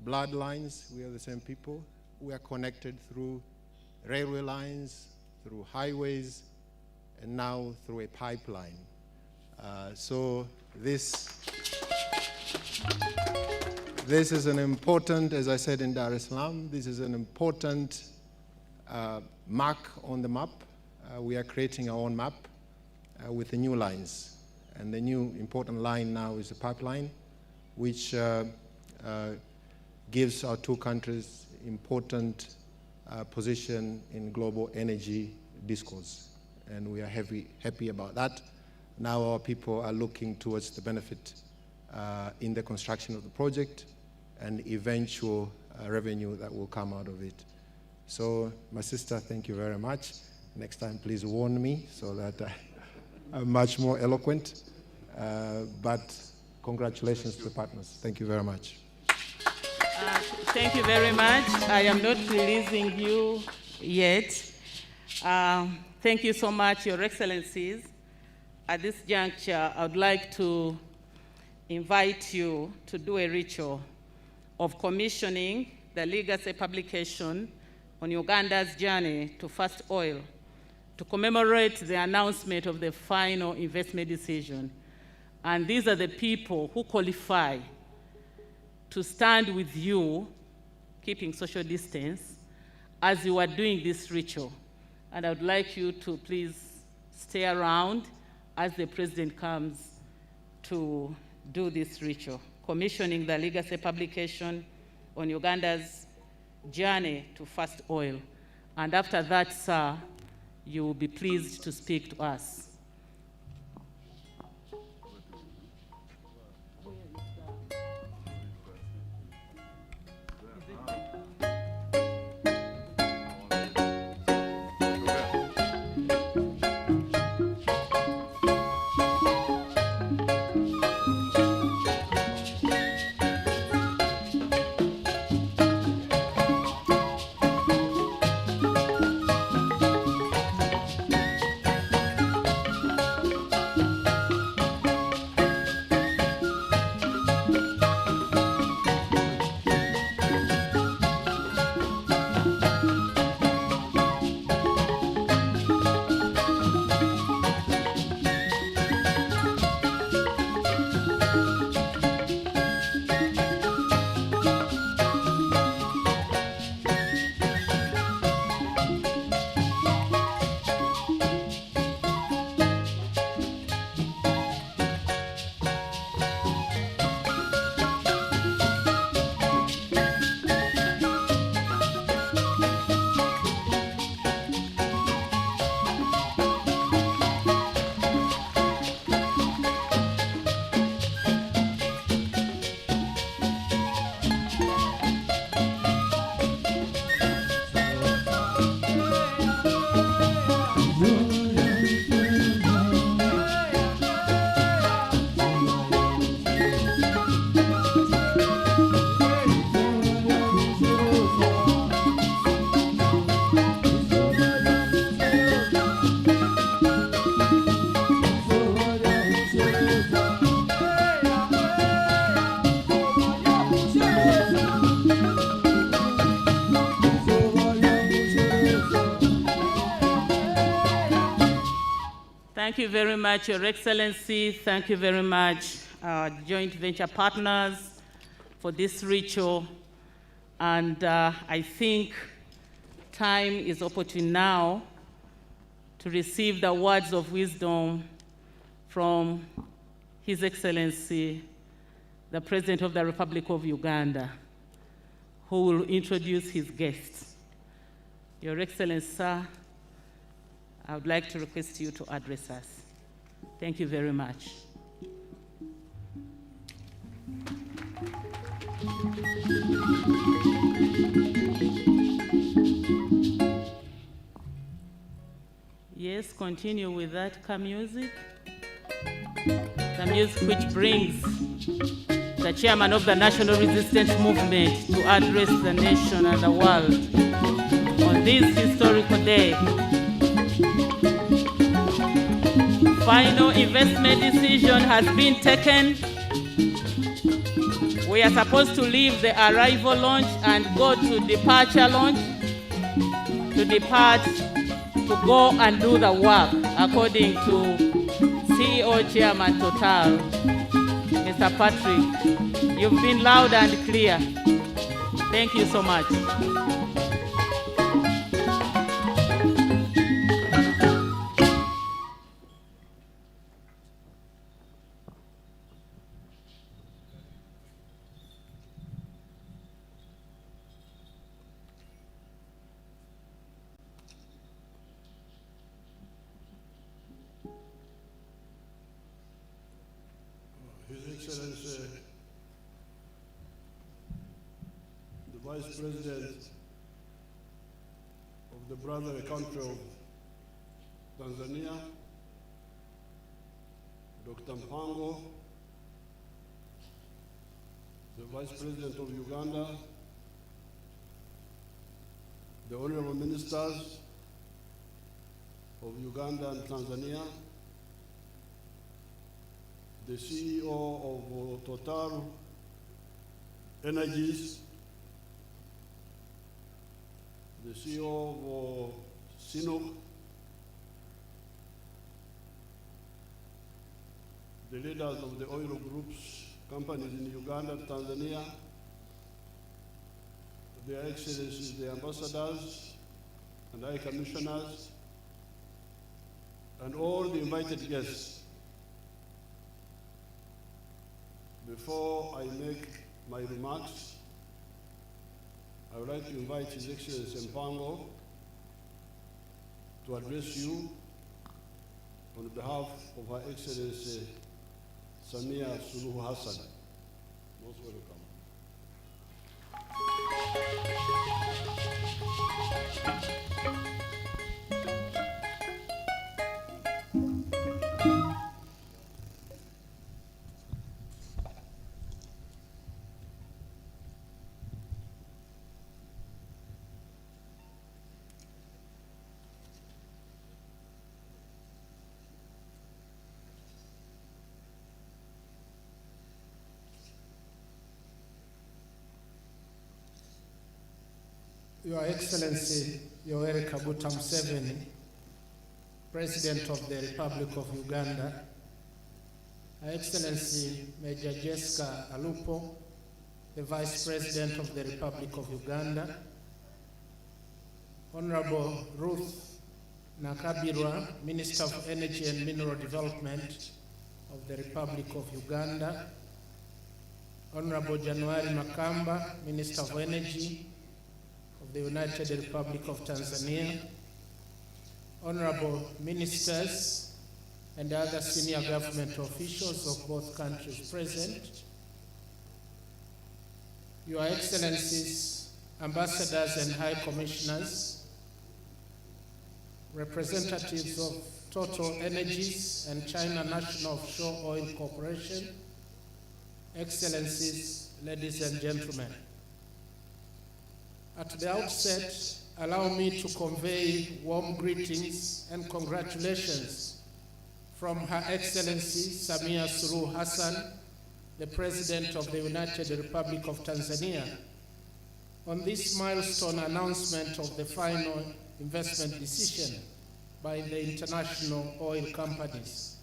bloodlines. We are the same people. We are connected through railway lines, through highways, and now through a pipeline. So this is an important, as I said in Dar es Salaam, this is an important mark on the map. We are creating our own map with the new lines. And the new important line now is the pipeline, which gives our two countries important position in global energy discourse. And we are happy about that. Now our people are looking towards the benefit in the construction of the project and eventual revenue that will come out of it. So, my sister, thank you very much. Next time, please warn me so that I'm much more eloquent. But congratulations to the partners. Thank you very much. Thank you very much. I am not releasing you yet. Thank you so much, Your Excellencies. At this juncture, I would like to invite you to do a ritual of commissioning the legacy publication on Uganda's journey to first oil to commemorate the announcement of the final investment decision. And these are the people who qualify to stand with you, keeping social distance, as you are doing this ritual. And I would like you to please stay around as the President comes to do this ritual, commissioning the legacy publication on Uganda's journey to first oil. And after that, sir, you will be pleased to speak to us. Thank you very much, Your Excellency. Thank you very much, joint venture partners, for this ritual. And I think time is opportune now to receive the words of wisdom from His Excellency, the President of the Republic of Uganda, who will introduce his guests. Your Excellency, sir, I would like to request you to address us. Thank you very much. Yes, continue with that music. The music which brings the chairman of the National Resistance Movement to address the nation and the world on this historical day. Final investment decision has been taken. We are supposed to leave the arrival launch and go to departure launch, to depart, to go and do the work according to CEO Chairman Total, Mr. Patrick. You've been loud and clear. Thank you so much. Vice President of the brother country of Tanzania, Dr. Mpango, the Vice President of Uganda, the Honorable Ministers of Uganda and Tanzania, the CEO of Total Energies, the CEO of Sinuk, the leaders of the oil groups, companies in Uganda, Tanzania, Their Excellencies, the ambassadors and high commissioners, and all the invited guests. Before I make my remarks, I would like to invite His Excellency Mpango to address you on behalf of Her Excellency Samia Suluhu Hassan. Most welcome. Your Excellency Yoweri Kaguta Museveni, President of the Republic of Uganda, Her Excellency Major Jessica Alupo, the Vice President of the Republic of Uganda, Honorable Ruth Nakabirwa, Minister of Energy and Mineral Development of the Republic of Uganda, Honorable January Makamba, Minister of Energy of the United Republic of Tanzania, Honorable Ministers and other senior government officials of both countries present, Your Excellencies, Ambassadors and High Commissioners, representatives of Total Energies and China National Offshore Oil Corporation, Excellencies, ladies and gentlemen. At the outset, allow me to convey warm greetings and congratulations from Her Excellency Samia Suluhu Hassan, the President of the United Republic of Tanzania, on this milestone announcement of the final investment decision by the international oil companies,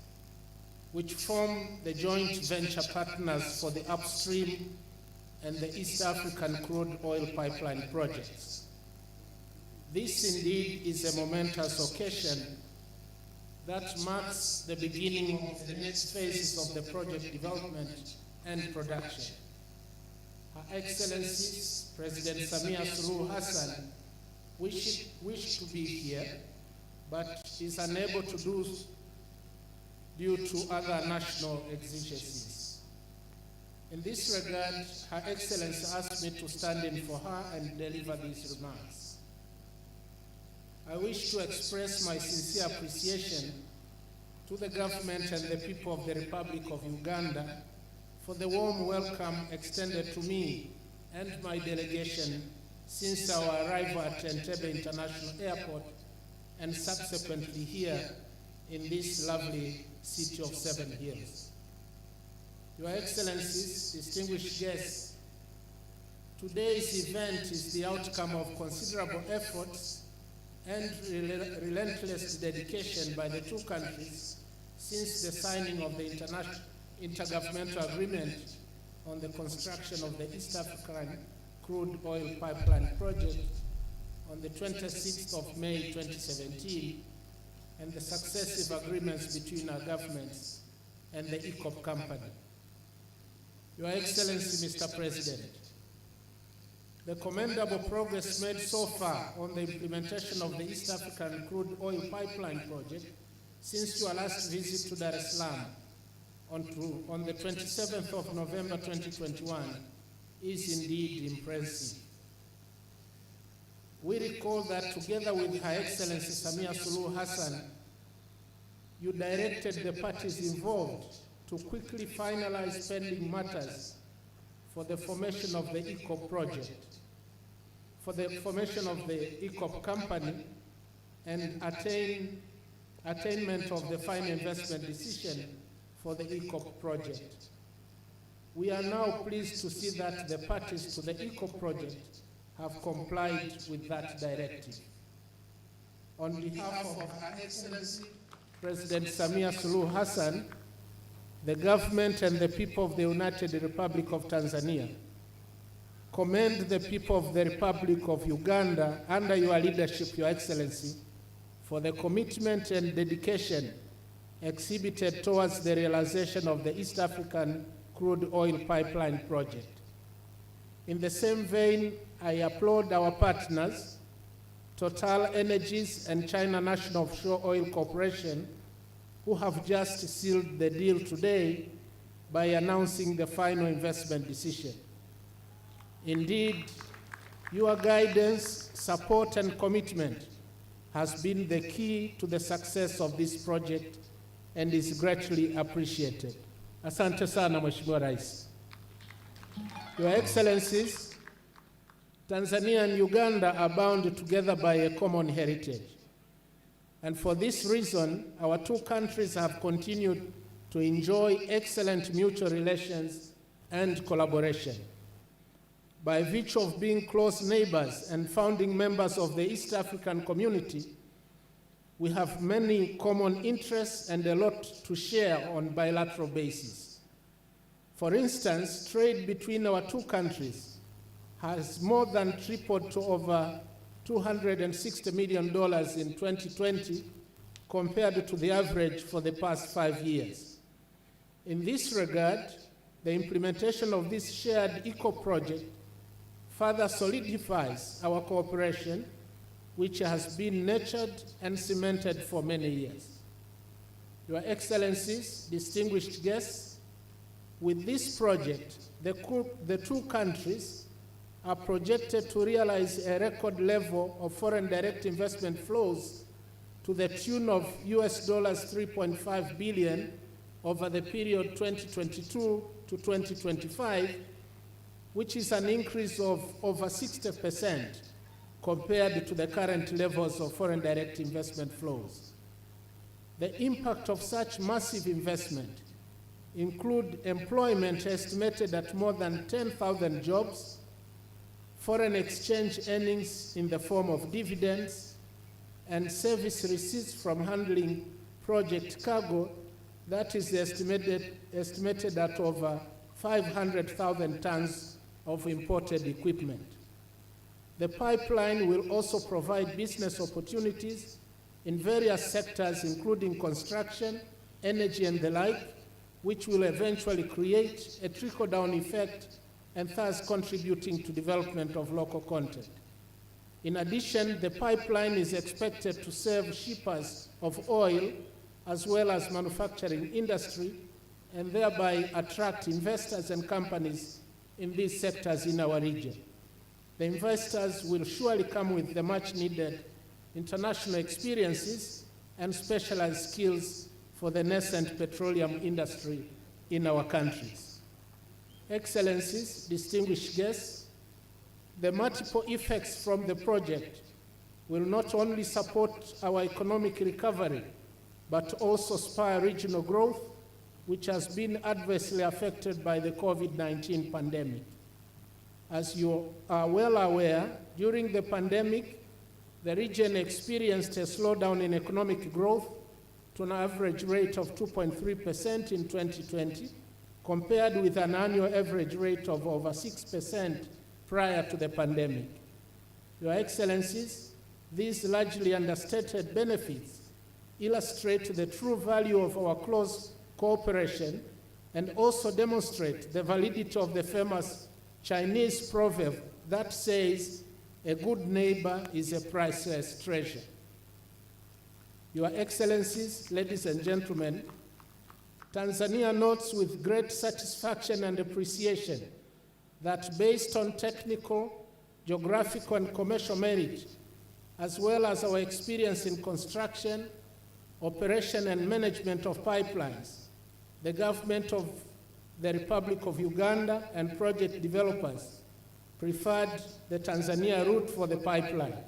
which form the joint venture partners for the upstream and the East African crude oil pipeline projects. This indeed is a momentous occasion that marks the beginning of the next phases of the project development and production. Her Excellencies, President Samia Suluhu Hassan, wished to be here, but is unable to do due to other national exigencies. In this regard, Her Excellency asked me to stand in for her and deliver these remarks. I wish to express my sincere appreciation to the government and the people of the Republic of Uganda for the warm welcome extended to me and my delegation since our arrival at Entebbe International Airport and subsequently here in this lovely city of 7 Hills. Your Excellencies, distinguished guests, today's event is the outcome of considerable efforts and relentless dedication by the two countries since the signing of the intergovernmental agreement on the construction of the East African crude oil pipeline project on the 26th of May 2017 and the successive agreements between our governments and the EACOP company. Your Excellency, Mr. President, the commendable progress made so far on the implementation of the East African crude oil pipeline project since your last visit to Dar es Salaam on the 27th of November 2021 is indeed impressive. We recall that together with Her Excellency Samia Suluhu Hassan, you directed the parties involved to quickly finalize pending matters for the formation of the EACOP project, for the formation of the EACOP company, and attainment of the final investment decision for the EACOP project. We are now pleased to see that the parties to the EACOP project have complied with that directive. On behalf of Her Excellency President Samia Suluhu Hassan, the government and the people of the United Republic of Tanzania commend the people of the Republic of Uganda under your leadership, Your Excellency, for the commitment and dedication exhibited towards the realization of the East African crude oil pipeline project. In the same vein, I applaud our partners, Total Energies and China National Offshore Oil Corporation, who have just sealed the deal today by announcing the final investment decision. Indeed, your guidance, support, and commitment has been the key to the success of this project and is greatly appreciated. Asante sana, Mheshimiwa Rais. Your Excellencies, Tanzania and Uganda are bound together by a common heritage. And for this reason, our two countries have continued to enjoy excellent mutual relations and collaboration. By virtue of being close neighbors and founding members of the East African community, we have many common interests and a lot to share on bilateral basis. For instance, trade between our two countries has more than tripled to over $260 million in 2020 compared to the average for the past 5 years. In this regard, the implementation of this shared EACOP project further solidifies our cooperation, which has been nurtured and cemented for many years. Your Excellencies, distinguished guests, with this project, the two countries are projected to realize a record level of foreign direct investment flows to the tune of US $3.5 billion over the period 2022 to 2025, which is an increase of over 60% compared to the current levels of foreign direct investment flows. The impact of such massive investment include employment estimated at more than 10,000 jobs, foreign exchange earnings in the form of dividends, and service receipts from handling project cargo that is estimated at over 500,000 tons of imported equipment. The pipeline will also provide business opportunities in various sectors, including construction, energy, and the like, which will eventually create a trickle-down effect and thus contributing to development of local content. In addition, the pipeline is expected to serve shippers of oil as well as manufacturing industry, and thereby attract investors and companies in these sectors in our region. The investors will surely come with the much-needed international experiences and specialized skills for the nascent petroleum industry in our countries. Excellencies, distinguished guests, the multiple effects from the project will not only support our economic recovery, but also spur regional growth, which has been adversely affected by the COVID-19 pandemic. As you are well aware, during the pandemic, the region experienced a slowdown in economic growth to an average rate of 2.3% in 2020, compared with an annual average rate of over 6% prior to the pandemic. Your Excellencies, these largely understated benefits illustrate the true value of our close cooperation and also demonstrate the validity of the famous Chinese proverb that says, "A good neighbor is a priceless treasure." Your Excellencies, ladies and gentlemen, Tanzania notes with great satisfaction and appreciation that based on technical, geographical, and commercial merit, as well as our experience in construction, operation, and management of pipelines, the government of the Republic of Uganda and project developers preferred the Tanzania route for the pipeline.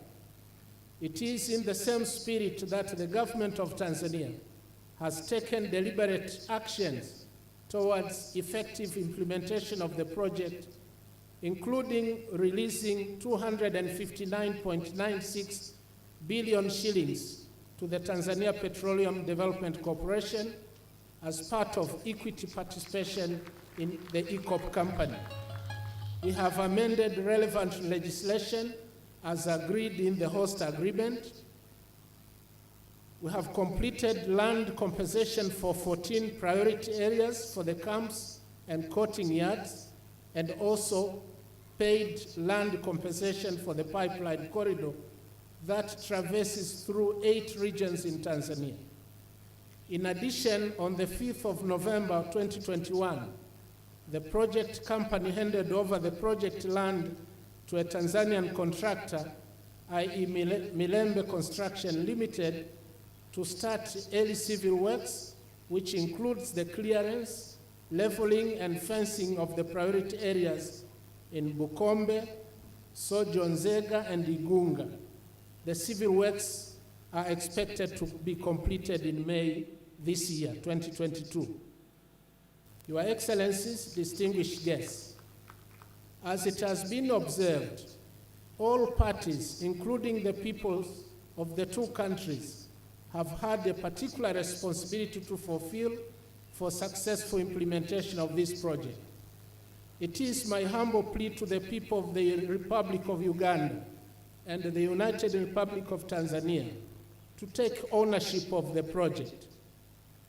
It is in the same spirit that the government of Tanzania has taken deliberate actions towards effective implementation of the project, including releasing 259.96 billion shillings to the Tanzania Petroleum Development Corporation as part of equity participation in the EACOP company. We have amended relevant legislation as agreed in the host agreement. We have completed land compensation for 14 priority areas for the camps and coating yards, and also paid land compensation for the pipeline corridor that traverses through 8 regions in Tanzania. In addition, on the 5th of November 2021, the project company handed over the project land to a Tanzanian contractor, i.e. Milembe Construction Limited, to start early civil works, which includes the clearance, leveling, and fencing of the priority areas in Bukombe, Sojo Nzega, and Igunga. The civil works are expected to be completed in May this year, 2022. Your Excellencies, distinguished guests, as it has been observed, all parties, including the peoples of the 2 countries, have had a particular responsibility to fulfill for successful implementation of this project. It is my humble plea to the people of the Republic of Uganda and the United Republic of Tanzania to take ownership of the project.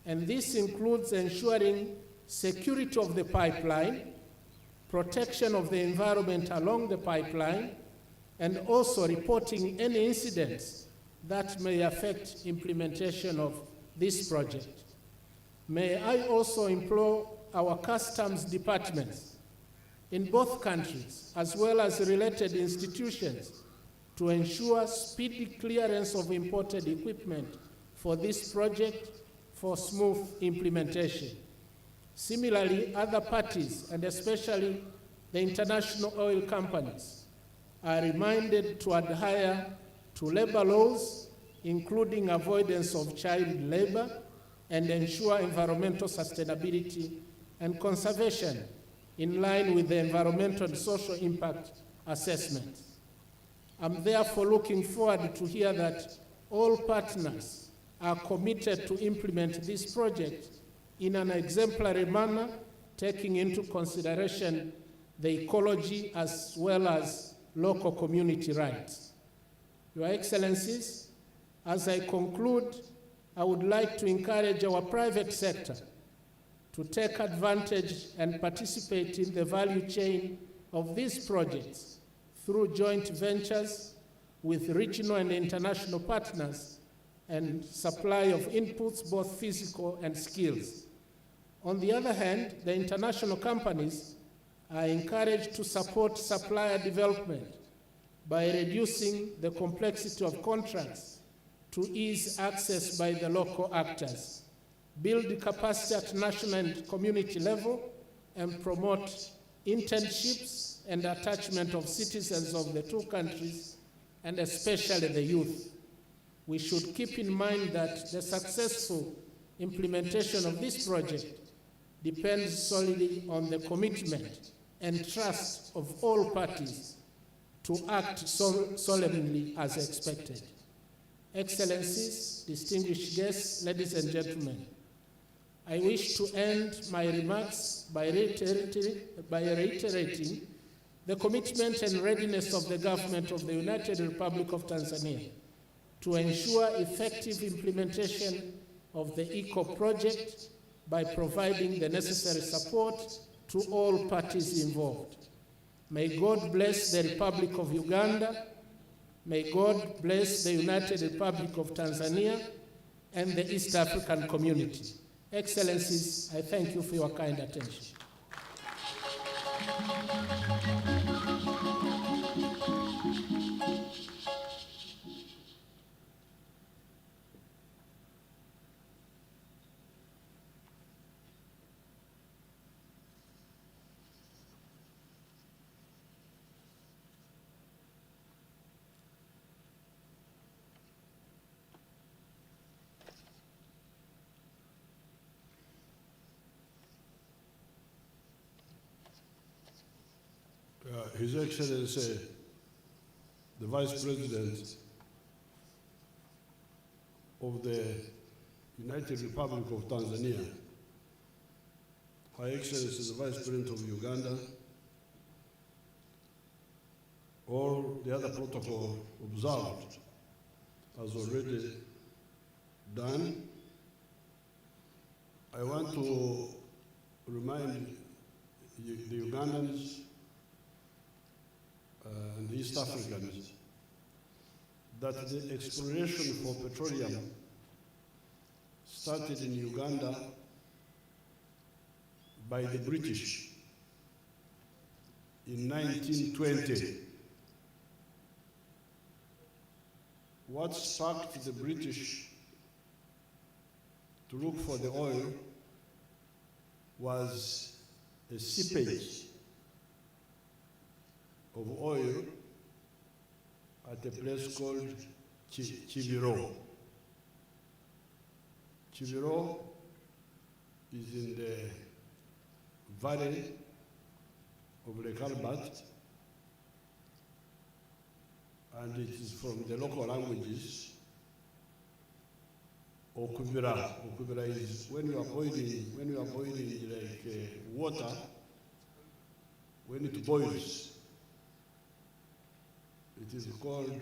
And this includes ensuring security of the pipeline, protection of the environment along the pipeline, and also reporting any incidents that may affect implementation of this project. May I also implore our customs departments in both countries, as well as related institutions, to ensure speedy clearance of imported equipment for this project for smooth implementation. Similarly, other parties, and especially the international oil companies, are reminded to adhere to labor laws, including avoidance of child labor, and ensure environmental sustainability and conservation in line with the environmental and social impact assessment. I'm therefore looking forward to hear that all partners are committed to implement this project in an exemplary manner, taking into consideration the ecology as well as local community rights. Your Excellencies, as I conclude, I would like to encourage our private sector to take advantage and participate in the value chain of these projects through joint ventures with regional and international partners and supply of inputs, both physical and skills. On the other hand, the international companies are encouraged to support supplier development by reducing the complexity of contracts to ease access by the local actors, build capacity at national and community level, and promote internships and attachment of citizens of the two countries, and especially the youth. We should keep in mind that the successful implementation of this project depends solely on the commitment and trust of all parties to act solemnly as expected. Excellencies, distinguished guests, ladies and gentlemen, I wish to end my remarks by reiterating the commitment and readiness of the government of the United Republic of Tanzania to ensure effective implementation of the EACOP project by providing the necessary support to all parties involved. May God bless the Republic of Uganda, may God bless the United Republic of Tanzania and the East African community. Excellencies, I thank you for your kind attention. His Excellency, the Vice President of the United Republic of Tanzania, Her Excellency, the Vice President of Uganda, all the other protocol observed as already done. I want to remind the Ugandans and the East Africans that the exploration for petroleum started in Uganda by the British in 1920. What sparked the British to look for the oil was a seepage of oil at a place called Chiviro. Chiviro is in the valley of Lake Albert, and it is from the local languages, Okubira. Okubira is when you are boiling like water, when it boils, it is called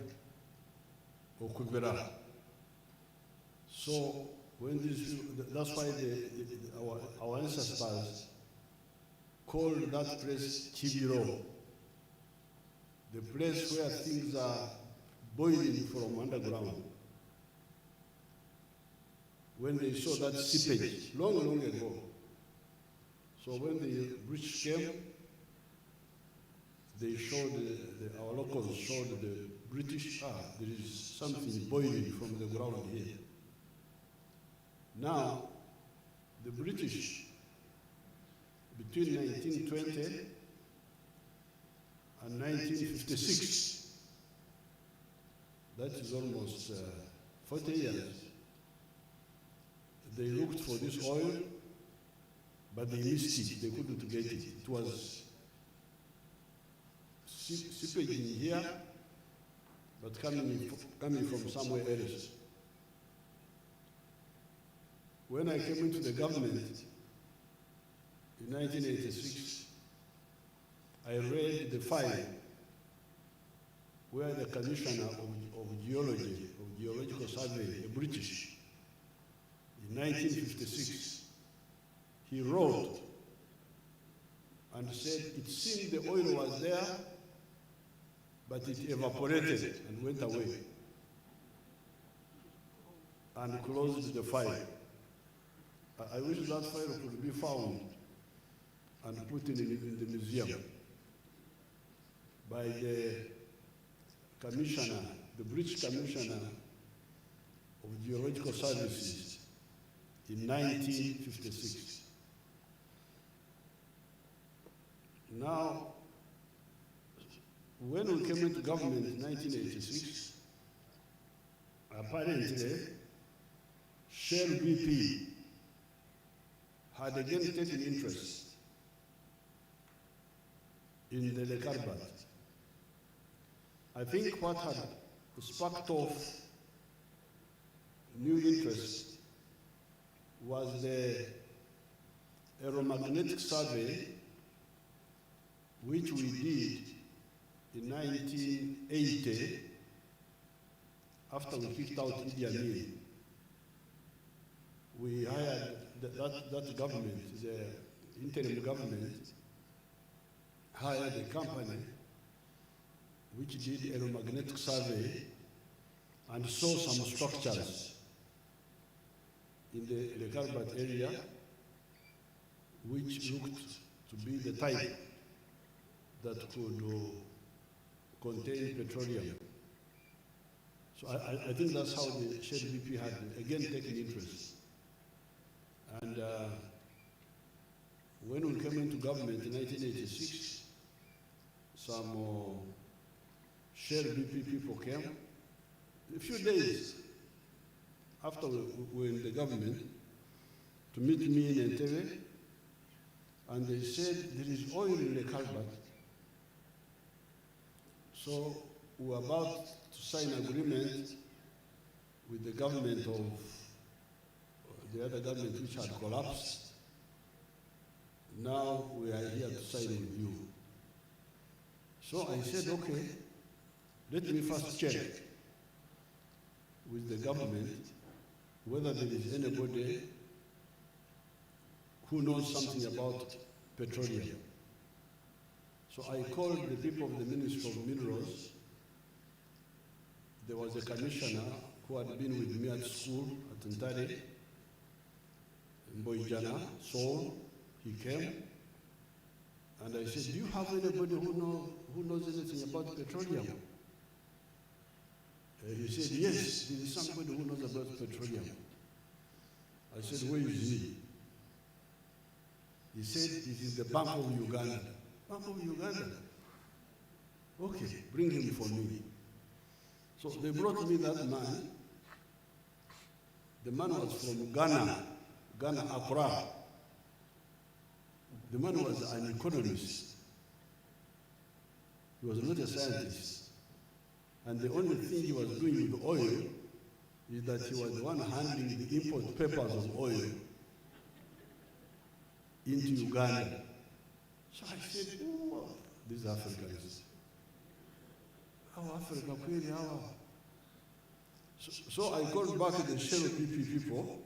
Okubira. So when this, that's why our ancestors called that place Chibiro, the place where things are boiling from underground. When they saw that seepage, long ago. So when the British came, they showed, our locals showed the British, there is something boiling from the ground here. Now, the British, between 1920 and 1956, that is almost 40 years, they looked for this oil, but they missed it, they couldn't get it. It was seepage in here, but but coming from somewhere else. When I came into the government in 1986, I read the file where the Commissioner of Geology, of Geological Survey, a British, in 1956, he wrote and said it seemed the oil was there, but it evaporated and went away and closed the file. I wish that file could be found and put in the museum by the commissioner, the British Commissioner of Geological Services in 1956. Now, when we came into government in 1986, apparently, Shell BP had again taken interest in the Lekarbat. I think what had sparked off new interest was the aeromagnetic survey which we did in 1980 after we kicked out Idi Amin. We hired that government, the interim government, hired a company which did aeromagnetic survey and saw some structures in the Lekarbat area which looked to be the type that could contain petroleum. So I think that's how the Shell BP had again taken interest. And when we came into government in 1986, some Shell BP people came. A few days after we were in the government to meet me in Entebbe, and they said there is oil in the Lekarbat. So we were about to sign an agreement with the government of the other government which had collapsed. Now we are here to sign with you. So I said, okay, let me first check with the government whether there is anybody who knows something about petroleum. So I called the people of the Ministry of Minerals. There was a commissioner who had been with me at school at Ntare, Mboijana, Seoul. He came, and I said, do you have anybody who knows anything about petroleum? He said, yes, there is somebody who knows about petroleum. I said, where is he? He said, it is the Bank of Uganda. Bank of Uganda? Okay, bring him for me. So they brought me that man. The man was from Ghana, Accra. The man was an economist. He was not a scientist. And the only thing he was doing with oil is that he was the one handling the import papers of oil into Uganda. So I said, oh, these Africans. How Africa, really, how? So I called back the Shell BP people,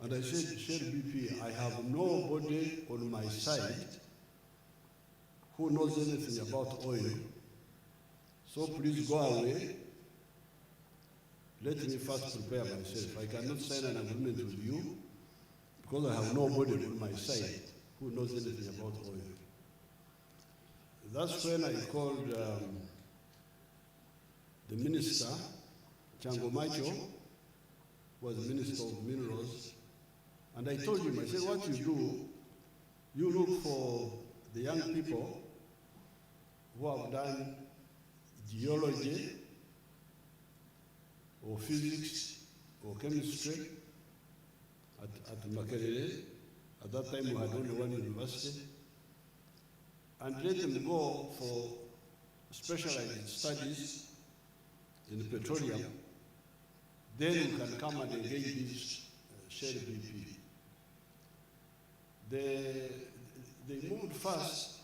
and I said, Shell BP, I have nobody on my side who knows anything about oil. So please go away. Let me first prepare myself. I cannot sign an agreement with you because I have nobody on my side who knows anything about oil. That's when I called the minister, Chango Macho, was Minister of Minerals, and I told him, I said, what you do, you look for the young people who have done geology or physics or chemistry at Makerere. At that time we had only one university, and let them go for specialized studies in petroleum, then we can come and engage this Shell BP. They moved fast.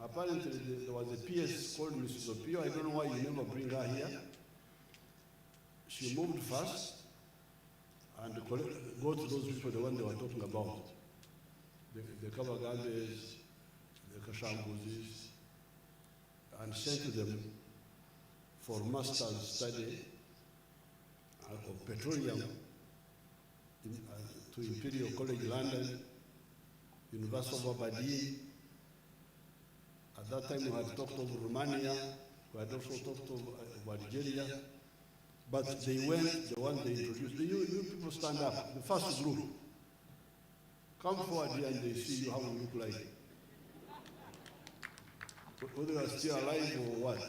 Apparently, there was a PS called Mrs. Opio. I don't know why you never bring her here. She moved fast and go to those people, the one they were talking about. The Kabagambes, the Kashambuzis, and sent them for master's study of petroleum to Imperial College London, University of Aberdeen. At that time we had talked of Romania, we had also talked of Algeria, but they went, the one they introduced. You people stand up, the first group. Come forward here and they see you how you look like. Whether you are still alive or what.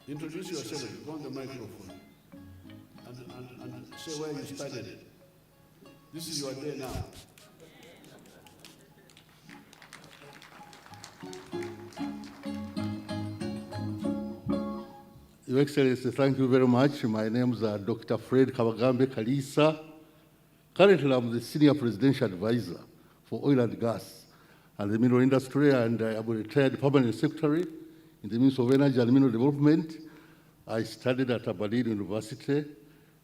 Introduce yourself, go on the microphone, and say where you studied. This is your day now. Your Excellency, thank you very much. My name is Dr. Fred Kabagambe Kalisa. Currently, I'm the Senior Presidential Advisor for Oil and Gas and the Mineral Industry, and I am a retired Permanent Secretary in the Ministry of Energy and Mineral Development. I studied at Aberdeen University,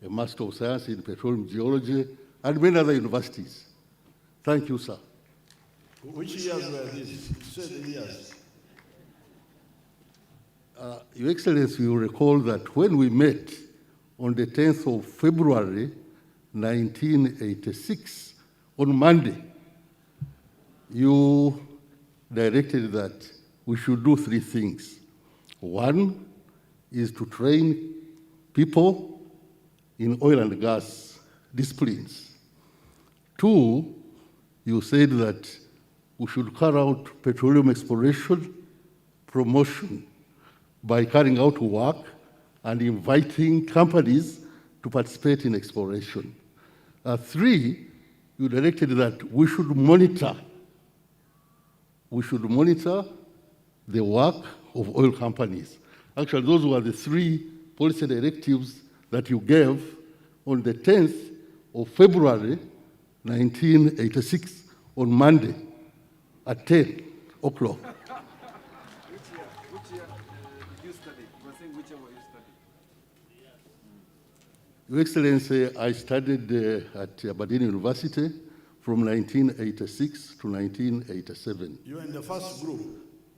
a Master of Science in Petroleum Geology, and many other universities. Thank you, sir. Which years were these? You said the years. Your Excellency, you recall that when we met on the 10th of February, 1986, on Monday, you directed that we should do three things. One is to train people in oil and gas disciplines. Two, you said that we should carry out petroleum exploration promotion by carrying out work and inviting companies to participate in exploration. Three, you directed that we should monitor the work of oil companies. Actually, those were the three policy directives that you gave on the 10th of February, 1986, on Monday at 10 o'clock. Your Excellency, I studied at Aberdeen University from 1986 to 1987. You were in the first group?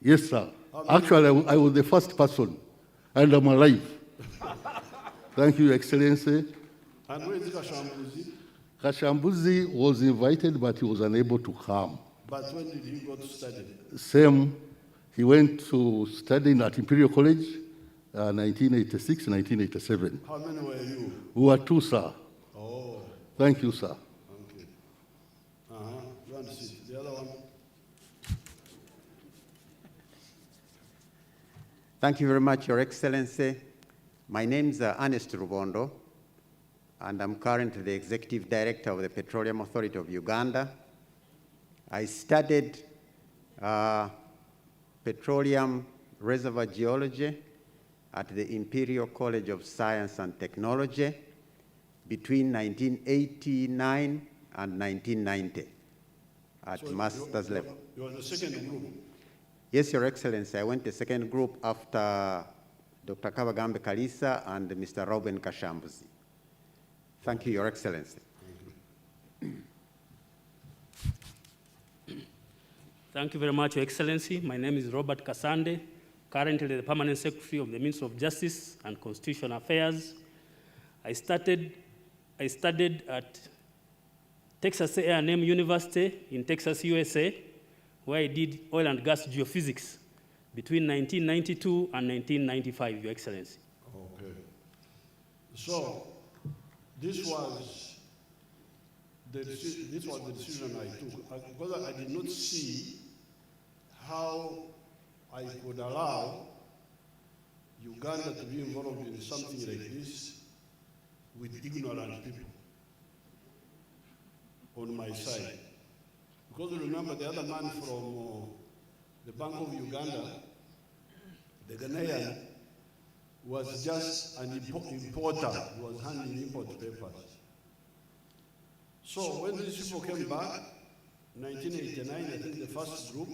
Yes, sir. Actually, I was the first person, and I'm alive. Thank you, Your Excellency. And where is Kashambuzi? Kashambuzi was invited, but he was unable to come. But when did he go to study? Same. He went to study at Imperial College, 1986, 1987. How many were you? We were two, sir. Oh. Thank you, sir. Okay. You want to sit. The other one? Thank you very much, Your Excellency. My name is Ernest Rubondo, and I'm currently the Executive Director of the Petroleum Authority of Uganda. I studied petroleum reservoir geology at the Imperial College of Science and Technology between 1989 and 1990 at master's level. You were the second group? Yes, Your Excellency. I went the second group after Dr. Kabagambe Kalisa and Mr. Robin Kashambuzi. Thank you, Your Excellency. Thank you very much, Your Excellency. My name is Robert Kasande, currently the Permanent Secretary of the Ministry of Justice and Constitutional Affairs. I studied at Texas A&M University in Texas, USA, where I did oil and gas geophysics between 1992 and 1995, Your Excellency. Okay. So this was the decision I took, because I did not see how I could allow Uganda to be involved in something like this with ignorant people on my side. Because remember, the other man from the Bank of Uganda Ghanaian, was just an importer. He was handling import papers. So when these people came back, 1989, I think the first group,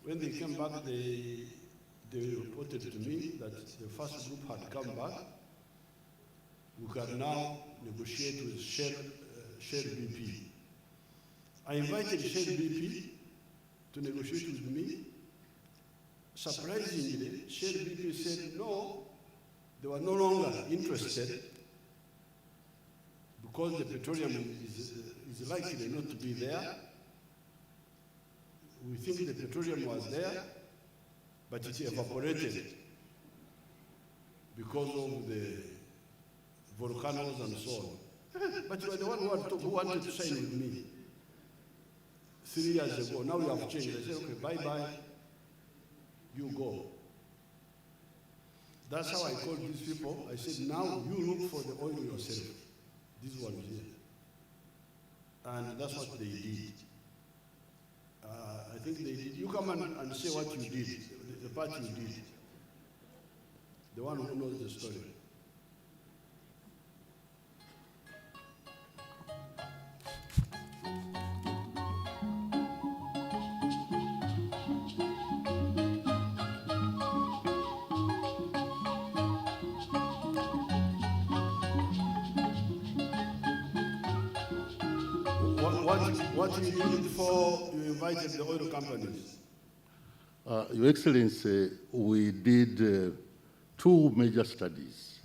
when they came back, they reported to me that the first group had come back. We can now negotiate with Shell BP. I invited Shell BP to negotiate with me. Surprisingly, Shell BP said no, they were no longer interested because the petroleum is likely not to be there. We think the petroleum was there, but it evaporated because of the volcanoes and so on. But you are the one who wanted to sign with me 3 years ago. Now you have changed. I said, okay, bye-bye, you go. That's how I called these people. I said, now you look for the oil yourself. This one here. And that's what they did. I think they did. You come and say what you did, the part you did. The one who knows the story. What you did before you invited the oil companies? Your Excellency, we did 2 major studies.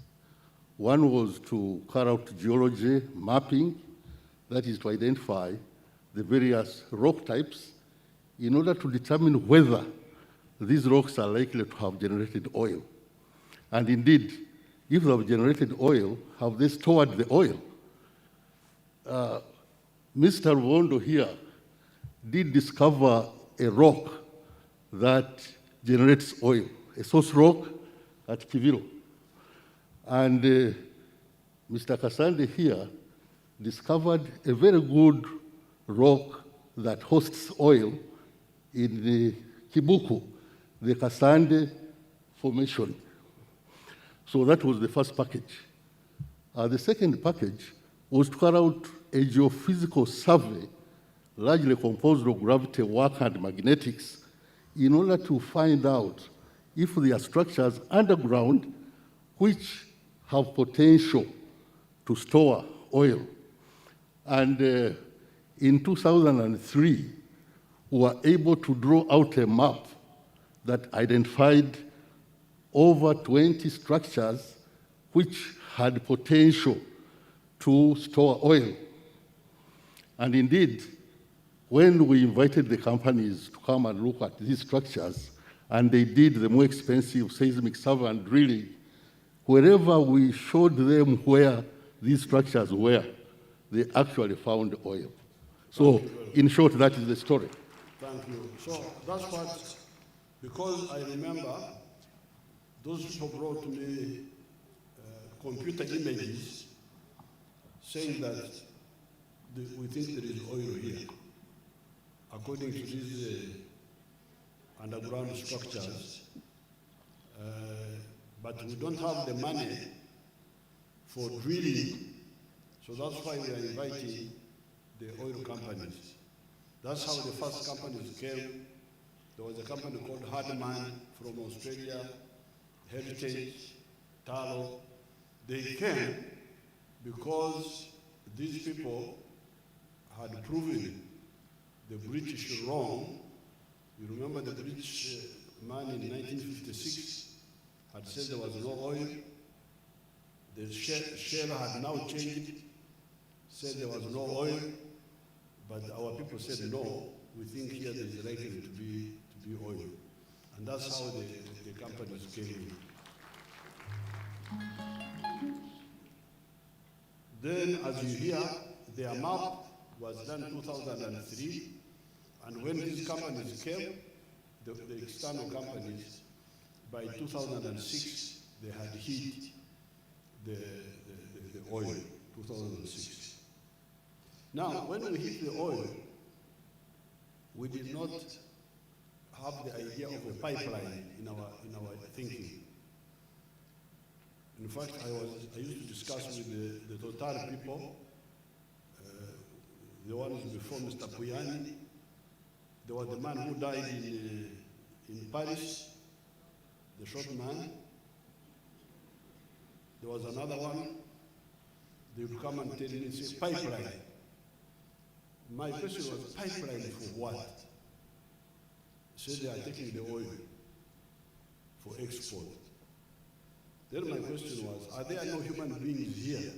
One was to carry out geology mapping, that is to identify the various rock types in order to determine whether these rocks are likely to have generated oil. And indeed, if they have generated oil, have they stored the oil? Mr. Wondo here did discover a rock that generates oil, a source rock at Kivilo. And Mr. Kasande here discovered a very good rock that hosts oil in the Kibuku, the Kasande Formation. So that was the first package. The second package was to carry out a geophysical survey, largely composed of gravity work and magnetics, in order to find out if there are structures underground which have potential to store oil. And in 2003, we were able to draw out a map that identified over 20 structures which had potential to store oil. And indeed, when we invited the companies to come and look at these structures, and they did the more expensive seismic survey and drilling, wherever we showed them where these structures were, they actually found oil. So, in short, that is the story. Thank you. So that's what, because I remember those people brought to me computer images saying that we think there is oil here, according to these underground structures. But we don't have the money for drilling, so that's why we are inviting the oil companies. That's how the first companies came. There was a company called Hardman from Australia, Heritage, Talo. They came because these people had proven the British wrong. You remember the British man in 1956 had said there was no oil. The Shell had now changed, said there was no oil, but our people said no, we think here there is likely to be oil. And that's how the companies came in. Then, as you hear, their map was done in 2003, and when these companies came, the external companies, by 2006, they had hit the oil, 2006. Now, when we hit the oil, we did not have the idea of a pipeline in our thinking. In fact, I used to discuss with the Total people, the ones before Mr. Puyani. There was the man who died in Paris, the short man. There was another one. They would come and tell me, say, pipeline. My question was, pipeline for what? Said they are taking the oil for export. Then my question was, are there no human beings here?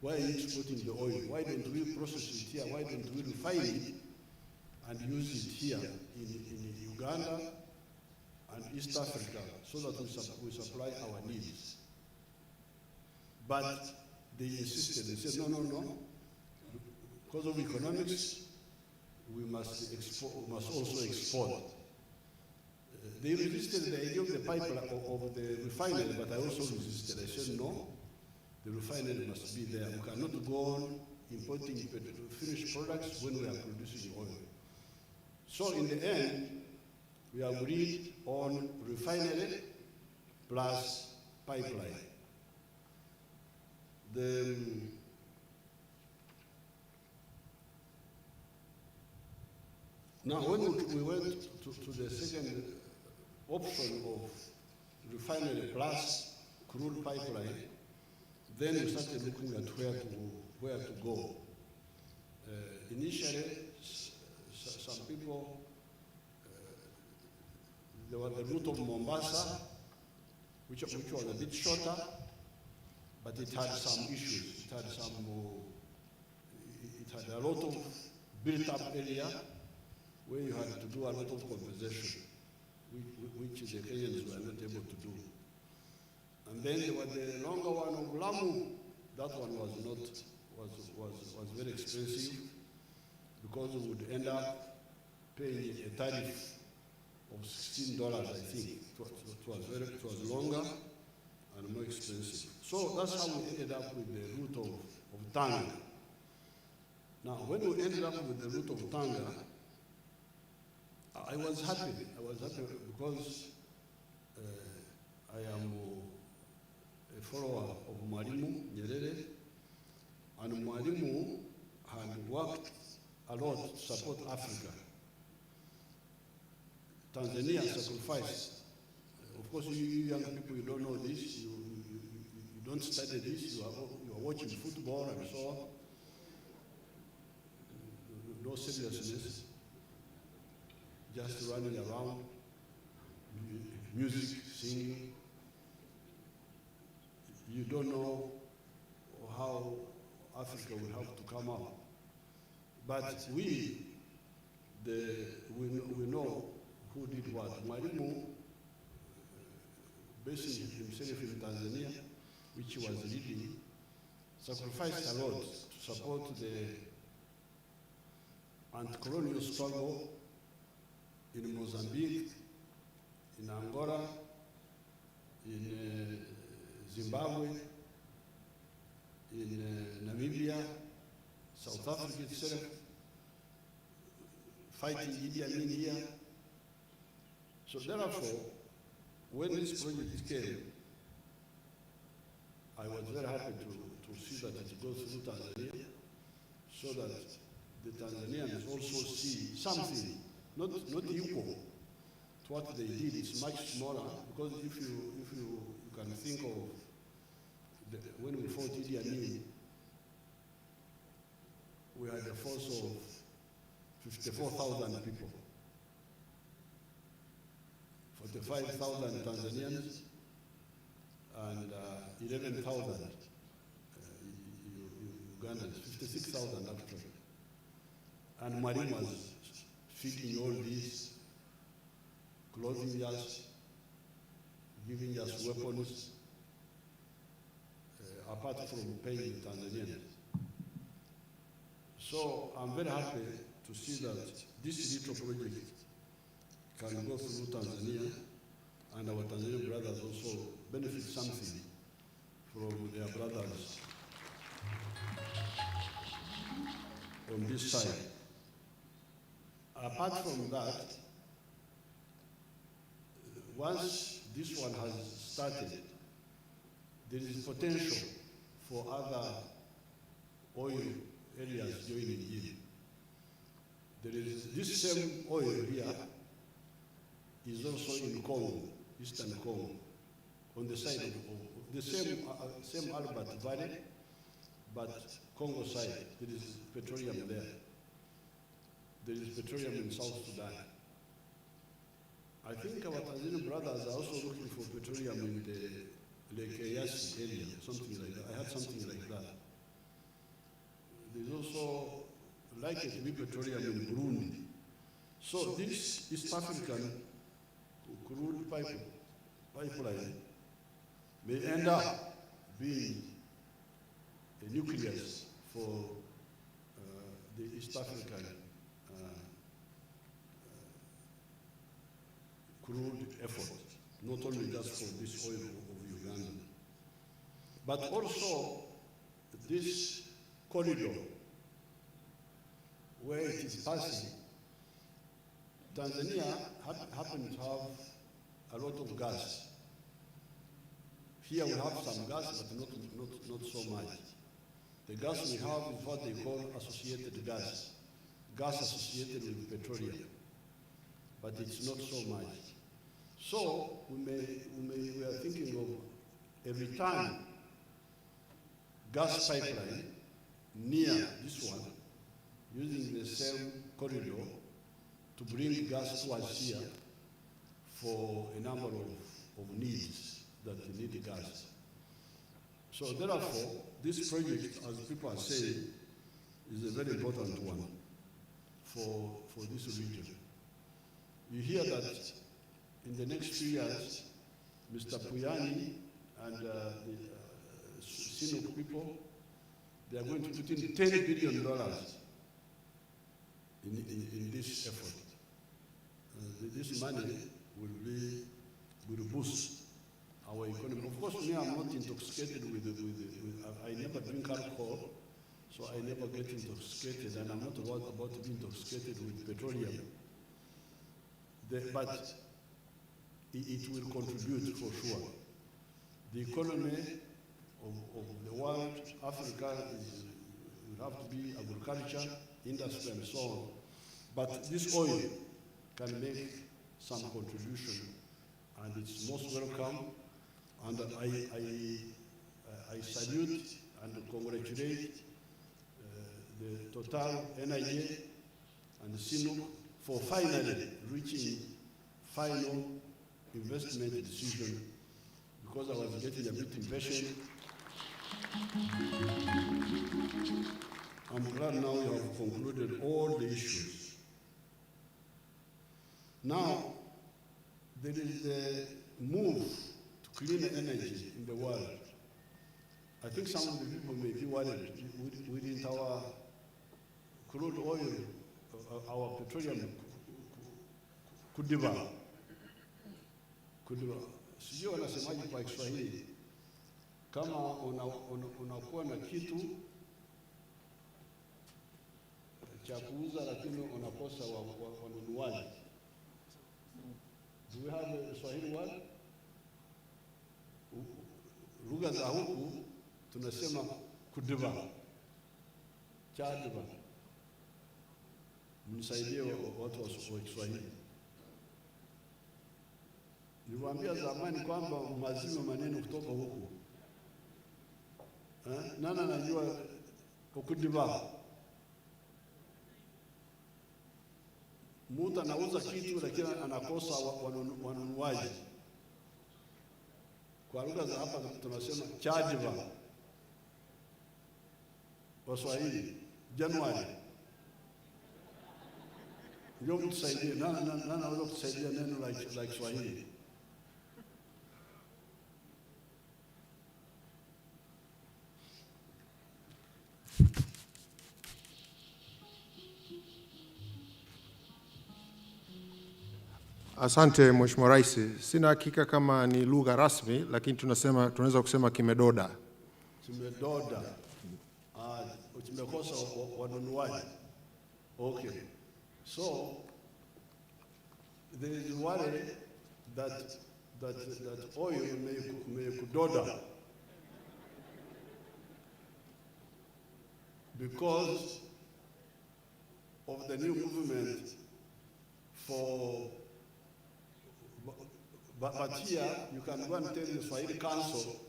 Why are you exporting the oil? Why don't we process it here? Why don't we refine it and use it here in Uganda and East Africa so that we supply our needs? But they insisted, they said, no. Because of economics, we must also export. They resisted the idea of the pipeline of the refinery, but I also resisted. I said, no, the refinery must be there. We cannot go on importing finished products when we are producing oil. So in the end, we agreed on refinery plus pipeline. Now, when we went to the second option of refinery plus crude pipeline, then we started looking at where to go. Initially, some people, there was the route of Mombasa, which was a bit shorter, but it had some issues. It had a lot of built-up area where you had to do a lot of compensation, which the Kenyans were not able to do. And then there was the longer one of Lamu. That one was very expensive because we would end up paying a tariff of $16, I think. It was longer and more expensive. So that's how we ended up with the route of Tanga. Now, when we ended up with the route of Tanga, I was happy. Because I am a follower of Mwalimu Nyerere, and Mwalimu had worked a lot to support Africa. Tanzania sacrificed. Of course, you young people, you don't know this. You don't study this. You are watching football and so on. No seriousness. Just running around, music, singing. You don't know how Africa will have to come out. But we know who did what. Mwalimu, basing himself in Tanzania, which he was leading, sacrificed a lot to support the anti-colonial struggle in Mozambique, in Angola, in Zimbabwe, in Namibia, South Africa itself, fighting Idi Amin here. So therefore, when this project came, I was very happy to see that it goes through Tanzania, so that the Tanzanians also see something, not equal to what they did. It's much smaller, because if you can think of when we fought Idi Amin, we had a force of 54,000 people, 45,000 Tanzanians, and 11,000 Ugandans, 56,000 actually. And Mwalimu was feeding all these, clothing us, giving us weapons, apart from paying the Tanzanians. So I'm very happy to see that this little project can go through Tanzania, and our Tanzanian brothers also benefit something from their brothers on this side. Apart from that, once this one has started, there is potential for other oil areas joining in. There is this same oil here is also in Congo, Eastern Congo, on the side of the same Albert Valley, but Congo side, there is petroleum there. There is petroleum in South Sudan. I think our Tanzanian brothers are also looking for petroleum in the Lake Eyasi area, something like that. I had something like that. There's also likely to be petroleum in Burundi. So this East African crude pipeline may end up being a nucleus for the East African crude effort, not only just for this oil of Uganda, but also this corridor where it is passing. Tanzania happens to have a lot of gas. Here we have some gas, but not so much. The gas we have is what they call associated gas, gas associated with petroleum, but it's not so much. So we are thinking of a return gas pipeline near this one, using the same corridor to bring gas towards here for a number of needs that need gas. So therefore, this project, as people are saying, is a very important one for this region. You hear that in the next few years, Mr. Puyani and the Sinop people, they are going to put in $10 billion in this effort. This money will boost our economy. Of course, me, I'm not intoxicated I never drink alcohol, so I never get intoxicated, and I'm not about to be intoxicated with petroleum. But it will contribute for sure. The economy of the world, Africa will have to be agriculture, industry, and so on. But this oil can make some contribution, and it's most welcome. And I salute and congratulate the Total Energy and Sinop for finally reaching final investment decision, because I was getting a bit impatient. I'm glad now we have concluded all the issues. Now, there is a move to clean energy in the world. I think some of the people may be worried within our crude oil, our petroleum kudiva. Sijui wanasemaje kwa Kiswahili. Kama unakuwa na kitu cha kuuza lakini unakosa wanunuaji. Do we have a Swahili word? Lugha za huku tunasema kudiva, chadiva. Mnisaidie watu wa Kiswahili. Niliwaambia zamani kwamba mazima maneno kutoka huku. Nani anajua kudiva? Mtu anauza kitu lakini anakosa wanunuaji. Kwa lugha za hapa tunasema chadiva. Kwa Swahili, Januari. Ndio mtusaidie. Nani anaweza kutusaidia neno like Swahili? Asante Mheshimiwa Rais. Sina hakika kama ni lugha rasmi, lakini tunaweza kusema kimedoda. Kimedoda. Tumekosa wanunuaji. Okay. So there is worry that oil may kudoda because of the new movement for, but here you can go and tell the Swahili Council,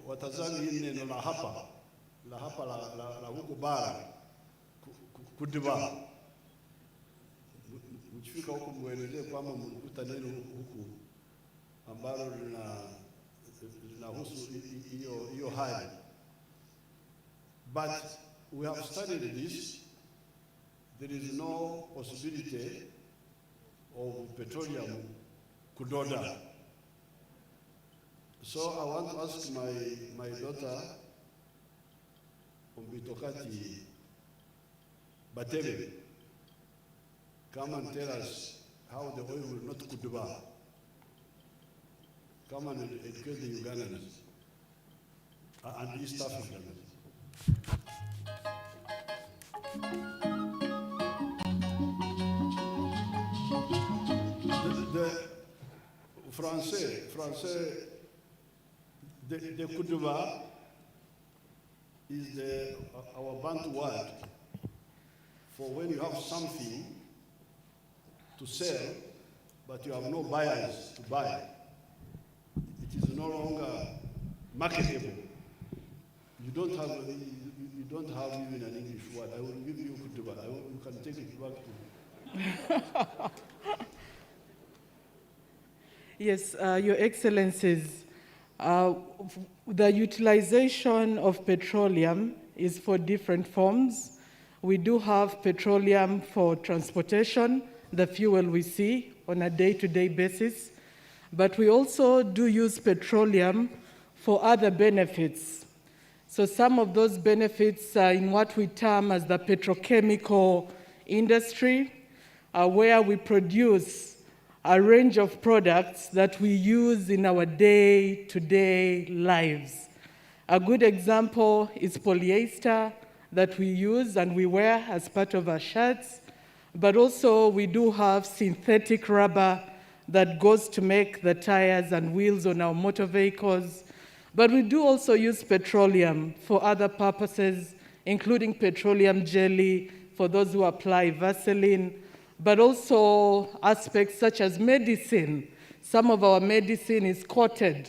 watazami neno la hapa la huku bara, kudiba. Mkifika huku mwelezee kwamba mlikuta neno huku ambalo linahusu hiyo hali. But we have studied this. There is no possibility of petroleum kudoda. So I want to ask my daughter, Umbitokati Batebe, come and tell us how the oil will not kuduba. Come and educate the Ugandans and East Africans. The français, the kuduba is our Bantu word for when you have something to sell, but you have no buyers to buy. It is no longer marketable. You don't have even an English word. I will give you kutuba. You can take it back to. Yes, Your Excellencies, the utilization of petroleum is for different forms. We do have petroleum for transportation, the fuel we see on a day-to-day basis, but we also do use petroleum for other benefits. So some of those benefits are in what we term as the petrochemical industry, where we produce a range of products that we use in our day-to-day lives. A good example is polyester that we use and we wear as part of our shirts, but also we do have synthetic rubber that goes to make the tires and wheels on our motor vehicles. But we do also use petroleum for other purposes, including petroleum jelly for those who apply Vaseline, but also aspects such as medicine. Some of our medicine is coated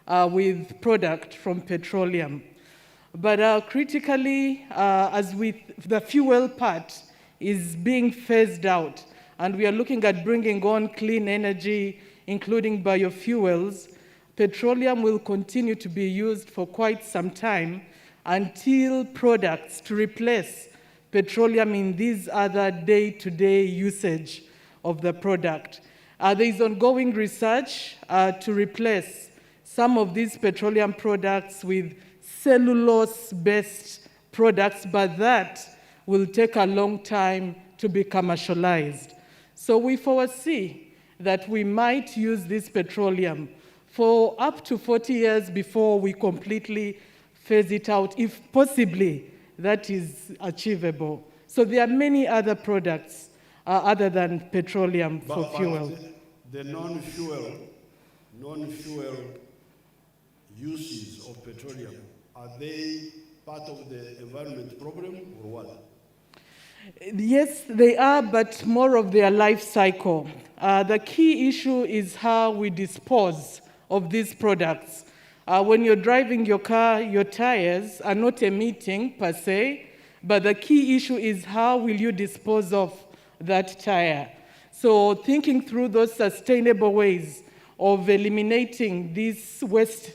with product from petroleum. But critically, as with the fuel part is being phased out, and we are looking at bringing on clean energy, including biofuels, petroleum will continue to be used for quite some time until products to replace petroleum in these other day-to-day usage of the product. There is ongoing research to replace some of these petroleum products with cellulose-based products, but that will take a long time to be commercialized. So we foresee that we might use this petroleum for up to 40 years before we completely phase it out, if possibly that is achievable. So there are many other products other than petroleum for fuel. The non-fuel uses of petroleum, are they part of the environment problem or what? Yes, they are, but more of their life cycle. The key issue is how we dispose of these products. When you're driving your car, your tires are not emitting per se, but the key issue is how will you dispose of that tire. So thinking through those sustainable ways of eliminating this waste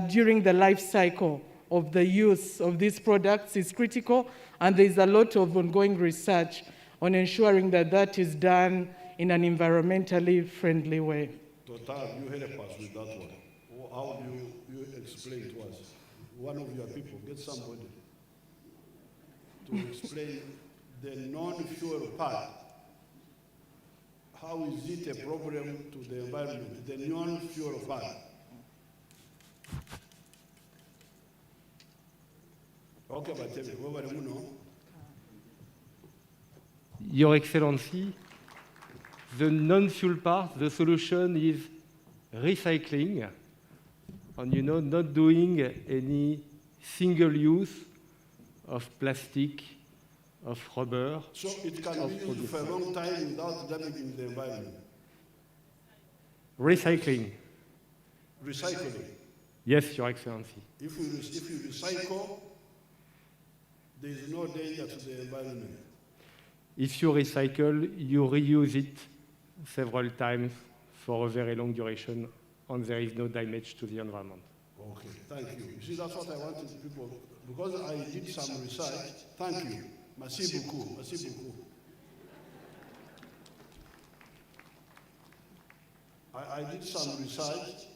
during the life cycle of the use of these products is critical, and there's a lot of ongoing research on ensuring that that is done in an environmentally friendly way. Total, you help us with that one. How do you explain to us? One of your people, get somebody to explain the non-fuel part. How is it a problem to the environment, the non-fuel part? Okay, but tell me, what do you know? Your Excellency, the non-fuel part, the solution is recycling, and not doing any single-use of plastic, of rubber. So it can be used for a long time without damaging the environment. Recycling. Recycling. Yes, Your Excellency. If you recycle, there is no danger to the environment. If you recycle, you reuse it several times for a very long duration, and there is no damage to the environment. Okay, thank you. You see, that's what I wanted people, because I did some research. Thank you. Merci beaucoup. Merci beaucoup. I did some research.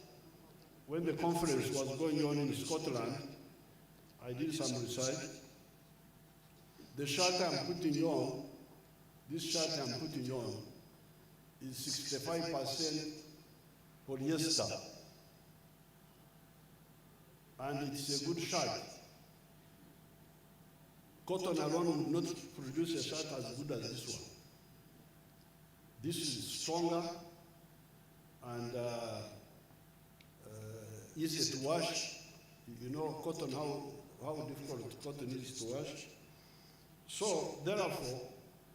When the conference was going on in Scotland, I did some research. The shirt I'm putting on, this shirt I'm putting on, is 65% polyester. And it's a good shirt. Cotton alone would not produce a shirt as good as this one. This is stronger and easy to wash. You know, cotton, how difficult cotton is to wash. So, therefore,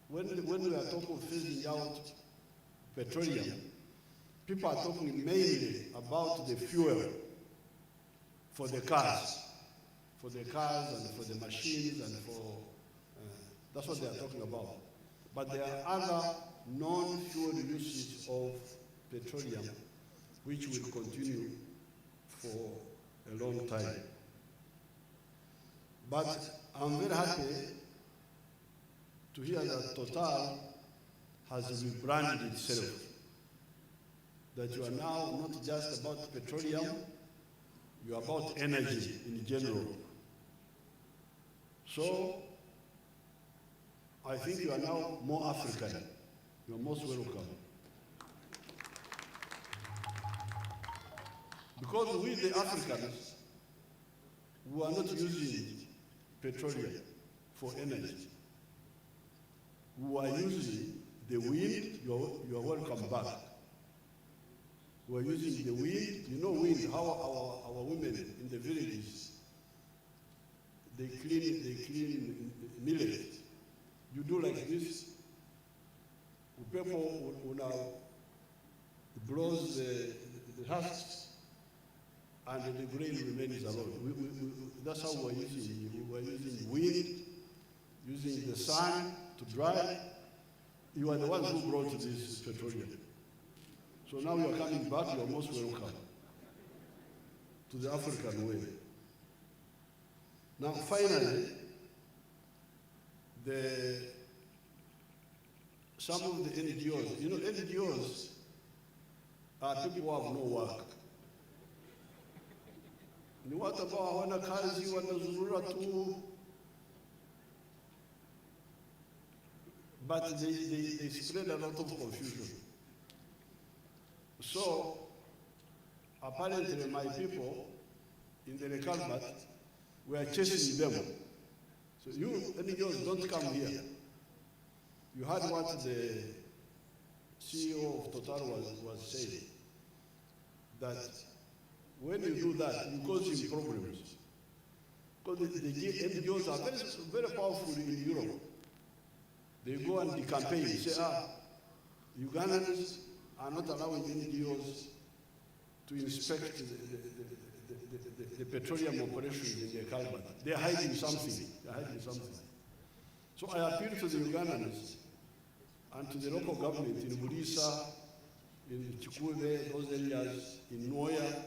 when we are talking of phasing out petroleum, people are talking mainly about the fuel for the cars and for the machines and for, that's what they are talking about. But there are other non-fuel uses of petroleum which will continue for a long time. But I'm very happy to hear that Total has rebranded itself, that you are now not just about petroleum, you are about energy in general. So, I think you are now more African. You are most welcome. Because we, the Africans, we are not using petroleum for energy. We are using the wind. You are welcome back. We are using the wind. You know wind, how our women in the villages, they clean millet. You do like this. People will now blows the husks and the grain remains alone. That's how we're using it. We're using wind, using the sun to dry. You are the ones who brought this petroleum. So now you are coming back, you are most welcome to the African way. Now finally, some of the NGOs, you know, NGOs are people who have no work. Ni watu ambao hawana kazi, wanazurura tu. But they spread a lot of confusion. So, apparently my people in the Gorvernment were chasing them. So you NGOs don't come here. You heard what the CEO of Total was saying, that when you do that, you cause him problems. Because the NGOs are very, very powerful in Europe. They go and they campaign, say, Ugandans are not allowing NGOs to inspect the petroleum operations in the Gorvernment. They're hiding something. They're hiding something. So I appeal to the Ugandans and to the local government in Burisa, in Chikuve, those areas, in Noya,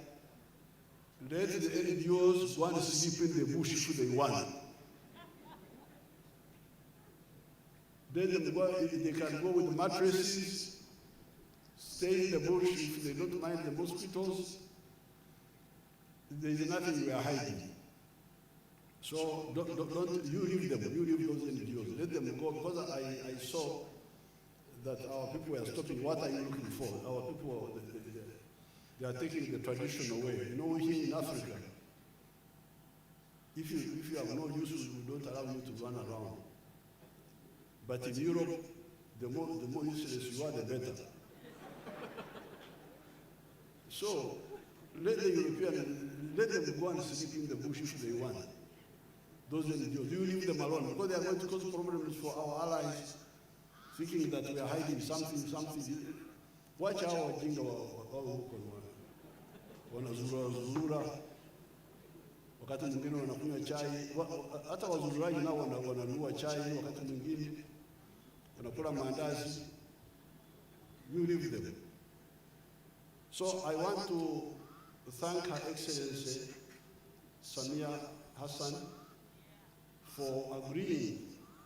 let the NGOs go and sleep in the bush if they want. Then they can go with mattresses, stay in the bush if they don't mind the mosquitoes. There is nothing we are hiding. So don't you leave them, you leave those NGOs. Let them go, because I saw that our people were stopping. What are you looking for? Our people, they are taking the tradition away. You know, here in Africa, if you have no use, we don't allow you to run around. But in Europe, the more useless you are, the better. So let the Europeans, let them go and sleep in the bush if they want. those NGOs. You leave them alone because they are going to cause problems for our allies, thinking that we are hiding something. Watch our jinga wanazurura wakati mwingine wanakunywa chai, hata wazururaji nao wananunua chai, wakati mwingine wanakula maandazi. You leave them. So I want to thank Her Excellency Samia Hassan for agreeing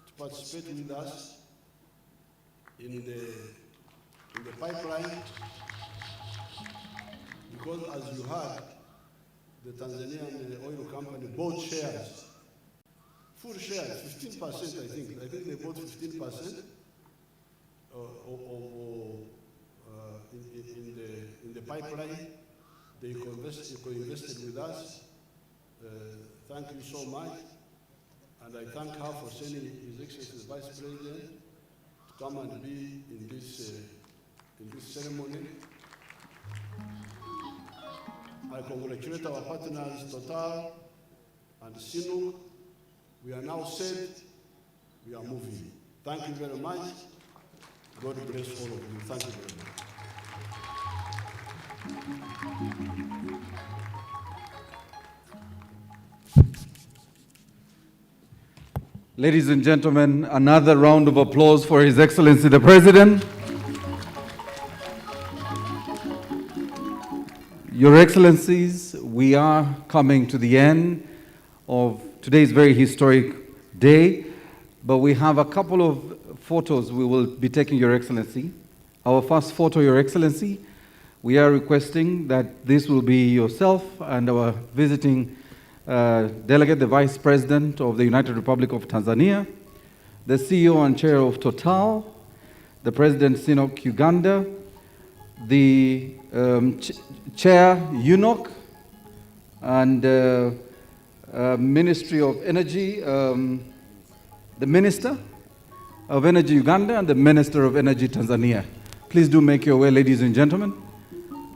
to participate with us in the pipeline, because as you heard, the Tanzanian oil company bought shares, full shares, 15%, I think. I think they bought 15% in the pipeline. They co-invested with us. Thank you so much. And I thank her for sending His Excellency the Vice President to come and be in this ceremony. I congratulate our partners, Total and Sinuk. We are now set. We are moving. Thank you very much. God bless all of you. Thank you very much. Ladies and gentlemen, another round of applause for His Excellency the President. Your Excellencies, we are coming to the end of today's very historic day, but we have a couple of photos we will be taking, Your Excellency. Our first photo, Your Excellency, we are requesting that this will be yourself and our visiting delegate, the Vice President of the United Republic of Tanzania, the CEO and Chair of Total, the President Sinok Uganda, the Chair UNOC, and Ministry of Energy, the Minister of Energy Uganda, and the Minister of Energy Tanzania. Please do make your way, ladies and gentlemen,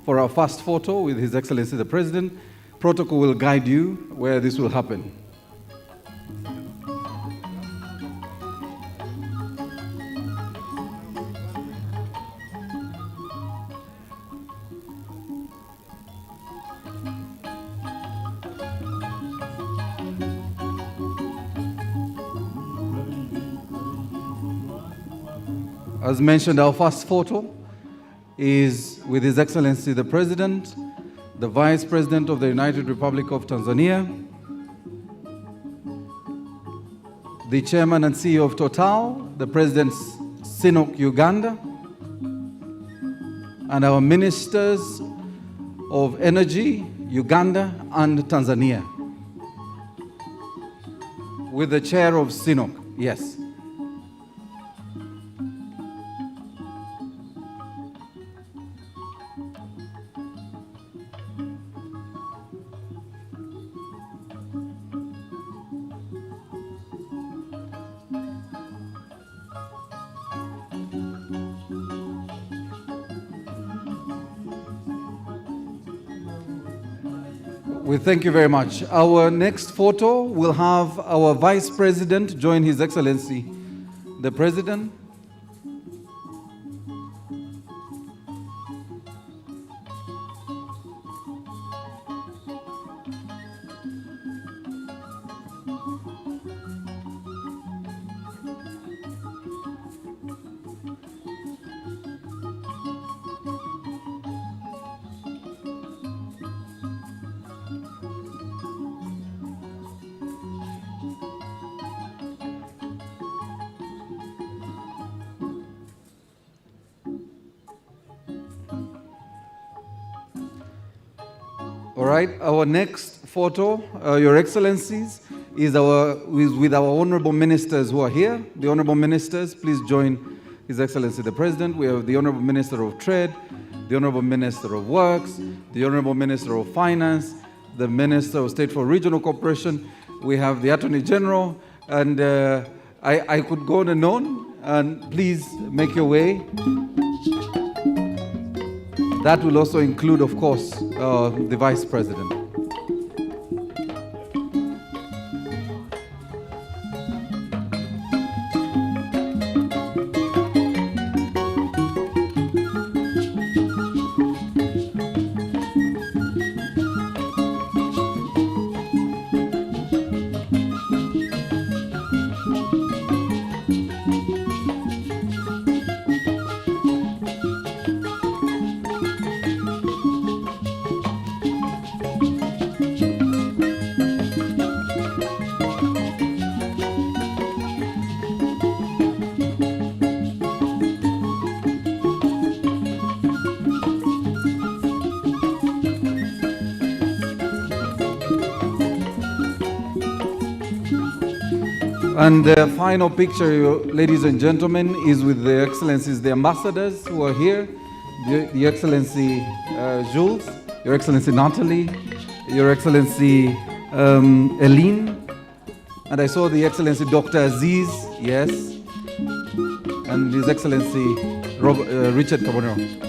for our first photo with His Excellency the President. Protocol will guide you where this will happen. As mentioned, our first photo is with His Excellency the President, the Vice President of the United Republic of Tanzania, the Chairman and CEO of Total, the President Sinok Uganda, and our Ministers of Energy, Uganda and Tanzania, with the Chair of Sinok, yes. We thank you very much. Our next photo will have our Vice President join His Excellency the President. All right, our next photo, Your Excellencies, is with our honorable ministers who are here. The honorable ministers, please join His Excellency the President. We have the Honorable Minister of Trade, the Honorable Minister of Works, the Honorable Minister of Finance, the Minister of State for Regional Cooperation. We have the Attorney General, and I could go on, and please make your way. That will also include, of course, the Vice President. And the final picture, ladies and gentlemen, is with the Excellencies, the ambassadors who are here. The Excellency Jules, Your Excellency Natalie, Your Excellency Eline, and I saw the Excellency Dr. Aziz, yes, and His Excellency Richard Kabonero.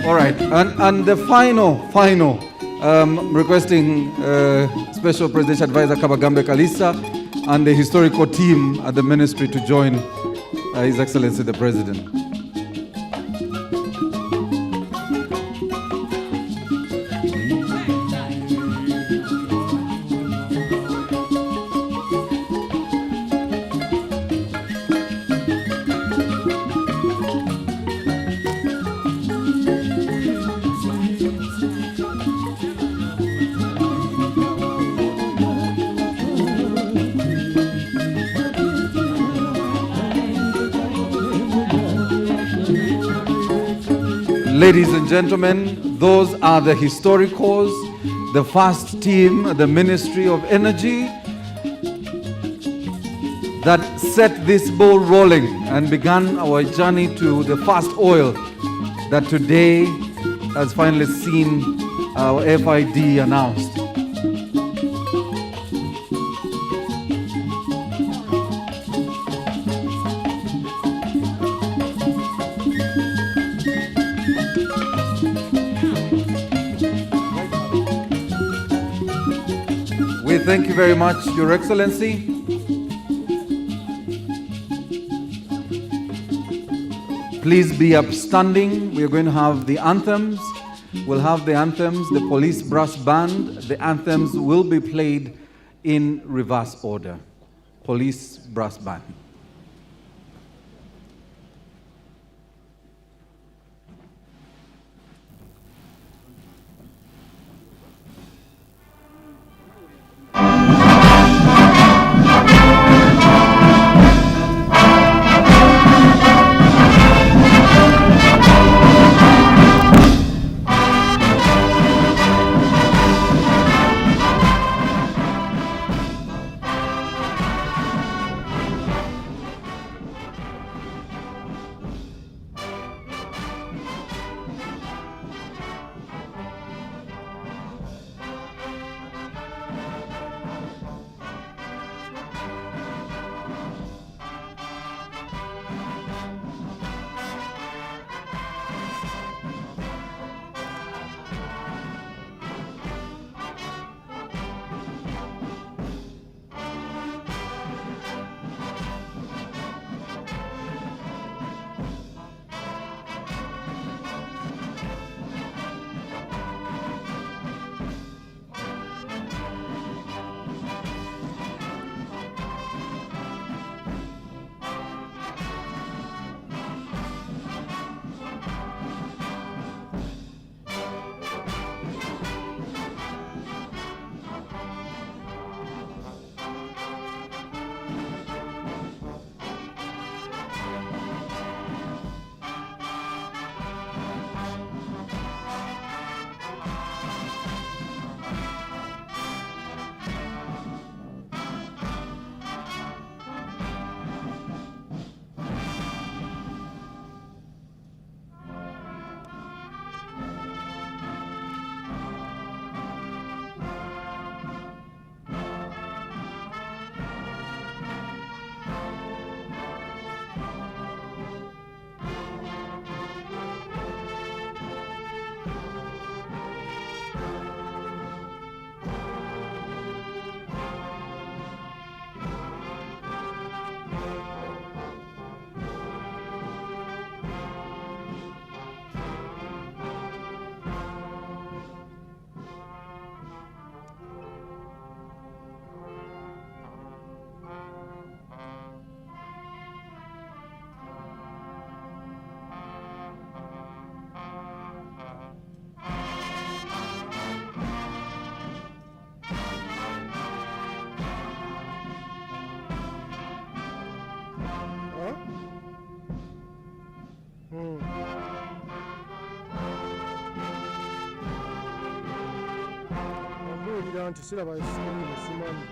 All right, and the final, requesting Special Presidential Advisor Kabagambe Kalisa and the historical team at the ministry to join His Excellency the President. Ladies and gentlemen, those are the historicals, the first team at the Ministry of Energy that set this ball rolling and began our journey to the first oil that today has finally seen our FID announced. We thank you very much, Your Excellency. Please be upstanding. We are going to have the anthems. We'll have the anthems, the police brass band. The anthems will be played in reverse order. Police brass band. nti siraba simanyi.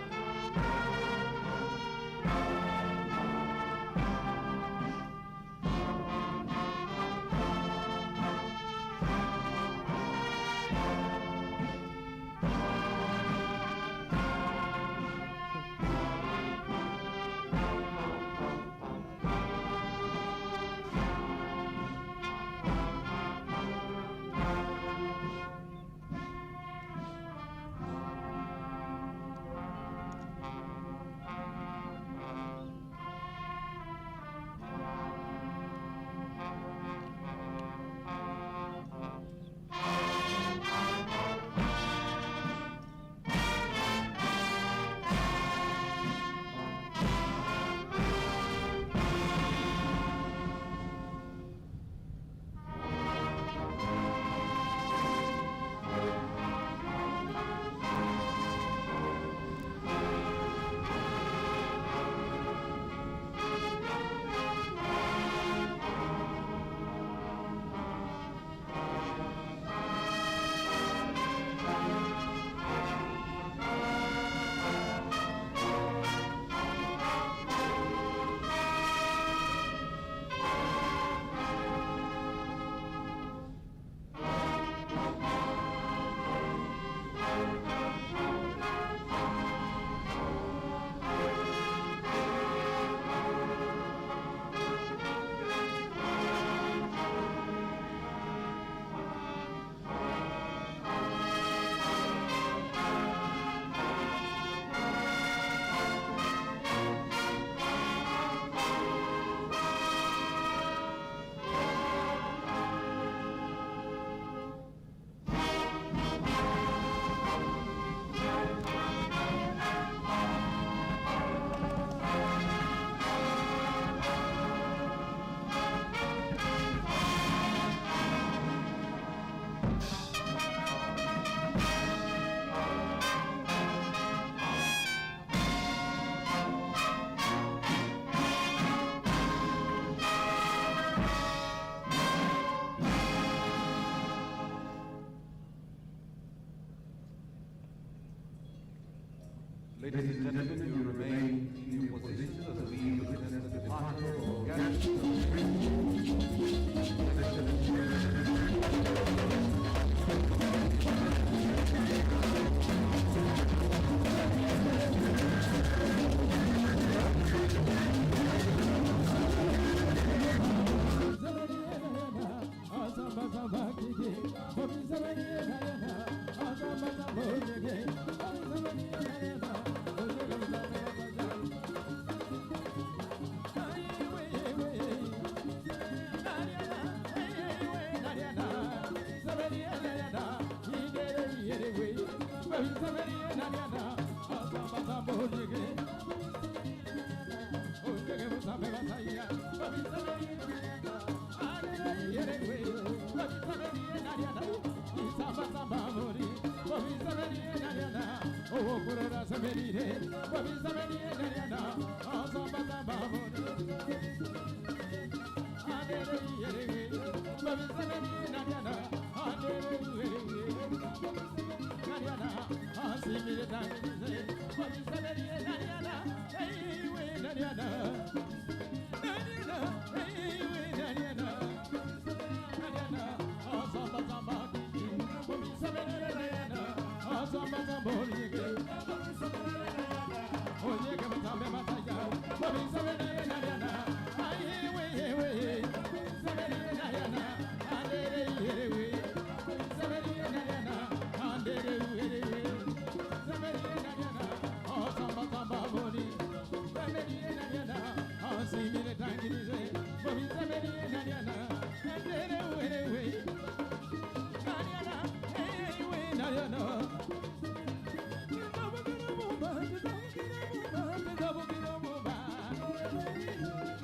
Ladies and gentlemen, you remain in your positions as we witness the departure of guests.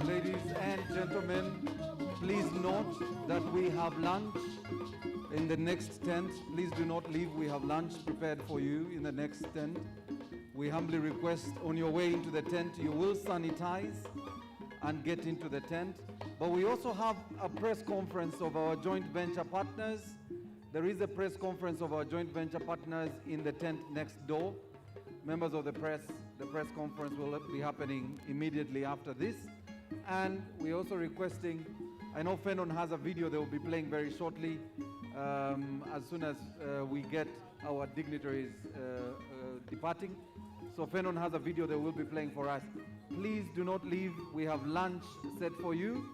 Ladies and gentlemen, please note that we have lunch in the next tent. Please do not leave. We have lunch prepared for you in the next tent. We humbly request on your way into the tent, you will sanitize and get into the tent. But we also have a press conference of our joint venture partners, There is a press conference of our joint venture partners in the tent next door. Members of the press conference will be happening immediately after this. And we're also requesting, I know Fenon has a video they will be playing very shortly, as soon as we get our dignitaries departing. So Fenon has a video they will be playing for us. Please do not leave. We have lunch set for you.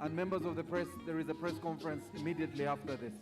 And members of the press, there is a press conference immediately after this.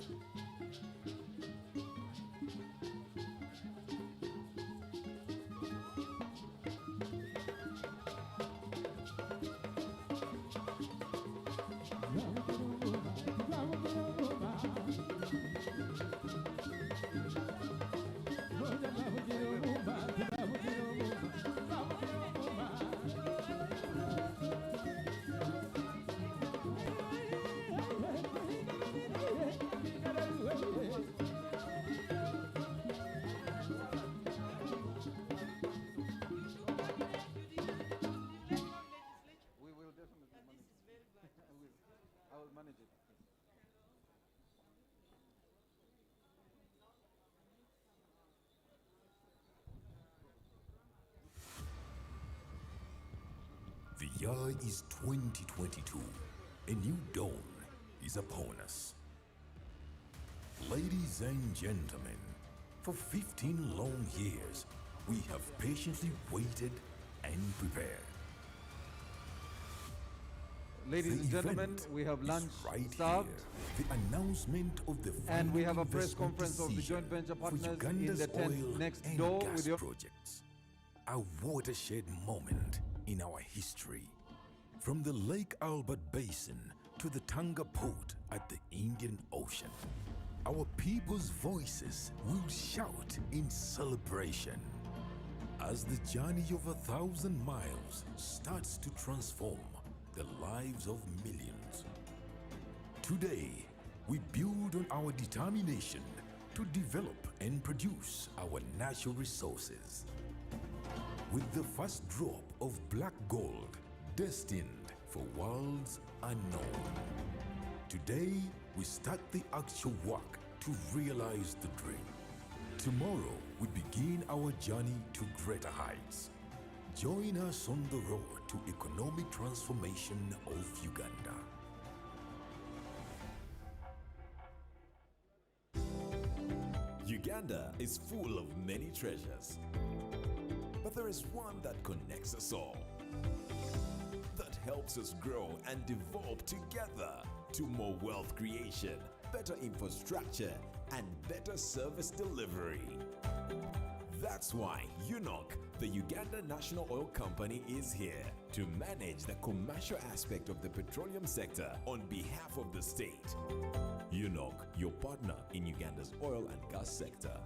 The year is 2022. A new dawn is upon us. Ladies and gentlemen, for 15 long years, we have patiently waited and prepared. Ladies and gentlemen, we have lunch served. The announcement of the and we have a press conference of the joint venture partners in the tent next door with your projects. A watershed moment in our history. From the Lake Albert Basin to the Tanga Port at the Indian Ocean, our people's voices will shout in celebration as the journey of 1,000 miles starts to transform the lives of millions. Today, we build on our determination to develop and produce our natural resources. With the first drop of black gold destined for worlds unknown. Today, we start the actual work to realize the dream. Tomorrow, we begin our journey to greater heights. Join us on the road to economic transformation of Uganda. Uganda is full of many treasures. But there is one that connects us all, that helps us grow and develop together to more wealth creation, better infrastructure, and better service delivery. That's why UNOC, the Uganda National Oil Company, is here to manage the commercial aspect of the petroleum sector on behalf of the state. UNOC, your partner in Uganda's oil and gas sector.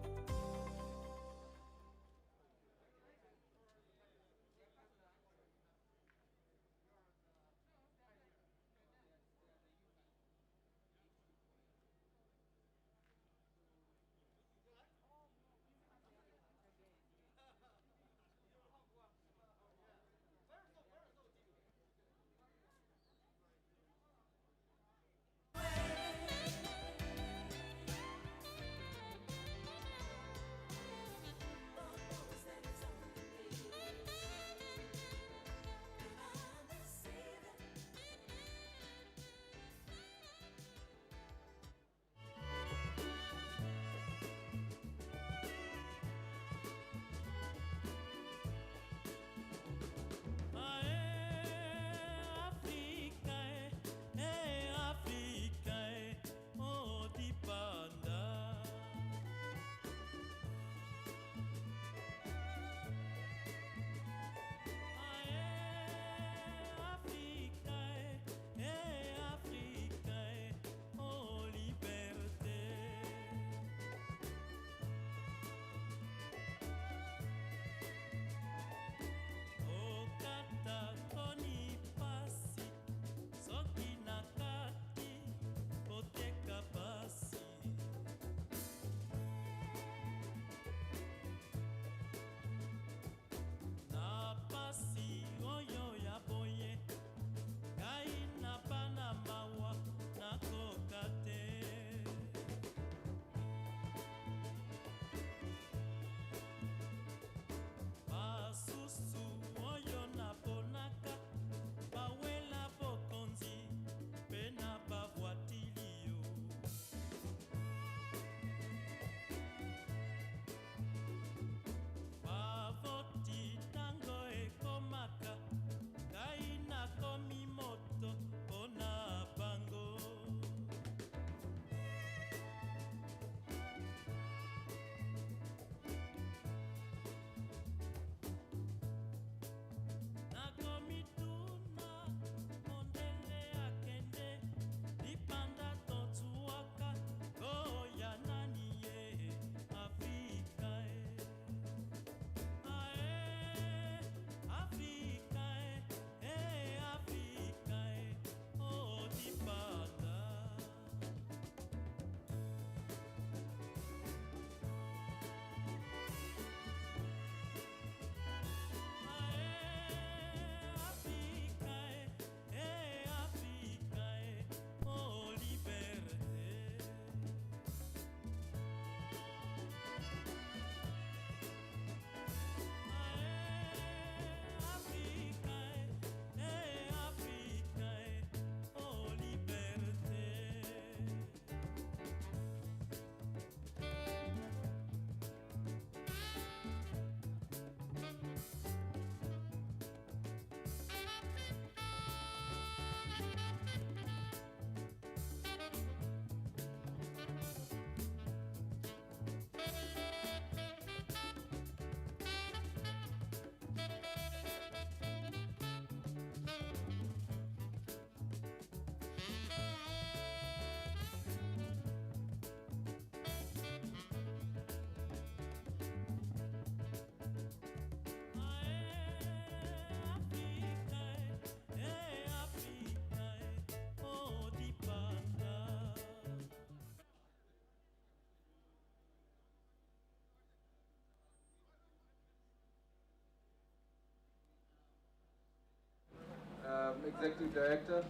Executive Director,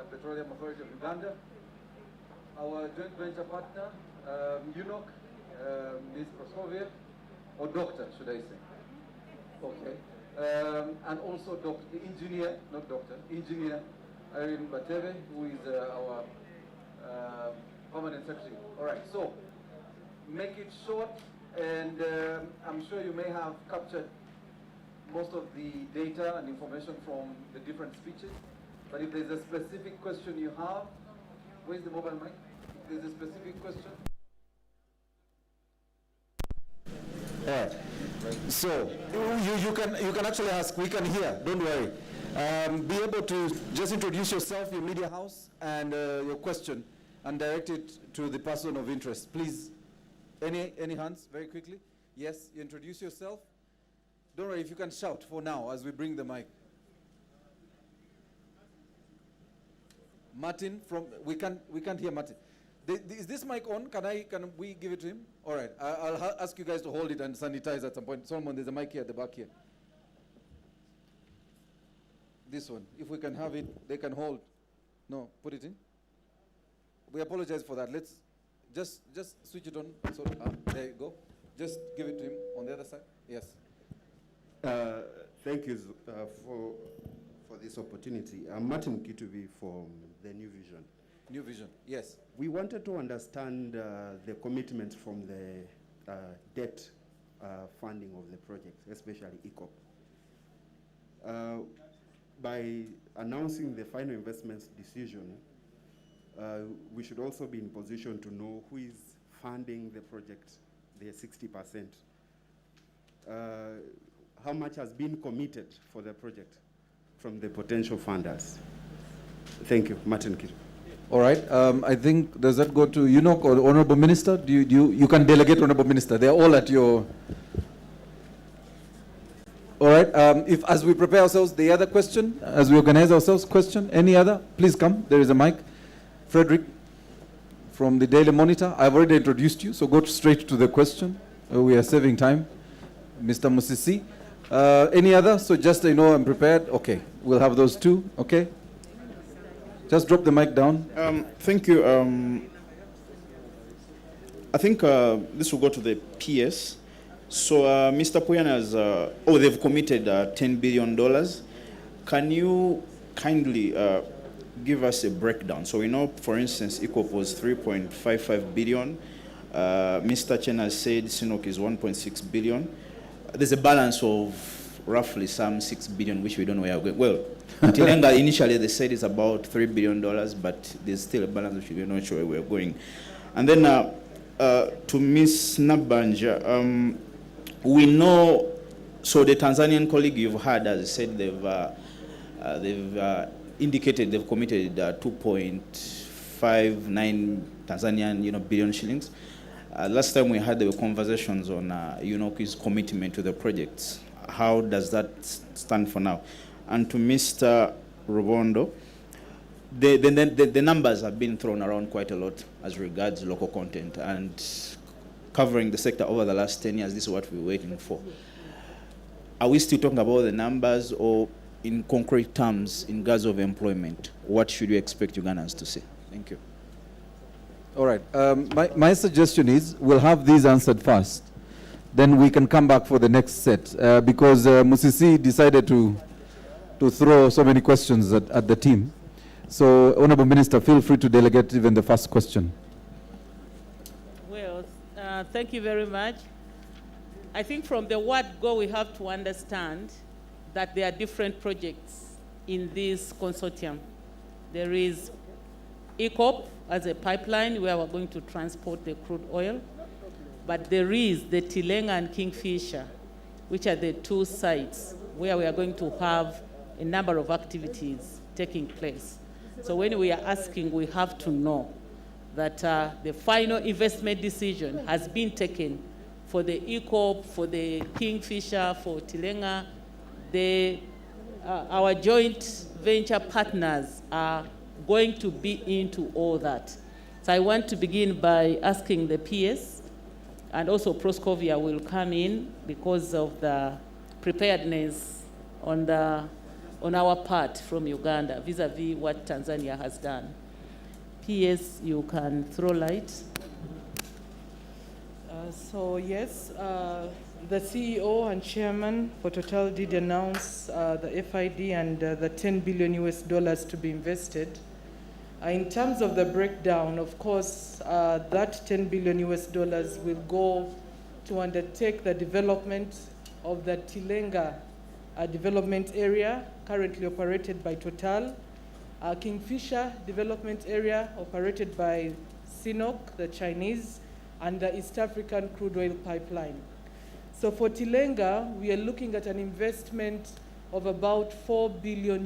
Petroleum Authority of Uganda. Our joint venture partner, UNOC, Ms. Proskovia, or doctor, should I say? Okay. And also engineer, not doctor, engineer Irene Bateve, who is our permanent secretary. All right, so make it short, and I'm sure you may have captured most of the data and information from the different speeches. But if there's a specific question you have, where's the mobile mic? If there's a specific question. All right. So you can actually ask. We can hear. Don't worry. Be able to just introduce yourself, your media house, and your question, and direct it to the person of interest. Please, any hands very quickly? Yes, you introduce yourself. Don't worry if you can shout for now as we bring the mic. Martin from we can't hear Martin. Is this mic on? Can we give it to him? All right. I'll ask you guys to hold it and sanitize at some point. Solomon, there's a mic here at the back here. This one. If we can have it, they can hold. No, put it in. We apologize for that. Let's just switch it on. So there you go. Just give it to him on the other side. Yes. Thank you for this opportunity. I'm Martin Kitubi from the New Vision. New Vision, yes. We wanted to understand the commitments from the debt funding of the project, especially EACOP. By announcing the final investments decision, we should also be in position to know who is funding the project, the 60%. How much has been committed for the project from the potential funders? Thank you, Martin Kitubi. All right. I think, does that go to UNOC or Honorable Minister? You can delegate Honorable Minister. They're all at your... All right. If as we prepare ourselves, the other question, as we organize ourselves, question, any other? Please come. There is a mic. Frederick from the Daily Monitor. I've already introduced you, so go straight to the question. We are saving time. Mr. Musisi. Any other? So just I know I'm prepared. Okay. We'll have those two. Okay. Just drop the mic down. Thank you. I think this will go to the PS. So Mr. Puyan has, they've committed $10 billion. Can you kindly give us a breakdown? So we know, for instance, EACOP was 3.55 billion. Mr. Chen has said SINOC is 1.6 billion. There's a balance of roughly some 6 billion, which we don't know where we're going. Well, Tilenga initially they said it's about $3 billion, but there's still a balance which we're not sure where we're going. And then to Ms. Nabanja, we know, so the Tanzanian colleague you've had, as I said, they've indicated they've committed 2.59 Tanzanian billion shillings. Last time we had the conversations on UNOC's commitment to the projects. How does that stand for now? And to Mr. Rubondo, the numbers have been thrown around quite a lot as regards local content, and covering the sector over the last 10 years, this is what we're waiting for. Are we still talking about the numbers, or in concrete terms, in regards of employment, what should we expect Ugandans to say? Thank you. All right. My suggestion is we'll have these answered first. Then we can come back for the next set, because Musisi decided to throw so many questions at the team. So, Honorable Minister, feel free to delegate even the first question. Well, thank you very much. I think from the word go, we have to understand that there are different projects in this consortium. There is EACOP as a pipeline where we're going to transport the crude oil. But there is the Tilenga and Kingfisher, which are the two sites where we are going to have a number of activities taking place. So when we are asking, we have to know that the final investment decision has been taken for the EACOP, for the Kingfisher, for Tilenga. Our joint venture partners are going to be into all that. So I want to begin by asking the PS, and also Proskovia will come in because of the preparedness on the on our part from Uganda vis-a-vis what Tanzania has done. PS, you can throw light. So yes, the CEO and chairman for Total did announce the FID and the $10 billion to be invested. In terms of the breakdown, of course, that $10 billion will go to undertake the development of the Tilenga development area currently operated by Total, Kingfisher development area operated by CNOOC, the Chinese, and the East African crude oil pipeline. So for Tilenga, we are looking at an investment of about $4 billion.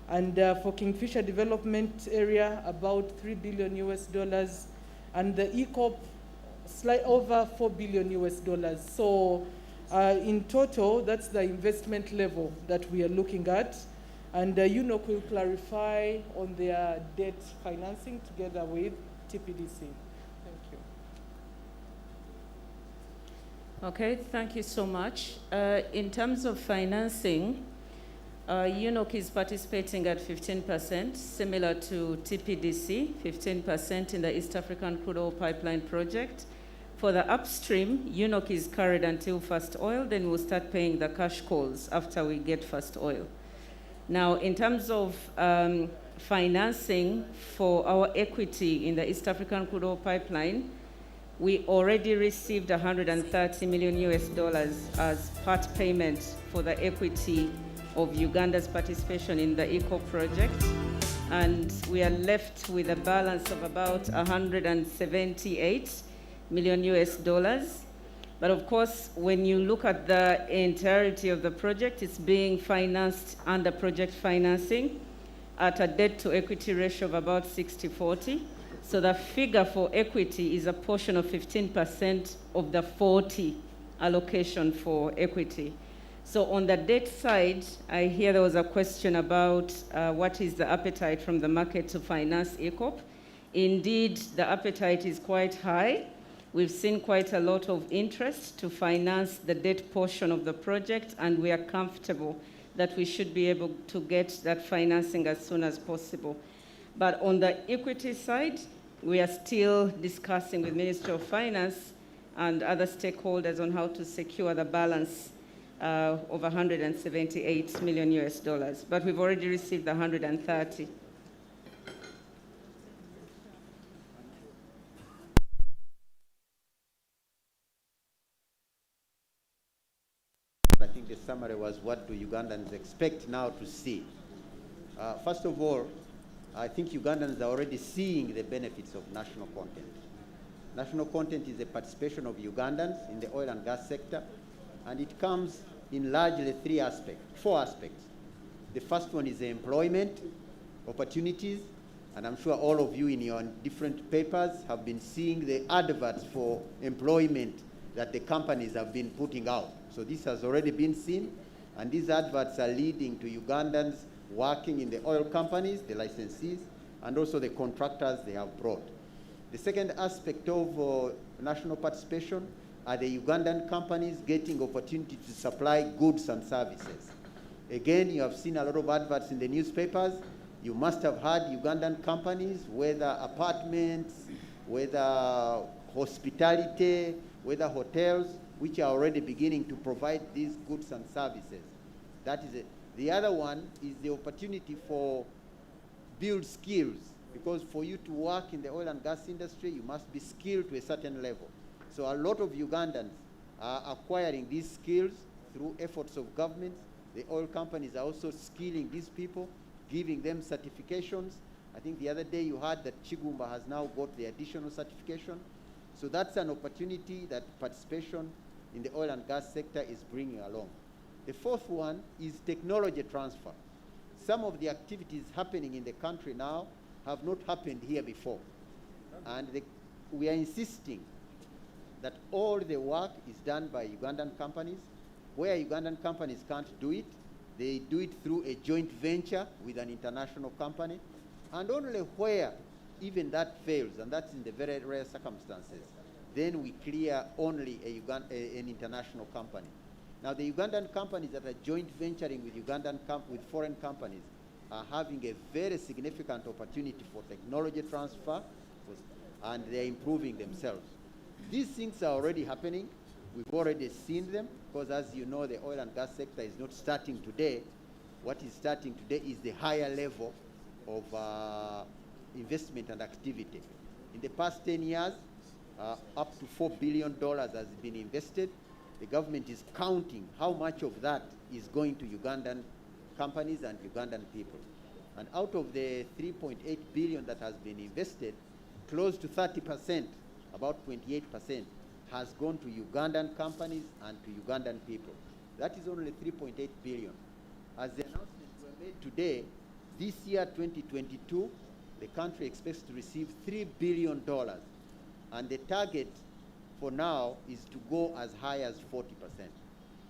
And for Kingfisher development area, about $3 billion. And the EACOP, slightly over $4 billion. So in total, that's the investment level that we are looking at. And UNOC will clarify on their debt financing together with TPDC. Thank you. Okay, thank you so much. In terms of financing, UNOC is participating at 15%, similar to TPDC, 15% in the East African crude oil pipeline project. For the upstream, UNOC is carried until first oil, then we'll start paying the cash calls after we get first oil. Now, in terms of financing for our equity in the East African crude oil pipeline, we already received $130 million as part payment for the equity of Uganda's participation in the EACOP project. And we are left with a balance of about $178 million. But of course, when you look at the entirety of the project, it's being financed under project financing at a debt to equity ratio of about 60-40. So the figure for equity is a portion of 15% of the 40 allocation for equity. So on the debt side, I hear there was a question about what is the appetite from the market to finance EACOP. Indeed, the appetite is quite high. We've seen quite a lot of interest to finance the debt portion of the project, and we are comfortable that we should be able to get that financing as soon as possible. But on the equity side, we are still discussing with Ministry of Finance and other stakeholders on how to secure the balance of $178 million. But we've already received the 130. I think the summary was, what do Ugandans expect now to see? First of all, I think Ugandans are already seeing the benefits of national content. National content is the participation of Ugandans in the oil and gas sector, and it comes in largely four aspects. The first one is the employment opportunities, and I'm sure all of you in your different papers have been seeing the adverts for employment that the companies have been putting out. So this has already been seen, and these adverts are leading to Ugandans working in the oil companies, the licensees, and also the contractors they have brought. The second aspect of national participation are the Ugandan companies getting opportunity to supply goods and services. Again, you have seen a lot of adverts in the newspapers. You must have heard Ugandan companies, whether apartments, whether hospitality, whether hotels, which are already beginning to provide these goods and services. That is it. The other one is the opportunity for build skills, because for you to work in the oil and gas industry, you must be skilled to a certain level. So a lot of Ugandans are acquiring these skills through efforts of governments. The oil companies are also skilling these people, giving them certifications. I think the other day you heard that Chigumba has now got the additional certification. So that's an opportunity that participation in the oil and gas sector is bringing along. The fourth one is technology transfer. Some of the activities happening in the country now have not happened here before. And we are insisting that all the work is done by Ugandan companies. Where Ugandan companies can't do it, they do it through a joint venture with an international company. And only where even that fails, and that's in the very rare circumstances, then we clear only an international company. Now, the Ugandan companies that are joint venturing with with foreign companies are having a very significant opportunity for technology transfer, and they're improving themselves. These things are already happening. We've already seen them, because as you know, the oil and gas sector is not starting today. What is starting today is the higher level of investment and activity. In the past 10 years, up to $4 billion has been invested. The government is counting how much of that is going to Ugandan companies and Ugandan people. And out of the 3.8 billion that has been invested, close to 30%, about 28%, has gone to Ugandan companies and to Ugandan people. That is only 3.8 billion. As the announcements were made today, this year, 2022, the country expects to receive $3 billion. And the target for now is to go as high as 40%.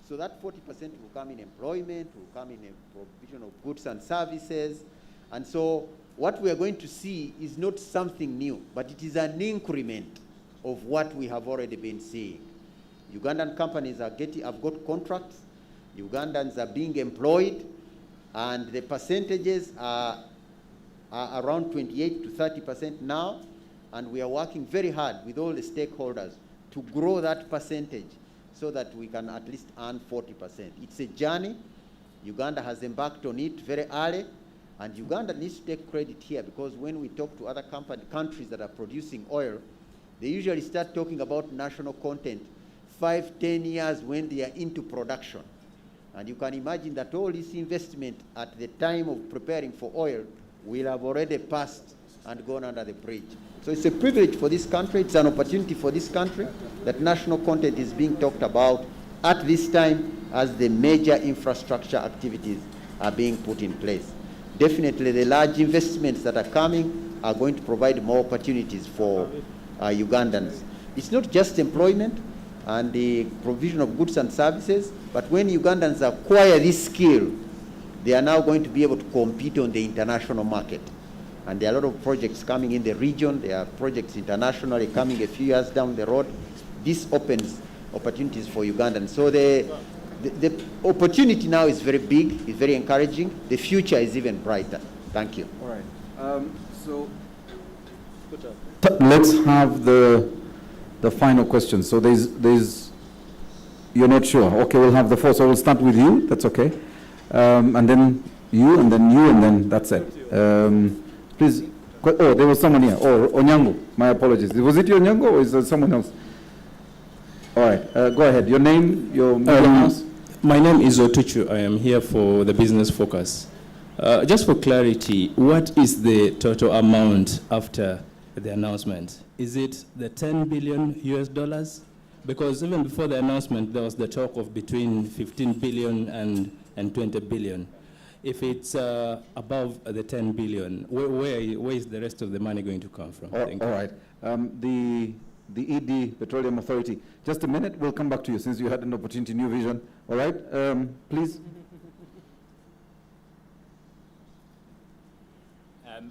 So that 40% will come in employment, will come in a provision of goods and services. And so what we are going to see is not something new, but it is an increment of what we have already been seeing. Ugandan companies have got contracts, Ugandans are being employed, and the percentages are around 28 to 30% now, and we are working very hard with all the stakeholders to grow that percentage so that we can at least earn 40%. It's a journey. Uganda has embarked on it very early, and Uganda needs to take credit here, because when we talk to other countries that are producing oil, they usually start talking about national content 5-10 years when they are into production. And you can imagine that all this investment at the time of preparing for oil will have already passed and gone under the bridge. So it's a privilege for this country, it's an opportunity for this country that national content is being talked about at this time as the major infrastructure activities are being put in place. Definitely the large investments that are coming are going to provide more opportunities for Ugandans. It's not just employment and the provision of goods and services, but when Ugandans acquire this skill, they are now going to be able to compete on the international market. And there are a lot of projects coming in the region. There are projects internationally coming a few years down the road. This opens opportunities for Ugandans. So the opportunity now is very big, it's very encouraging. The future is even brighter. Thank you. All right. Let's have the final question. So you're not sure. Okay, we'll have the four. So we'll start with you. That's okay. And then you, and then you, and then that's it. Please. Oh, there was someone here. Oh, Onyango. My apologies. Was it you, Onyango, or is there someone else? All right. Go ahead. Your name, your house. My name is Otuchu. I am here for the Business Focus. Just for clarity, what is the total amount after the announcement? Is it the $10 billion US? Because even before the announcement, there was the talk of between 15 billion and 20 billion. If it's above the 10 billion, where is the rest of the money going to come from? Thank you. All right. The ED Petroleum Authority. Just a minute, we'll come back to you since you had an opportunity, New Vision. All right, please.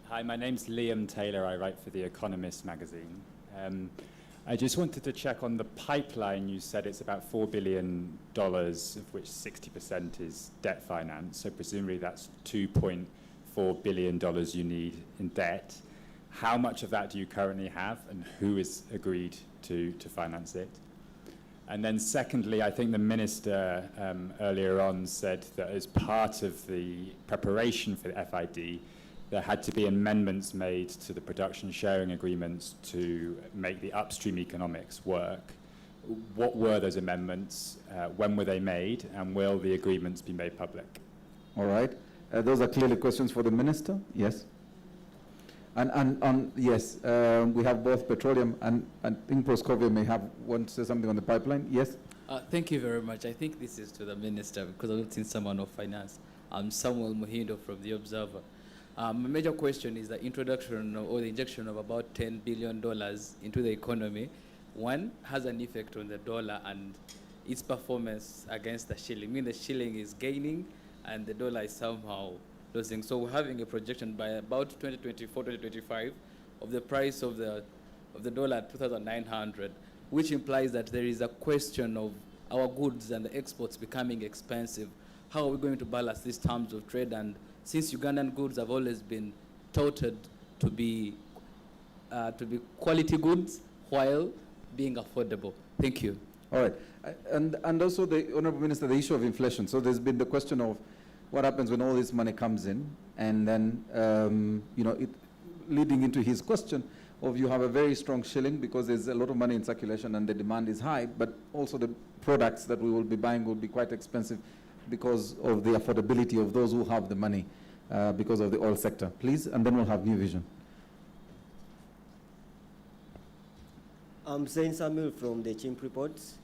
Hi, my name's Liam Taylor. I write for The Economist magazine. I just wanted to check on the pipeline. You said it's about $4 billion, of which 60% is debt finance. So presumably that's $2.4 billion you need in debt. How much of that do you currently have, and who has agreed to finance it? And then secondly, I think the minister earlier on said that as part of the preparation for the FID, there had to be amendments made to the production sharing agreements to make the upstream economics work. What were those amendments? When were they made? And will the agreements be made public? All right. Those are clearly questions for the minister. Yes. And yes, we have both petroleum and I think Proskovia may want to say something on the pipeline. Yes? Thank you very much. I think this is to the minister because I've not seen someone of finance. I'm Samuel Muhindo from The Observer. My major question is the introduction or the injection of about $10 billion into the economy. One, has an effect on the dollar and its performance against the shilling. I mean, the shilling is gaining and the dollar is somehow losing. So we're having a projection by about 2024, 2025 of the price of the dollar at 2,900, which implies that there is a question of our goods and the exports becoming expensive. How are we going to balance these terms of trade? And since Ugandan goods have always been touted to be quality goods while being affordable. Thank you. All right. And also, the Honorable Minister, the issue of inflation. So there's been the question of what happens when all this money comes in, and then, leading into his question of you have a very strong shilling because there's a lot of money in circulation and the demand is high, but also the products that we will be buying will be quite expensive because of the affordability of those who have the money because of the oil sector. Please, and then we'll have New Vision. I'm Saint Samuel from the Chimp Reports.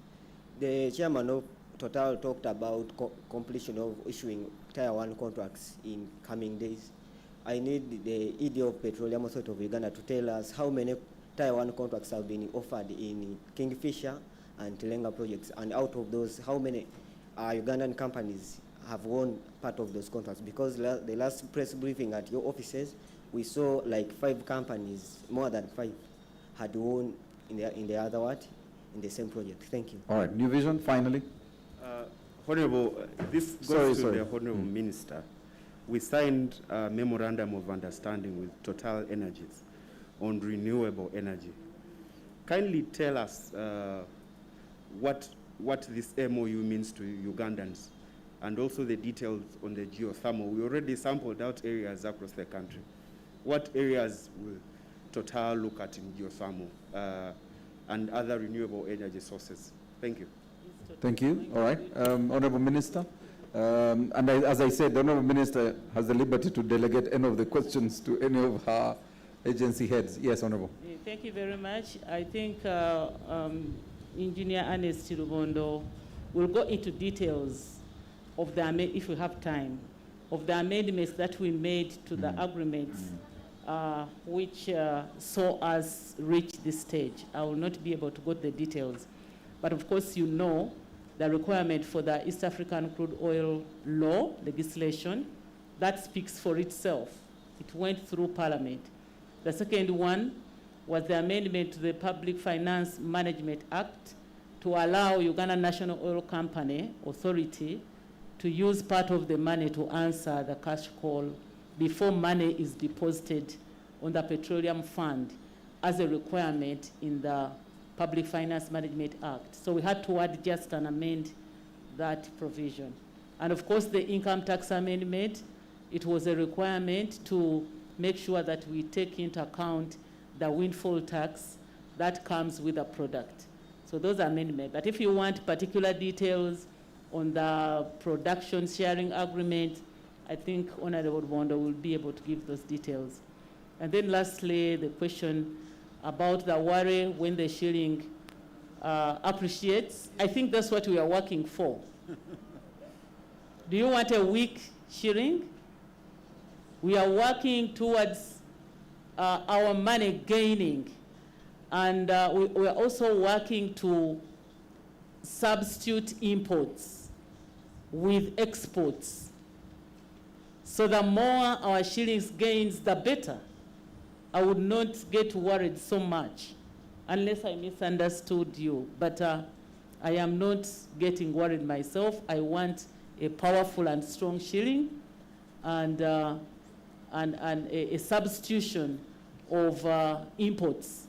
The chairman of Total talked about completion of issuing Tier 1 contracts in coming days. I need the ED of Petroleum Authority of Uganda to tell us how many Tier 1 contracts have been offered in Kingfisher and Tilenga projects, and out of those, how many Ugandan companies have won part of those contracts? Because the last press briefing at your offices, we saw like 5 companies, more than 5, had won in the same project. Thank you. All right, New Vision, finally. Honorable, this goes to the Honorable Minister. We signed a memorandum of understanding with Total Energies on renewable energy. Kindly tell us what this MOU means to Ugandans, and also the details on the geothermal. We already sampled out areas across the country. What areas will Total look at in geothermal and other renewable energy sources? Thank you. Thank you. All right. Honorable Minister. As I said, the Honorable Minister has the liberty to delegate any of the questions to any of her agency heads. Yes, Honorable. Thank you very much. I think Engineer Ernest Rubondo will go into details of the, if we have time, of the amendments that we made to the agreements which saw us reach this stage. I will not be able to go to the details. But of course, you know the requirement for the East African crude oil law legislation, that speaks for itself. It went through Parliament. The second one was the amendment to the Public Finance Management Act to allow Uganda National Oil Company Authority to use part of the money to answer the cash call before money is deposited on the Petroleum Fund as a requirement in the Public Finance Management Act. So we had to adjust and amend that provision. And of course, the income tax amendment, it was a requirement to make sure that we take into account the windfall tax that comes with the product. So those are amendments. But if you want particular details on the production sharing agreement, I think Honorable Bondo will be able to give those details. And then lastly, the question about the worry when the shilling appreciates. I think that's what we are working for. Do you want a weak shilling? We are working towards our money gaining. And we are also working to substitute imports with exports. So the more our shillings gains, the better. I would not get worried so much, unless I misunderstood you. But I am not getting worried myself. I want a powerful and strong shilling and a substitution of imports.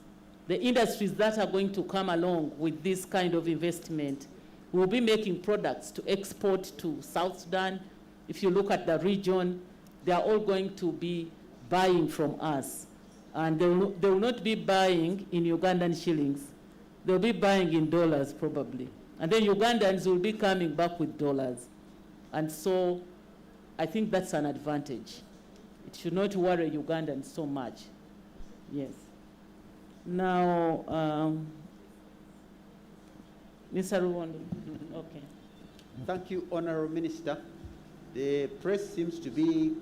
The industries that are going to come along with this kind of investment will be making products to export to South Sudan. If you look at the region, they are all going to be buying from us. And they will not be buying in Ugandan shillings. They'll be buying in dollars probably. And then Ugandans will be coming back with dollars. And so I think that's an advantage. It should not worry Ugandans so much. Yes. Now, Mr. Ruwondo. Okay. Thank you, Honorable Minister. The press seems to be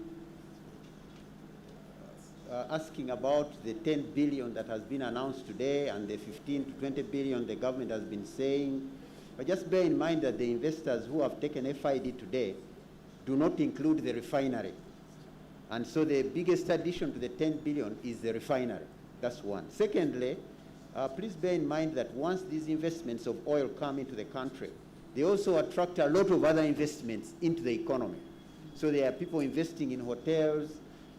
asking about the 10 billion that has been announced today and the 15 to 20 billion the government has been saying. But just bear in mind that the investors who have taken FID today do not include the refinery. And so the biggest addition to the 10 billion is the refinery. That's one. Secondly, please bear in mind that once these investments of oil come into the country, they also attract a lot of other investments into the economy. So there are people investing in hotels,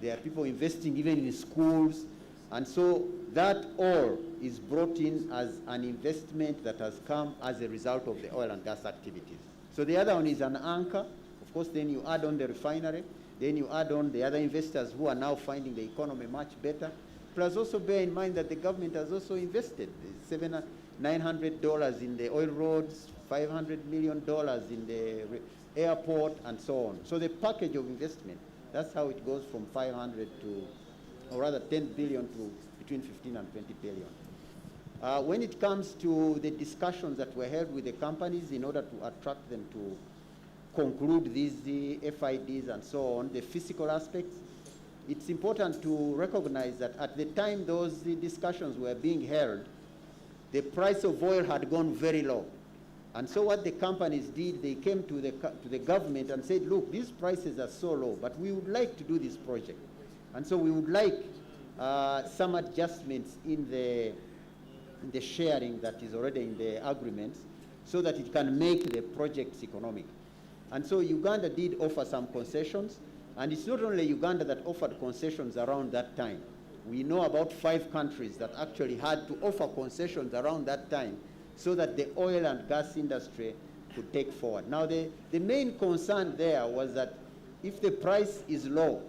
there are people investing even in schools, and so that all is brought in as an investment that has come as a result of the oil and gas activities. So the other one is an anchor. Of course, then you add on the refinery, then you add on the other investors who are now finding the economy much better. Plus also bear in mind that the government has also invested $900 in the oil roads, $500 million in the airport, and so on. So the package of investment, that's how it goes from 500 to, or rather 10 billion to between 15 and 20 billion. When it comes to the discussions that were held with the companies in order to attract them to conclude these FIDs and so on, the physical aspects, it's important to recognize that at the time those discussions were being held, the price of oil had gone very low. And so what the companies did, they came to the government and said, look, these prices are so low, but we would like to do this project. And so we would like some adjustments in the sharing that is already in the agreements so that it can make the projects economic. And so Uganda did offer some concessions, and it's not only Uganda that offered concessions around that time. We know about 5 countries that actually had to offer concessions around that time so that the oil and gas industry could take forward. Now, the main concern there was that if the price is low,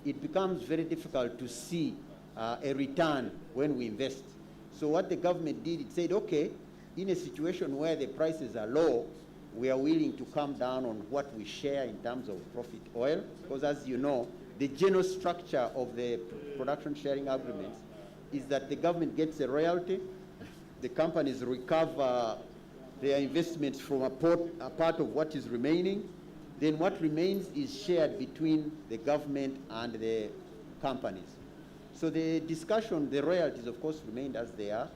it becomes very difficult to see a return when we invest. So what the government did, it said, okay, in a situation where the prices are low, we are willing to come down on what we share in terms of profit oil, because as you know, the general structure of the production sharing agreements is that the government gets a royalty, the companies recover their investments from a part of what is remaining, then what remains is shared between the government and the companies. So the discussion, the royalties of course remained as they are.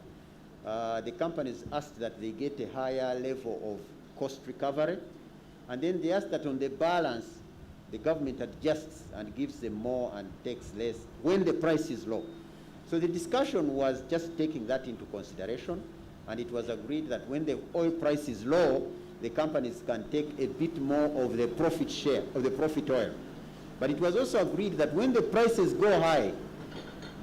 The companies asked that they get a higher level of cost recovery, and then they asked that on the balance, the government adjusts and gives them more and takes less when the price is low. So the discussion was just taking that into consideration, and it was agreed that when the oil price is low, the companies can take a bit more of the profit share, of the profit oil. But it was also agreed that when the prices go high,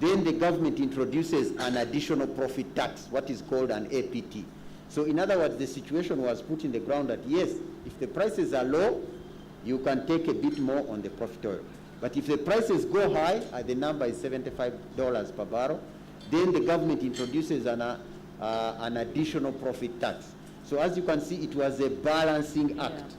then the government introduces an additional profit tax, what is called an APT. So in other words, the situation was put in the ground that yes, if the prices are low, you can take a bit more on the profit oil. But if the prices go high, the number is $75 per barrel, then the government introduces an additional profit tax. So as you can see, it was a balancing act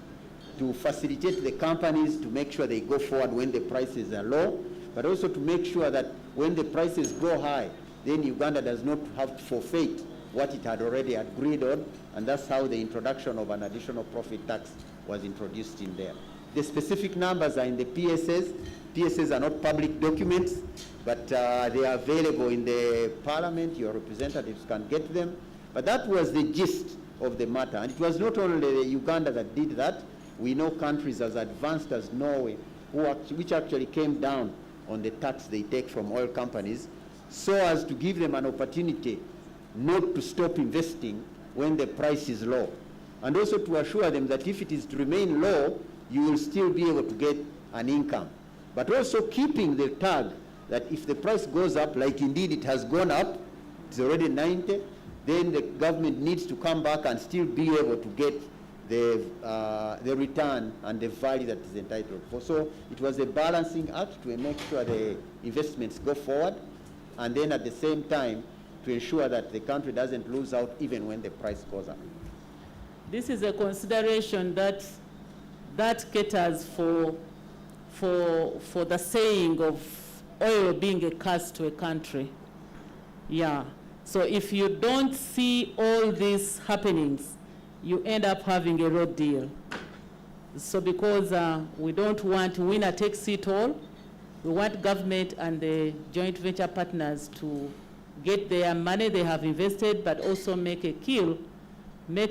to facilitate the companies to make sure they go forward when the prices are low, but also to make sure that when the prices go high, then Uganda does not have to forfeit what it had already agreed on, and that's how the introduction of an additional profit tax was introduced in there. The specific numbers are in the PSAs. PSAs are not public documents, but they are available in the parliament. Your representatives can get them. But that was the gist of the matter. And it was not only Uganda that did that. We know countries as advanced as Norway, which actually came down on the tax they take from oil companies, so as to give them an opportunity not to stop investing when the price is low. And also to assure them that if it is to remain low, you will still be able to get an income. But also keeping the tag that if the price goes up, like indeed it has gone up, it's already 90, then the government needs to come back and still be able to get the return and the value that is entitled for. So it was a balancing act to make sure the investments go forward, and then at the same time to ensure that the country doesn't lose out even when the price goes up. This is a consideration that caters for the saying of oil being a curse to a country. Yeah. So if you don't see all these happenings, you end up having a road deal. So because we don't want winner takes it all, we want government and the joint venture partners to get their money they have invested, but also make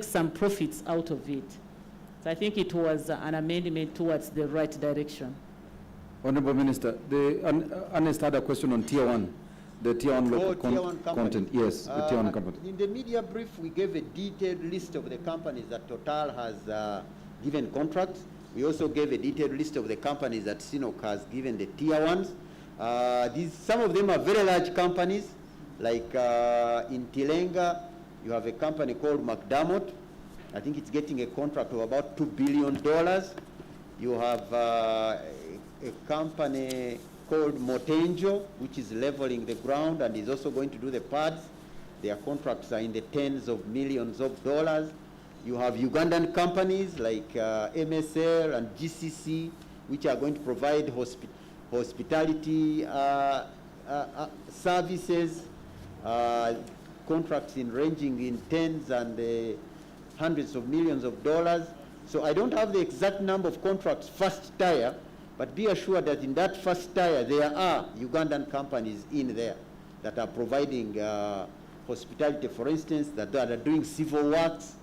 some profits out of it. So I think it was an amendment towards the right direction. Honorable Minister, Ernest had a question on Tier 1. The tier 1 local tier 1 content, yes, the tier 1 company. In the media brief, we gave a detailed list of the companies that Total has given contracts. We also gave a detailed list of the companies that CNOOC has given the tier 1s. Some of them are very large companies, like in Tilenga, you have a company called McDermott. I think it's getting a contract of about $2 billion. You have a company called Motenjo, which is leveling the ground and is also going to do the pads. Their contracts are in the tens of millions of dollars. You have Ugandan companies like MSL and GCC, which are going to provide hospitality services, contracts ranging in tens and hundreds of millions of dollars. So I don't have the exact number of contracts first tier, but be assured that in that first tier, there are Ugandan companies in there that are providing hospitality, for instance, that are doing civil works.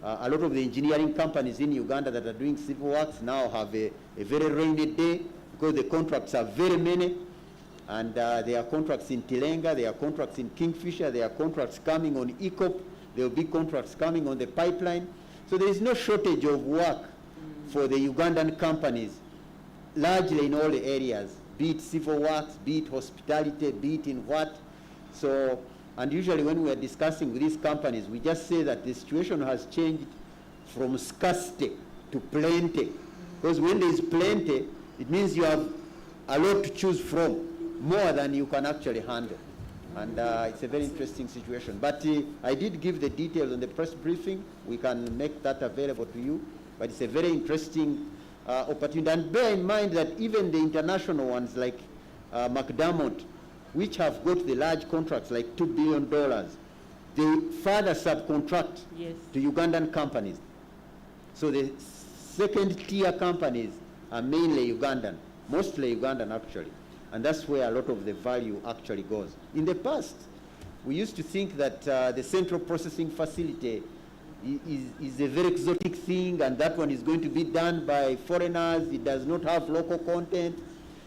A lot of the engineering companies in Uganda that are doing civil works now have a very rainy day because the contracts are very many. And there are contracts in Tilenga, there are contracts in Kingfisher, there are contracts coming on EACOP, there will be contracts coming on the pipeline. So there is no shortage of work for the Ugandan companies, largely in all the areas, be it civil works, be it hospitality, be it in what. So, and usually when we are discussing with these companies, we just say that the situation has changed from scarcity to plenty. Because when there is plenty, it means you have a lot to choose from, more than you can actually handle. And it's a very interesting situation. But I did give the details on the press briefing. We can make that available to you. But it's a very interesting opportunity. And bear in mind that even the international ones like McDermott, which have got the large contracts like $2 billion, they further subcontract to Ugandan companies. So the second tier companies are mainly Ugandan, mostly Ugandan actually. And that's where a lot of the value actually goes. In the past, we used to think that the central processing facility is a very exotic thing, and that one is going to be done by foreigners. It does not have local content.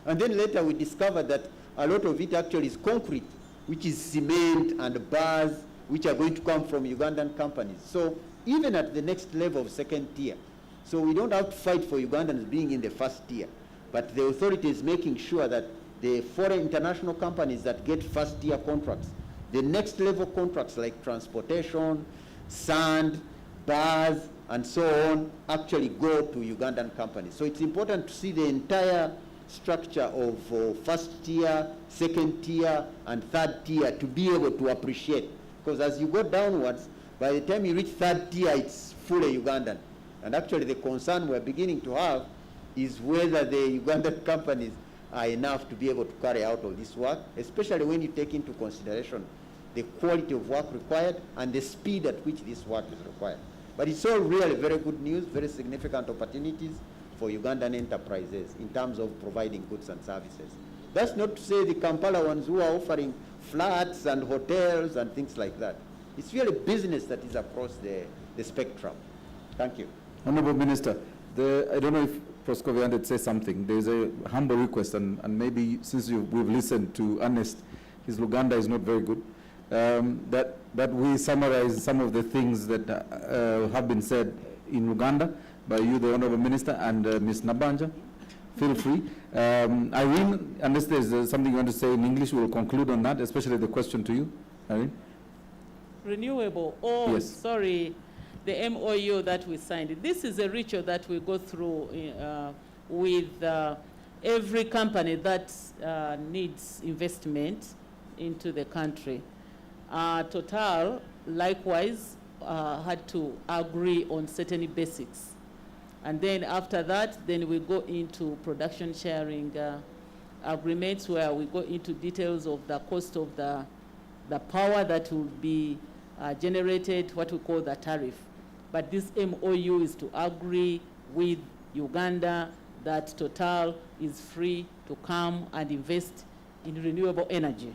And then later we discovered that a lot of it actually is concrete, which is cement and bars, which are going to come from Ugandan companies. So even at the next level of second tier, so we don't have to fight for Ugandans being in the first tier, but the authority is making sure that the foreign international companies that get first tier contracts, the next level contracts like transportation, sand, bars, and so on, actually go to Ugandan companies. So it's important to see the entire structure of first tier, second tier, and third tier to be able to appreciate. Because as you go downwards, by the time you reach third tier, it's fully Ugandan. And actually the concern we're beginning to have is whether the Ugandan companies are enough to be able to carry out all this work, especially when you take into consideration the quality of work required and the speed at which this work is required. But it's all really very good news, very significant opportunities for Ugandan enterprises in terms of providing goods and services. That's not to say the Kampala ones who are offering flats and hotels and things like that. It's really business that is across the spectrum. Thank you. Honorable Minister, I don't know if Proscovia wanted to say something. There's a humble request, and maybe since we've listened to Ernest, his Luganda is not very good, that we summarize some of the things that have been said in Uganda by you, the Honorable Minister, and Ms. Nabanja. Feel free. Irene, unless there's something you want to say in English, we'll conclude on that, especially the question to you. Irene? Renewable. Oh, yes. Sorry. The MOU that we signed. This is a ritual that we go through with every company that needs investment into the country. Total, likewise, had to agree on certain basics. And then after that, then we go into production sharing agreements where we go into details of the cost of the power that will be generated, what we call the tariff. But this MOU is to agree with Uganda that Total is free to come and invest in renewable energy.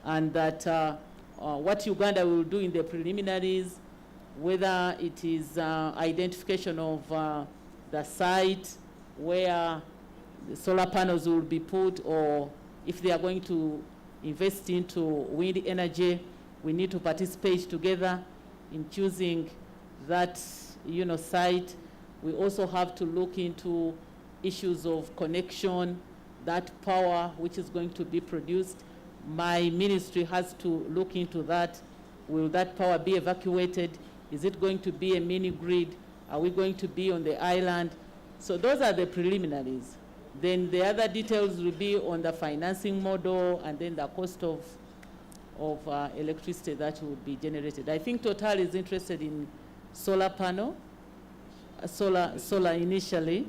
And that what Uganda will do in the preliminaries, whether it is identification of the site where the solar panels will be put, or if they are going to invest into wind energy. We need to participate together in choosing that, site. We also have to look into issues of connection, that power which is going to be produced. My ministry has to look into that. Will that power be evacuated? Is it going to be a mini grid? Are we going to be on the island? So those are the preliminaries. Then the other details will be on the financing model and then the cost of electricity that will be generated. I think Total is interested in solar panel, solar initially,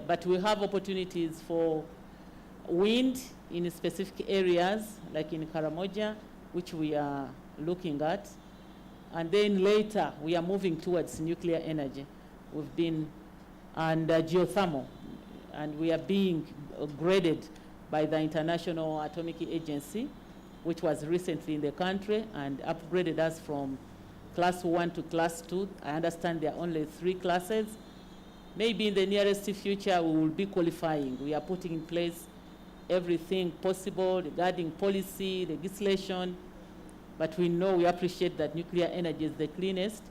but we have opportunities for wind in specific areas, like in Karamoja, which we are looking at. And then later, we are moving towards nuclear energy. We've been, and geothermal, and we are being graded by the International Atomic Agency, which was recently in the country and upgraded us from class 1 to class 2. I understand there are only 3 classes. Maybe in the nearest future, we will be qualifying. We are putting in place everything possible regarding policy, legislation, but we know, we appreciate that nuclear energy is the cleanest,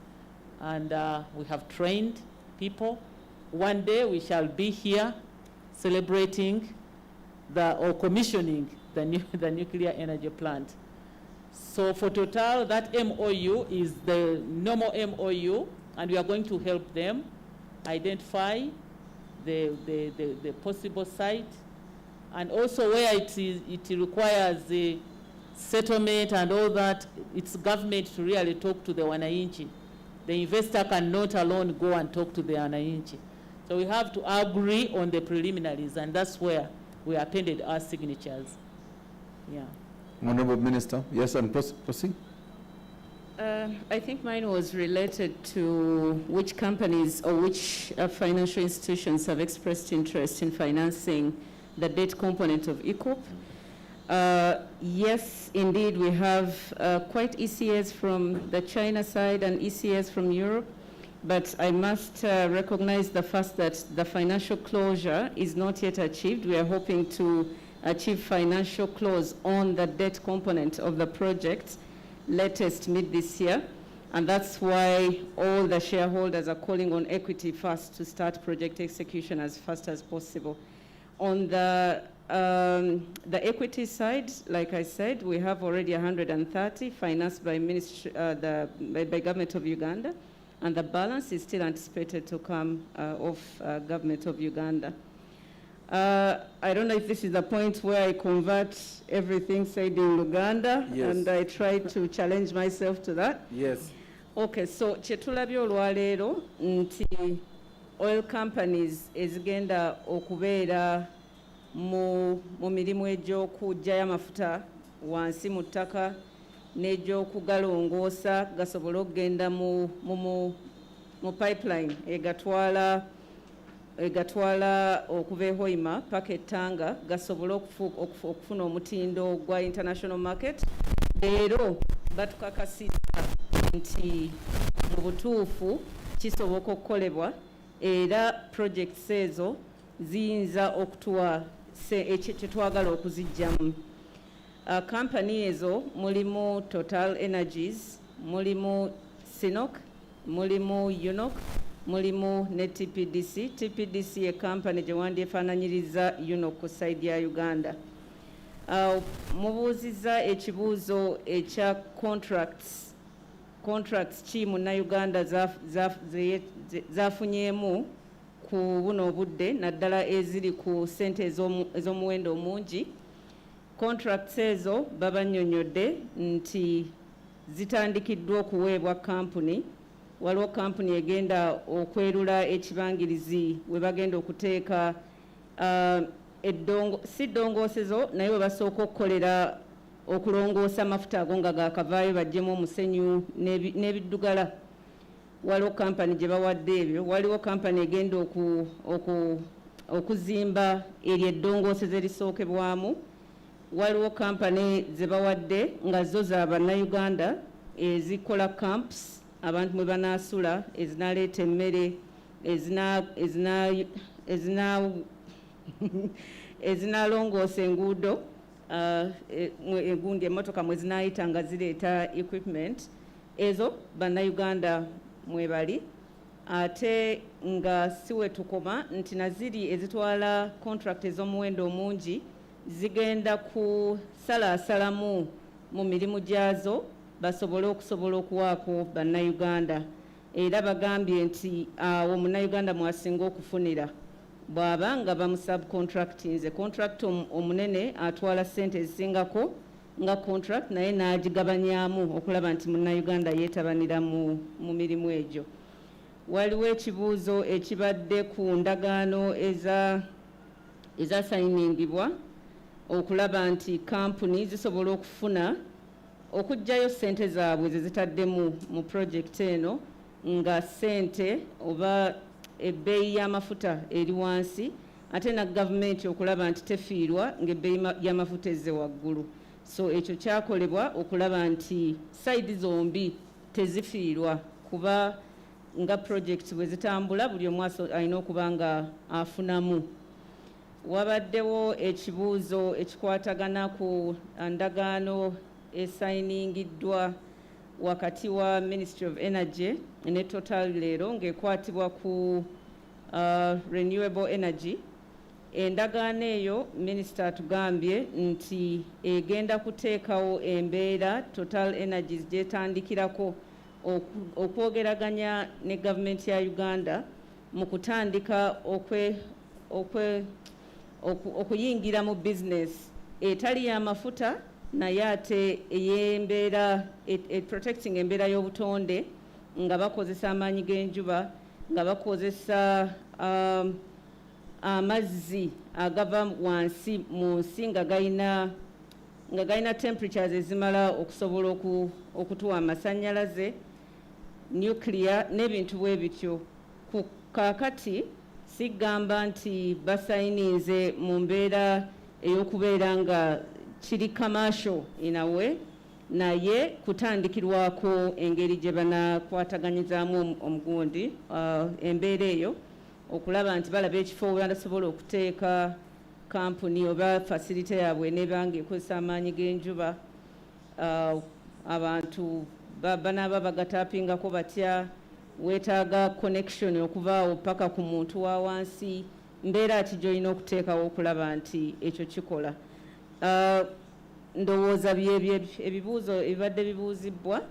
and we have trained people. One day we shall be here celebrating or commissioning the nuclear energy plant. So for Total, that MOU is the normal MOU, and we are going to help them identify the possible site, and also where it requires the settlement and all that, it's government to really talk to the wananchi. The investor cannot alone go and talk to the wananchi. So we have to agree on the preliminaries, and that's where we appended our signatures. Yeah. Honorable Minister, yes, and proceed. I think mine was related to which companies or which financial institutions have expressed interest in financing the debt component of EACOP. Yes, indeed, we have quite ECAs from the China side and ECAs from Europe, but I must recognize the fact that the financial closure is not yet achieved. We are hoping to achieve financial close on the debt component of the project latest mid this year, and that's why all the shareholders are calling on Equity First to start project execution as fast as possible. On the equity side, like I said, we have already 130 financed by by Government of Uganda, and the balance is still anticipated to come off Government of Uganda. I don't know if this is the point where I convert everything said in Uganda, yes, and I try to challenge myself to that. Yes. Okay, so chetulabyo olwaleero nti oil companies ezigenda okubeera mu mirimu egy'okuggyayo amafuta wansi mu ttaka n'egy'okugalongoosa gasobole okugenda mu pipeline egatwala okuva e Hoima paka e Tanga gasobole okufuna omutindo gwa international market. Leero batukakasizza nti mu butuufu kisoboka okukolebwa era projects ezo ziyinza okutuwa kye twagala okuziggyamu. Company ezo mulimu Total Energies, mulimu Sinok, mulimu UNOC, mulimu ne TPDC. TPDC ye company gye wandyefaananyiriza UNOC ku side ya Uganda. Mubuuzizza ekibuuzo ekya contracts ki munnayuganda zafunyeemu ku buno obudde naddala eziri ku ssente ez'omuwendo omungi. Contracts ezo babannyonnyodde nti zitandikiddwa okuweebwa kampuni. Waliwo kampuni egenda okwerula ekibangirizi we bagenda okuteeka si ddongoosezo naye we basooka okukolera okulongoosa amafuta ago nga gaakavaayo baggyemu omusenyu n'ebiddugala. Waliwo kampani gye bawadde ebyo. Waliwo kampani egenda okuzimba eryo eddongooseze erisookebwamu. Waliwo kampani ze bawadde nga zo za bannayuganda ezikola camps abantu mwe banaasula, ezinaleeta emmere, ezinalongoosa enguudo gundi emmotoka mwe zinaayita nga zireeta equipment ezo bannayuganda mwe bali ate nga siwe tukoma nti naziri ezitwala contract ez'omuwendo omungi zigenda kusalaasalamu mu mirimu gyazo basobole okuwaako bannayuganda era bagambye nti awo munnayuganda mwasinga okufunira bw'aba nga bamusubcontractinze contract omunene atwala ssente ezisingako nga contract naye n'agigabanyaamu okulaba nti munnayuganda yeetabanira mu mirimu egyo. Waliwo ekibuuzo ekibadde ku ndagaano ezasayiningibwa okulaba nti kampuni zisobola okufuna okuggyayo ssente zaabwe ze zitaddemu mu projekiti eno nga ssente oba ebbeeyi y'amafuta eri wansi ate na gavumenti okulaba nti tefiirwa ng'ebbeeyi y'amafuta ezze waggulu. So ekyo kyakolebwa okulaba nti sayidi zombi tezifiirwa kuba nga projekiti bwe zitambula buli omu alina okuba nga afunamu. Wabaddewo ekibuuzo ekikwatagana ku ndagaano esayiningddwa wakati wa Ministry of Energy ne Total leero ng'ekwatibwa ku renewable energy. Endagaano eyo minisita atugambye nti egenda kuteekawo embeera Total Energies gyetandikirako okwogeraganya ne gavumenti ya Uganda mu kutandika okuyingira mu bizinesi etali y'amafuta naye ate ey'embeera protecting embeera y'obutonde nga bakozesa amaanyi g'enjuba nga bakozesa amazzi agava wansi mu nsi nga galina temperatures ezimala okusobola okutuwa amasannyalaze nuclear n'ebintu bwe bityo. Ku kaakati sigamba nti basayininze mu mbeera ey'okubeera nga kiri commercial in a way naye kutandikirwako engeri gye banakwataganyizaamu omugundi embeera eyo okulaba nti balaba ekifo we banasobola okuteeka kampuni oba facility yaabwe nebanga ekozesa amaanyi g'enjuba abantu banaaba bagatapingako batya weetaaga connection okuvaawo paka ku muntu wa wansi mbeera ki gy'olina okuteekawo okulaba nti ekyo kikola. Ndowooza ebibuuzo ebibadde bibuuzibwa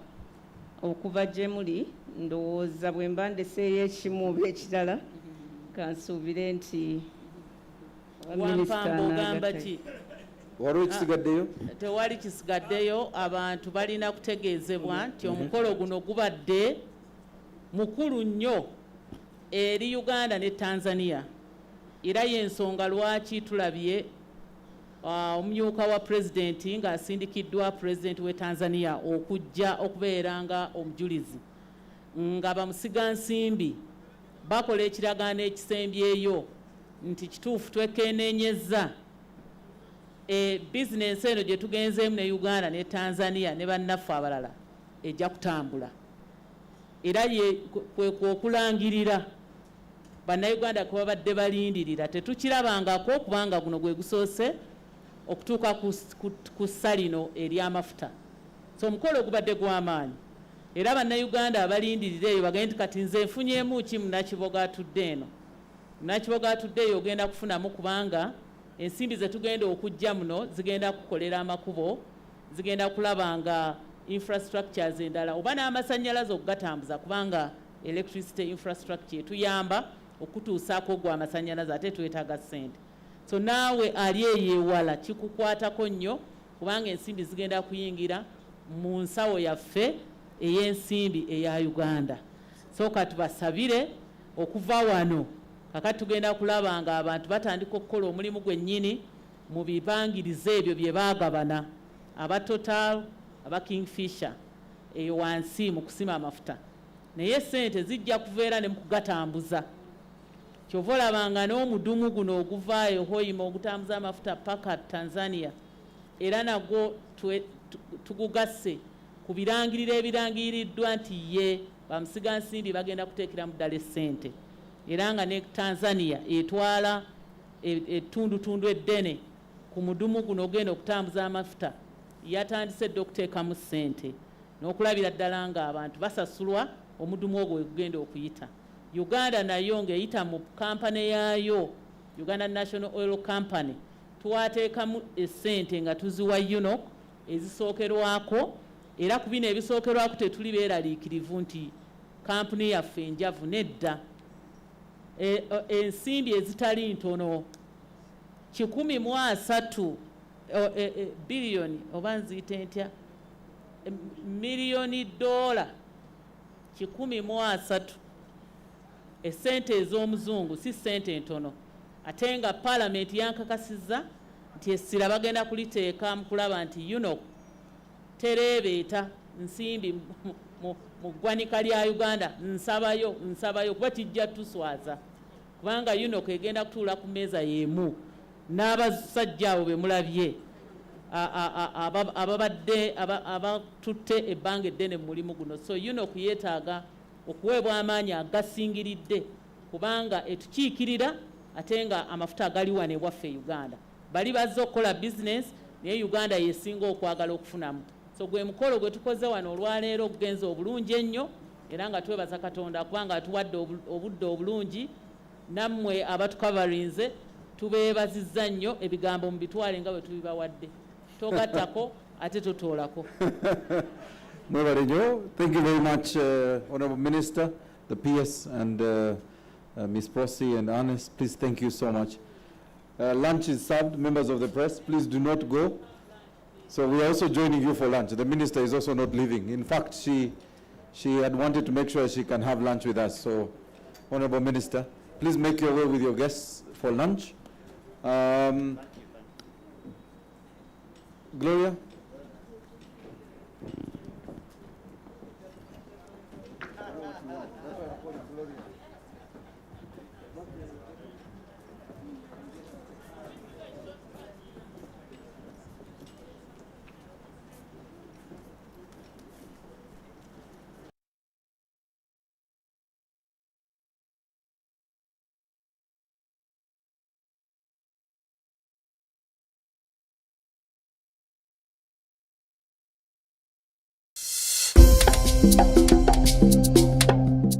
okuva gye muli ndowooza bwe mba ndeseeyo ekimu oba ekirala kansuubire nti Wampamba ogamba ki? Waliwo ekisigaddeyo? Tewali kisigaddeyo. Abantu balina kutegeezebwa nti omukolo guno gubadde mukulu nnyo eri Uganda ne Tanzania era y'ensonga lwaki tulabye omumyuka wa pulezidenti ng'asindikiddwa pulezidenti w'e Tanzania okujja okubeera nga omujulizi nga bamusigansimbi bakola ekiragaano ekisembyeyo nti kituufu twekeenenyezza bizinensi eno gye tugenzeemu ne Uganda ne Tanzania ne bannaffe abalala ejja kutambula era kwe okulangirira bannayuganda kwe babadde balindirira tetukirabangako kubanga guno gwe gusoose okutuuka ku ssa lino ery'amafuta. So omukolo gubadde gw'amaanyi era bannayuganda abalindirira eyo bagende nti kati nze nfunyemu ki munakiboga atudde eno. Munakiboga atudde eyo ogenda kufunamu kubanga ensimbi ze tugenda okujja muno zigenda kukolera amakubo, zigenda kulaba nga infrastructures endala oba n'amasannyalaze okugatambuza kubanga electricity infrastructure etuyamba okutuusaako gwa amasannyalaze ate twetaaga ssente. So naawe ali eyeewala kikukwatako nnyo kubanga ensimbi zigenda kuyingira mu nsawo yaffe ey'ensimbi eya Uganda. So katubasabire okuva wano kakati tugenda kulaba nga abantu batandika okukola omulimu gwennyini mu bibangirize ebyo bye baagabana aba Total aba Kingfisher eyo wansi mu kusima amafuta naye ssente zijja kuveera ne mu kugatambuza. Kyova olabanga n'omudumu guno oguvaayo hoyima ogutambuza amafuta paka Tanzania era nagwo tugugasse ku birangiriro ebirangiriddwa nti ye bamusigansimbi bagenda kuteekeramu ddala essente era nga ne Tanzania etwala ettundutundu eddene ku mudumu guno ogenda okutambuza amafuta yatandise edda okuteekamu ssente n'okulabira ddala ng'abantu basasulwa omudumu ogwo wegugenda okuyita. Uganda nayo ng'eyita mu kampani yaayo Uganda National Oil Company twateekamu essente nga tuziwa UNOC ezisookerwako, era ku bino ebisookerwako tetuli beeraliikirivu nti kampuni yaffe enjavu, nedda. Ensimbi ezitali ntono 103 biliyoni oba nziyite ntya miliyoni $103 essente ez'omuzungu, si ssente ntono, ate nga paalamenti yankakasizza nti essira bagenda kuliteeka mu kulaba nti UNOC tereebeeta nsimbi mu ggwanika lya Uganda. Nsabayo kuba kijja tuswaza, kubanga UNOC egenda kutuula ku mmeeza y'emu n'abasajja abo be mulabye ababadde abatutte ebbanga eddene mu mulimu guno. So UNOC yeetaaga okuweebwa amaanyi agasingiridde, kubanga etukiikirira ate nga amafuta agali wano ewaffe Uganda. Bali bazze okukola bizinesi naye Uganda yesinga okwagala okufunamu. So gwe mukolo gwe tukoze wano olwaleero gugenze obulungi ennyo, era nga twebaza Katonda kubanga atuwadde obudde obulungi. Nammwe abatukavarinze tubeebazizza nnyo, ebigambo mu bitwale nga bwe tubibawadde. Togattako ate totoolako. Thank you very much, Honorable Minister, the PS, and Ms. Prosy and Ernest. Please, thank you so much. Lunch is served. Members of the press, please do not go. So we are also joining you for lunch. The minister is also not leaving. In fact, she had wanted to make sure she can have lunch with us. So, Honorable Minister, please make your way with your guests for lunch. Gloria?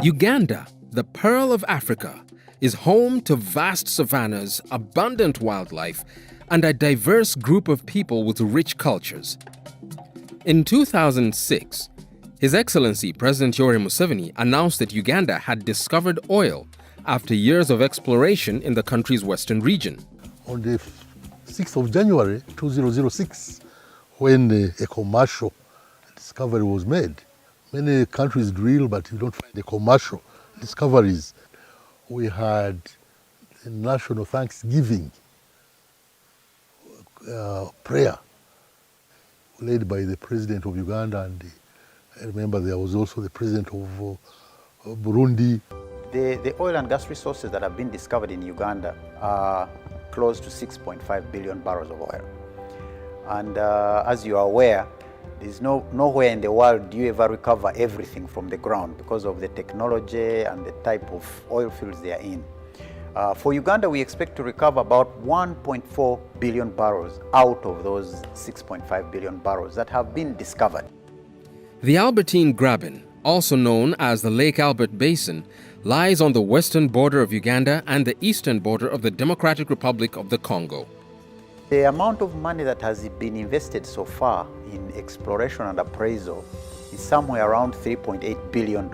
Uganda, the Pearl of Africa, is home to vast savannas, abundant wildlife, and a diverse group of people with rich cultures. In 2006, His Excellency President Yoweri Museveni announced that Uganda had discovered oil after years of exploration in the country's western region. On the 6th of January 2006, when a commercial discovery was made, many countries drill, but you don't find the commercial discoveries. We had a national Thanksgiving prayer led by the President of Uganda, and I remember there was also the President of Burundi. The oil and gas resources that have been discovered in Uganda are close to 6.5 billion barrels of oil. And as you are aware, there's nowhere in the world do you ever recover everything from the ground because of the technology and the type of oil fields they are in. For Uganda, we expect to recover about 1.4 billion barrels out of those 6.5 billion barrels that have been discovered. The Albertine Graben, also known as the Lake Albert Basin, lies on the western border of Uganda and the eastern border of the Democratic Republic of the Congo. The amount of money that has been invested so far in exploration and appraisal is somewhere around $3.8 billion.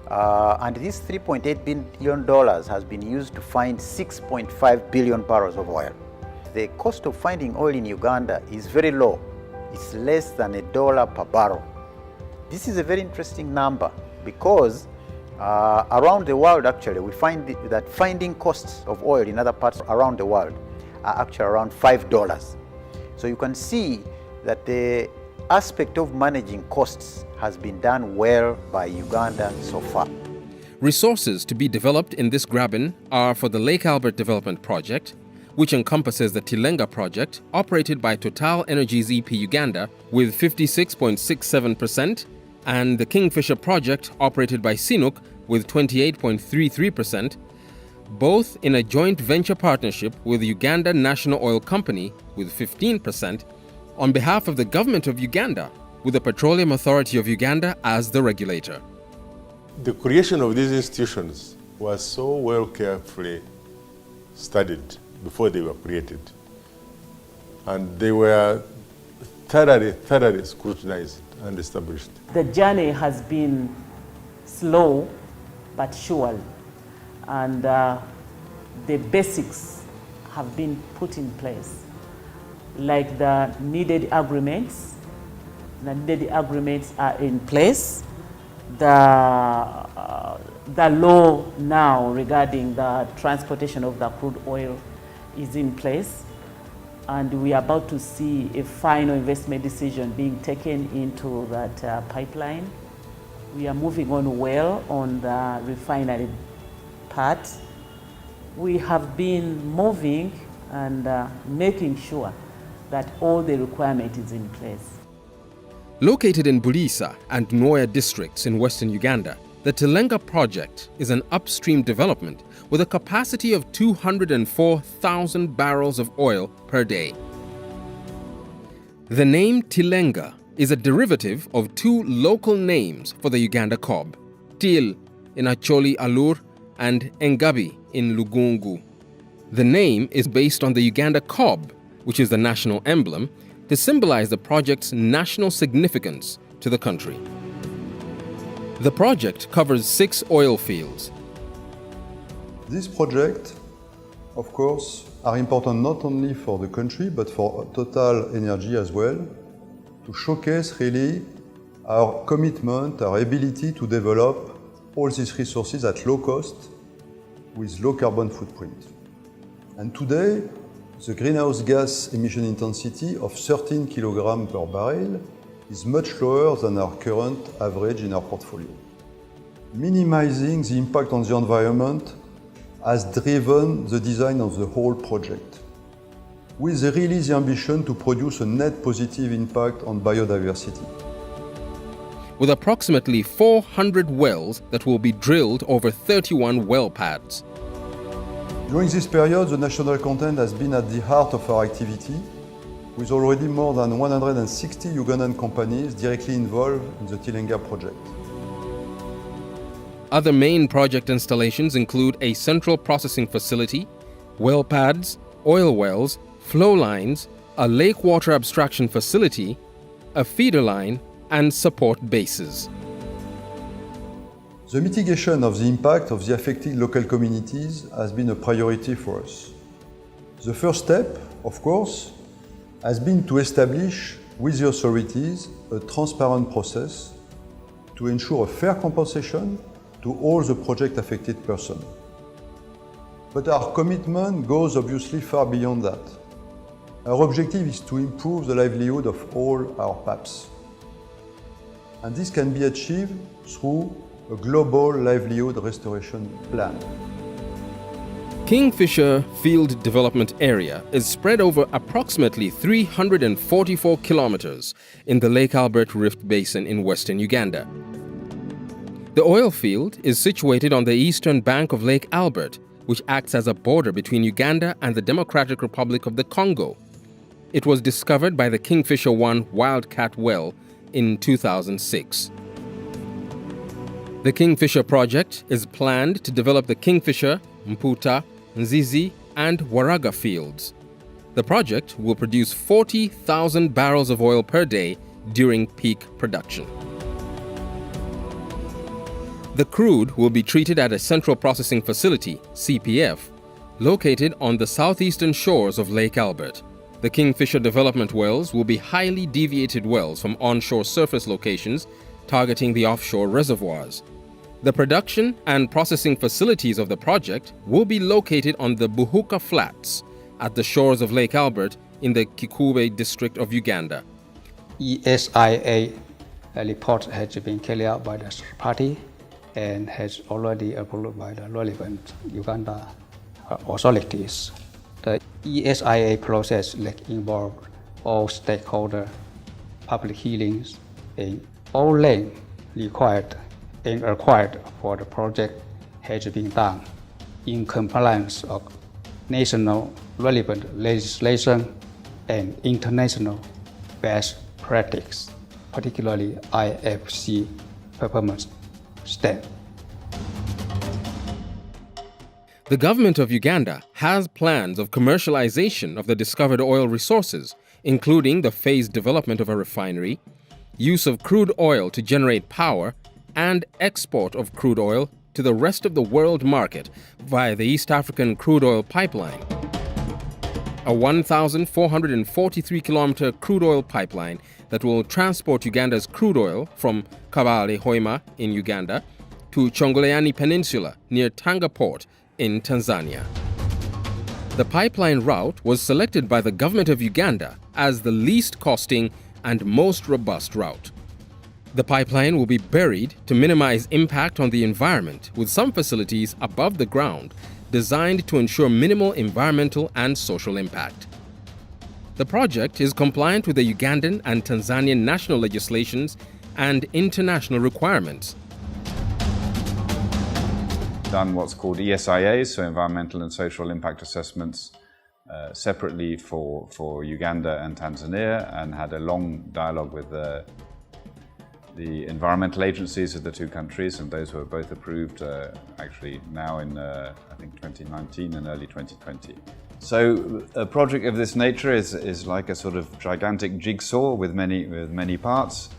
And this $3.8 billion has been used to find 6.5 billion barrels of oil. The cost of finding oil in Uganda is very low. It's less than $1 per barrel. This is a very interesting number because around the world, actually, we find that finding costs of oil in other parts around the world are actually around $5. So you can see that the aspect of managing costs has been done well by Uganda so far. Resources to be developed in this graben are for the Lake Albert Development Project, which encompasses the Tilenga project operated by Total Energies EP Uganda with 56.67%, and the Kingfisher project operated by CNOOC with 28.33%, both in a joint venture partnership with Uganda National Oil Company with 15%, on behalf of the government of Uganda, with the Petroleum Authority of Uganda as the regulator. The creation of these institutions was so well carefully studied before they were created. And they were thoroughly scrutinized and established. The journey has been slow but sure, and the basics have been put in place, like the needed agreements. The needed agreements are in place. The law now regarding the transportation of the crude oil is in place, and we are about to see a final investment decision being taken into that pipeline. We are moving on well on the refinery part. We have been moving and making sure that all the requirement is in place. Located in Bulisa and Nwoya districts in western Uganda, the Tilenga project is an upstream development with a capacity of 204,000 barrels of oil per day. The name Tilenga is a derivative of two local names for the Uganda cob, Til in Acholi Alur and Engabi in Lugungu. The name is based on the Uganda cob, which is the national emblem, to symbolize the project's national significance to the country. The project covers 6 oil fields. This project, of course, are important not only for the country but for Total Energy as well, to showcase really our commitment, our ability to develop all these resources at low cost with low carbon footprint. And today, the greenhouse gas emission intensity of 13 kilograms per barrel is much lower than our current average in our portfolio. Minimizing the impact on the environment has driven the design of the whole project, with really the ambition to produce a net positive impact on biodiversity. With approximately 400 wells that will be drilled over 31 well pads. During this period, the national content has been at the heart of our activity, with already more than 160 Ugandan companies directly involved in the Tilenga project. Other main project installations include a central processing facility, well pads, oil wells, flow lines, a lake water abstraction facility, a feeder line, and support bases. The mitigation of the impact of the affected local communities has been a priority for us. The first step, of course, has been to establish with the authorities a transparent process to ensure a fair compensation to all the project affected persons. But our commitment goes obviously far beyond that. Our objective is to improve the livelihood of all our PAPs. And this can be achieved through a global livelihood restoration plan. Kingfisher Field Development Area is spread over approximately 344 kilometers in the Lake Albert Rift Basin in western Uganda. The oil field is situated on the eastern bank of Lake Albert, which acts as a border between Uganda and the Democratic Republic of the Congo. It was discovered by the Kingfisher 1 wildcat well in 2006. The Kingfisher project is planned to develop the Kingfisher, Mputa, Nzizi, and Waraga fields. The project will produce 40,000 barrels of oil per day during peak production. The crude will be treated at a central processing facility, CPF, located on the southeastern shores of Lake Albert. The Kingfisher development wells will be highly deviated wells from onshore surface locations targeting the offshore reservoirs. The production and processing facilities of the project will be located on the Buhuka Flats at the shores of Lake Albert in the Kikube district of Uganda. EACOP report has been carried out by the party and has already approved by the relevant Uganda authorities. The EACOP process involved all stakeholder public hearings and all length required for the project has been done. in compliance of national relevant legislation and international best practice, particularly IFC performance standard. The government of Uganda has plans of commercialization of the discovered oil resources, including the phased development of a refinery, use of crude oil to generate power, and export of crude oil to the rest of the world market via the East African crude oil pipeline. A 1,443-kilometer crude oil pipeline that will transport Uganda's crude oil from Kabale Hoima in Uganda to Chongoleani Peninsula near Tanga Port in Tanzania. The pipeline route was selected by the government of Uganda as the least costing and most robust route. The pipeline will be buried to minimize impact on the environment, with some facilities above the ground designed to ensure minimal environmental and social impact. The project is compliant with the Ugandan and Tanzanian national legislations and international requirements. Done what's called ESIAs, so environmental and social impact assessments, separately for Uganda and Tanzania, and had a long dialogue with the environmental agencies of the two countries, and those were both approved actually now in I think 2019 and early 2020. So a project of this nature is like a sort of gigantic jigsaw with many parts,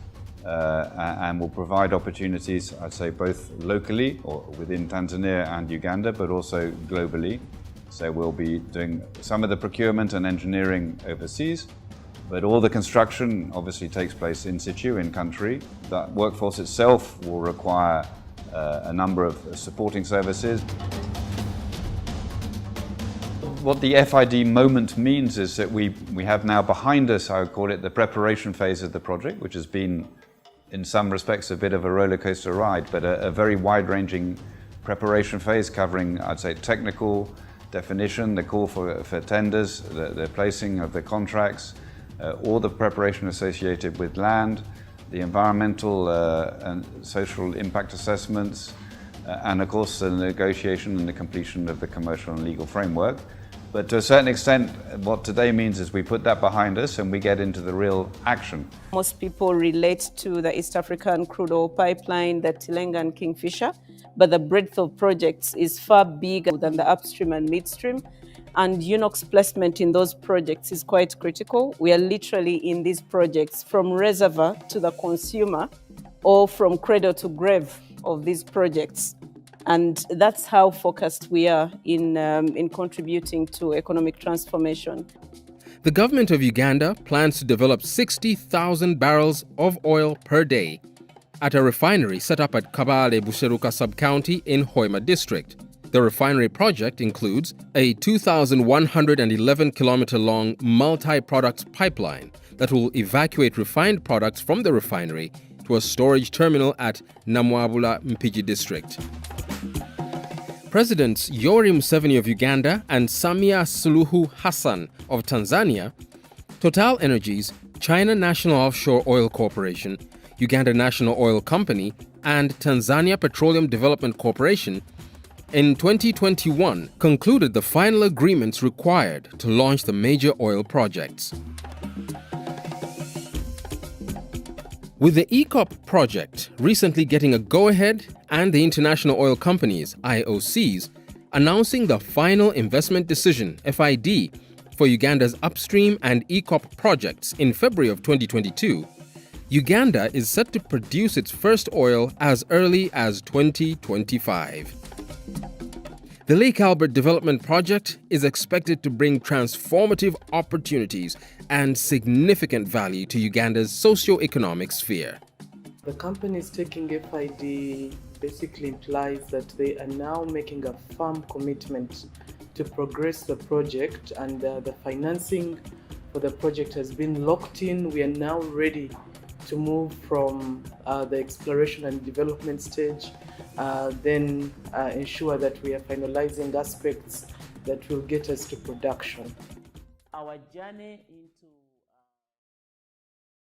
and will provide opportunities, I'd say, both locally or within Tanzania and Uganda, but also globally. So we'll be doing some of the procurement and engineering overseas, but all the construction obviously takes place in situ, in country. That workforce itself will require a number of supporting services. What the FID moment means is that we have now behind us, I would call it, the preparation phase of the project, which has been, in some respects, a bit of a roller coaster ride, but a very wide-ranging preparation phase covering, I'd say, technical definition, the call for tenders, the placing of the contracts, all the preparation associated with land, the environmental and social impact assessments, and of course the negotiation and the completion of the commercial and legal framework. But to a certain extent, what today means is we put that behind us and we get into the real action. Most people relate to the East African crude oil pipeline, the Tilenga and Kingfisher, but the breadth of projects is far bigger than the upstream and midstream. And UNOC's placement in those projects is quite critical. We are literally in these projects from reservoir to the consumer, or from cradle to grave of these projects. And that's how focused we are in contributing to economic transformation. The government of Uganda plans to develop 60,000 barrels of oil per day at a refinery set up at Kabale Buseruka sub-county in Hoima district. The refinery project includes a 2,111-kilometer-long multi-product pipeline that will evacuate refined products from the refinery to a storage terminal at Namwabula Mpigi district. Presidents Yoweri Museveni of Uganda and Samia Suluhu Hassan of Tanzania, Total Energies, China National Offshore Oil Corporation, Uganda National Oil Company, and Tanzania Petroleum Development Corporation in 2021 concluded the final agreements required to launch the major oil projects. With the EACOP project recently getting a go-ahead and the international oil companies, IOCs, announcing the final investment decision, FID, for Uganda's upstream and EACOP projects in February of 2022, Uganda is set to produce its first oil as early as 2025. The Lake Albert Development Project is expected to bring transformative opportunities and significant value to Uganda's socio-economic sphere. The companies taking FID basically implies that they are now making a firm commitment to progress the project, and the financing for the project has been locked in. We are now ready to move from the exploration and development stage, then ensure that we are finalizing aspects that will get us to production. Our journey into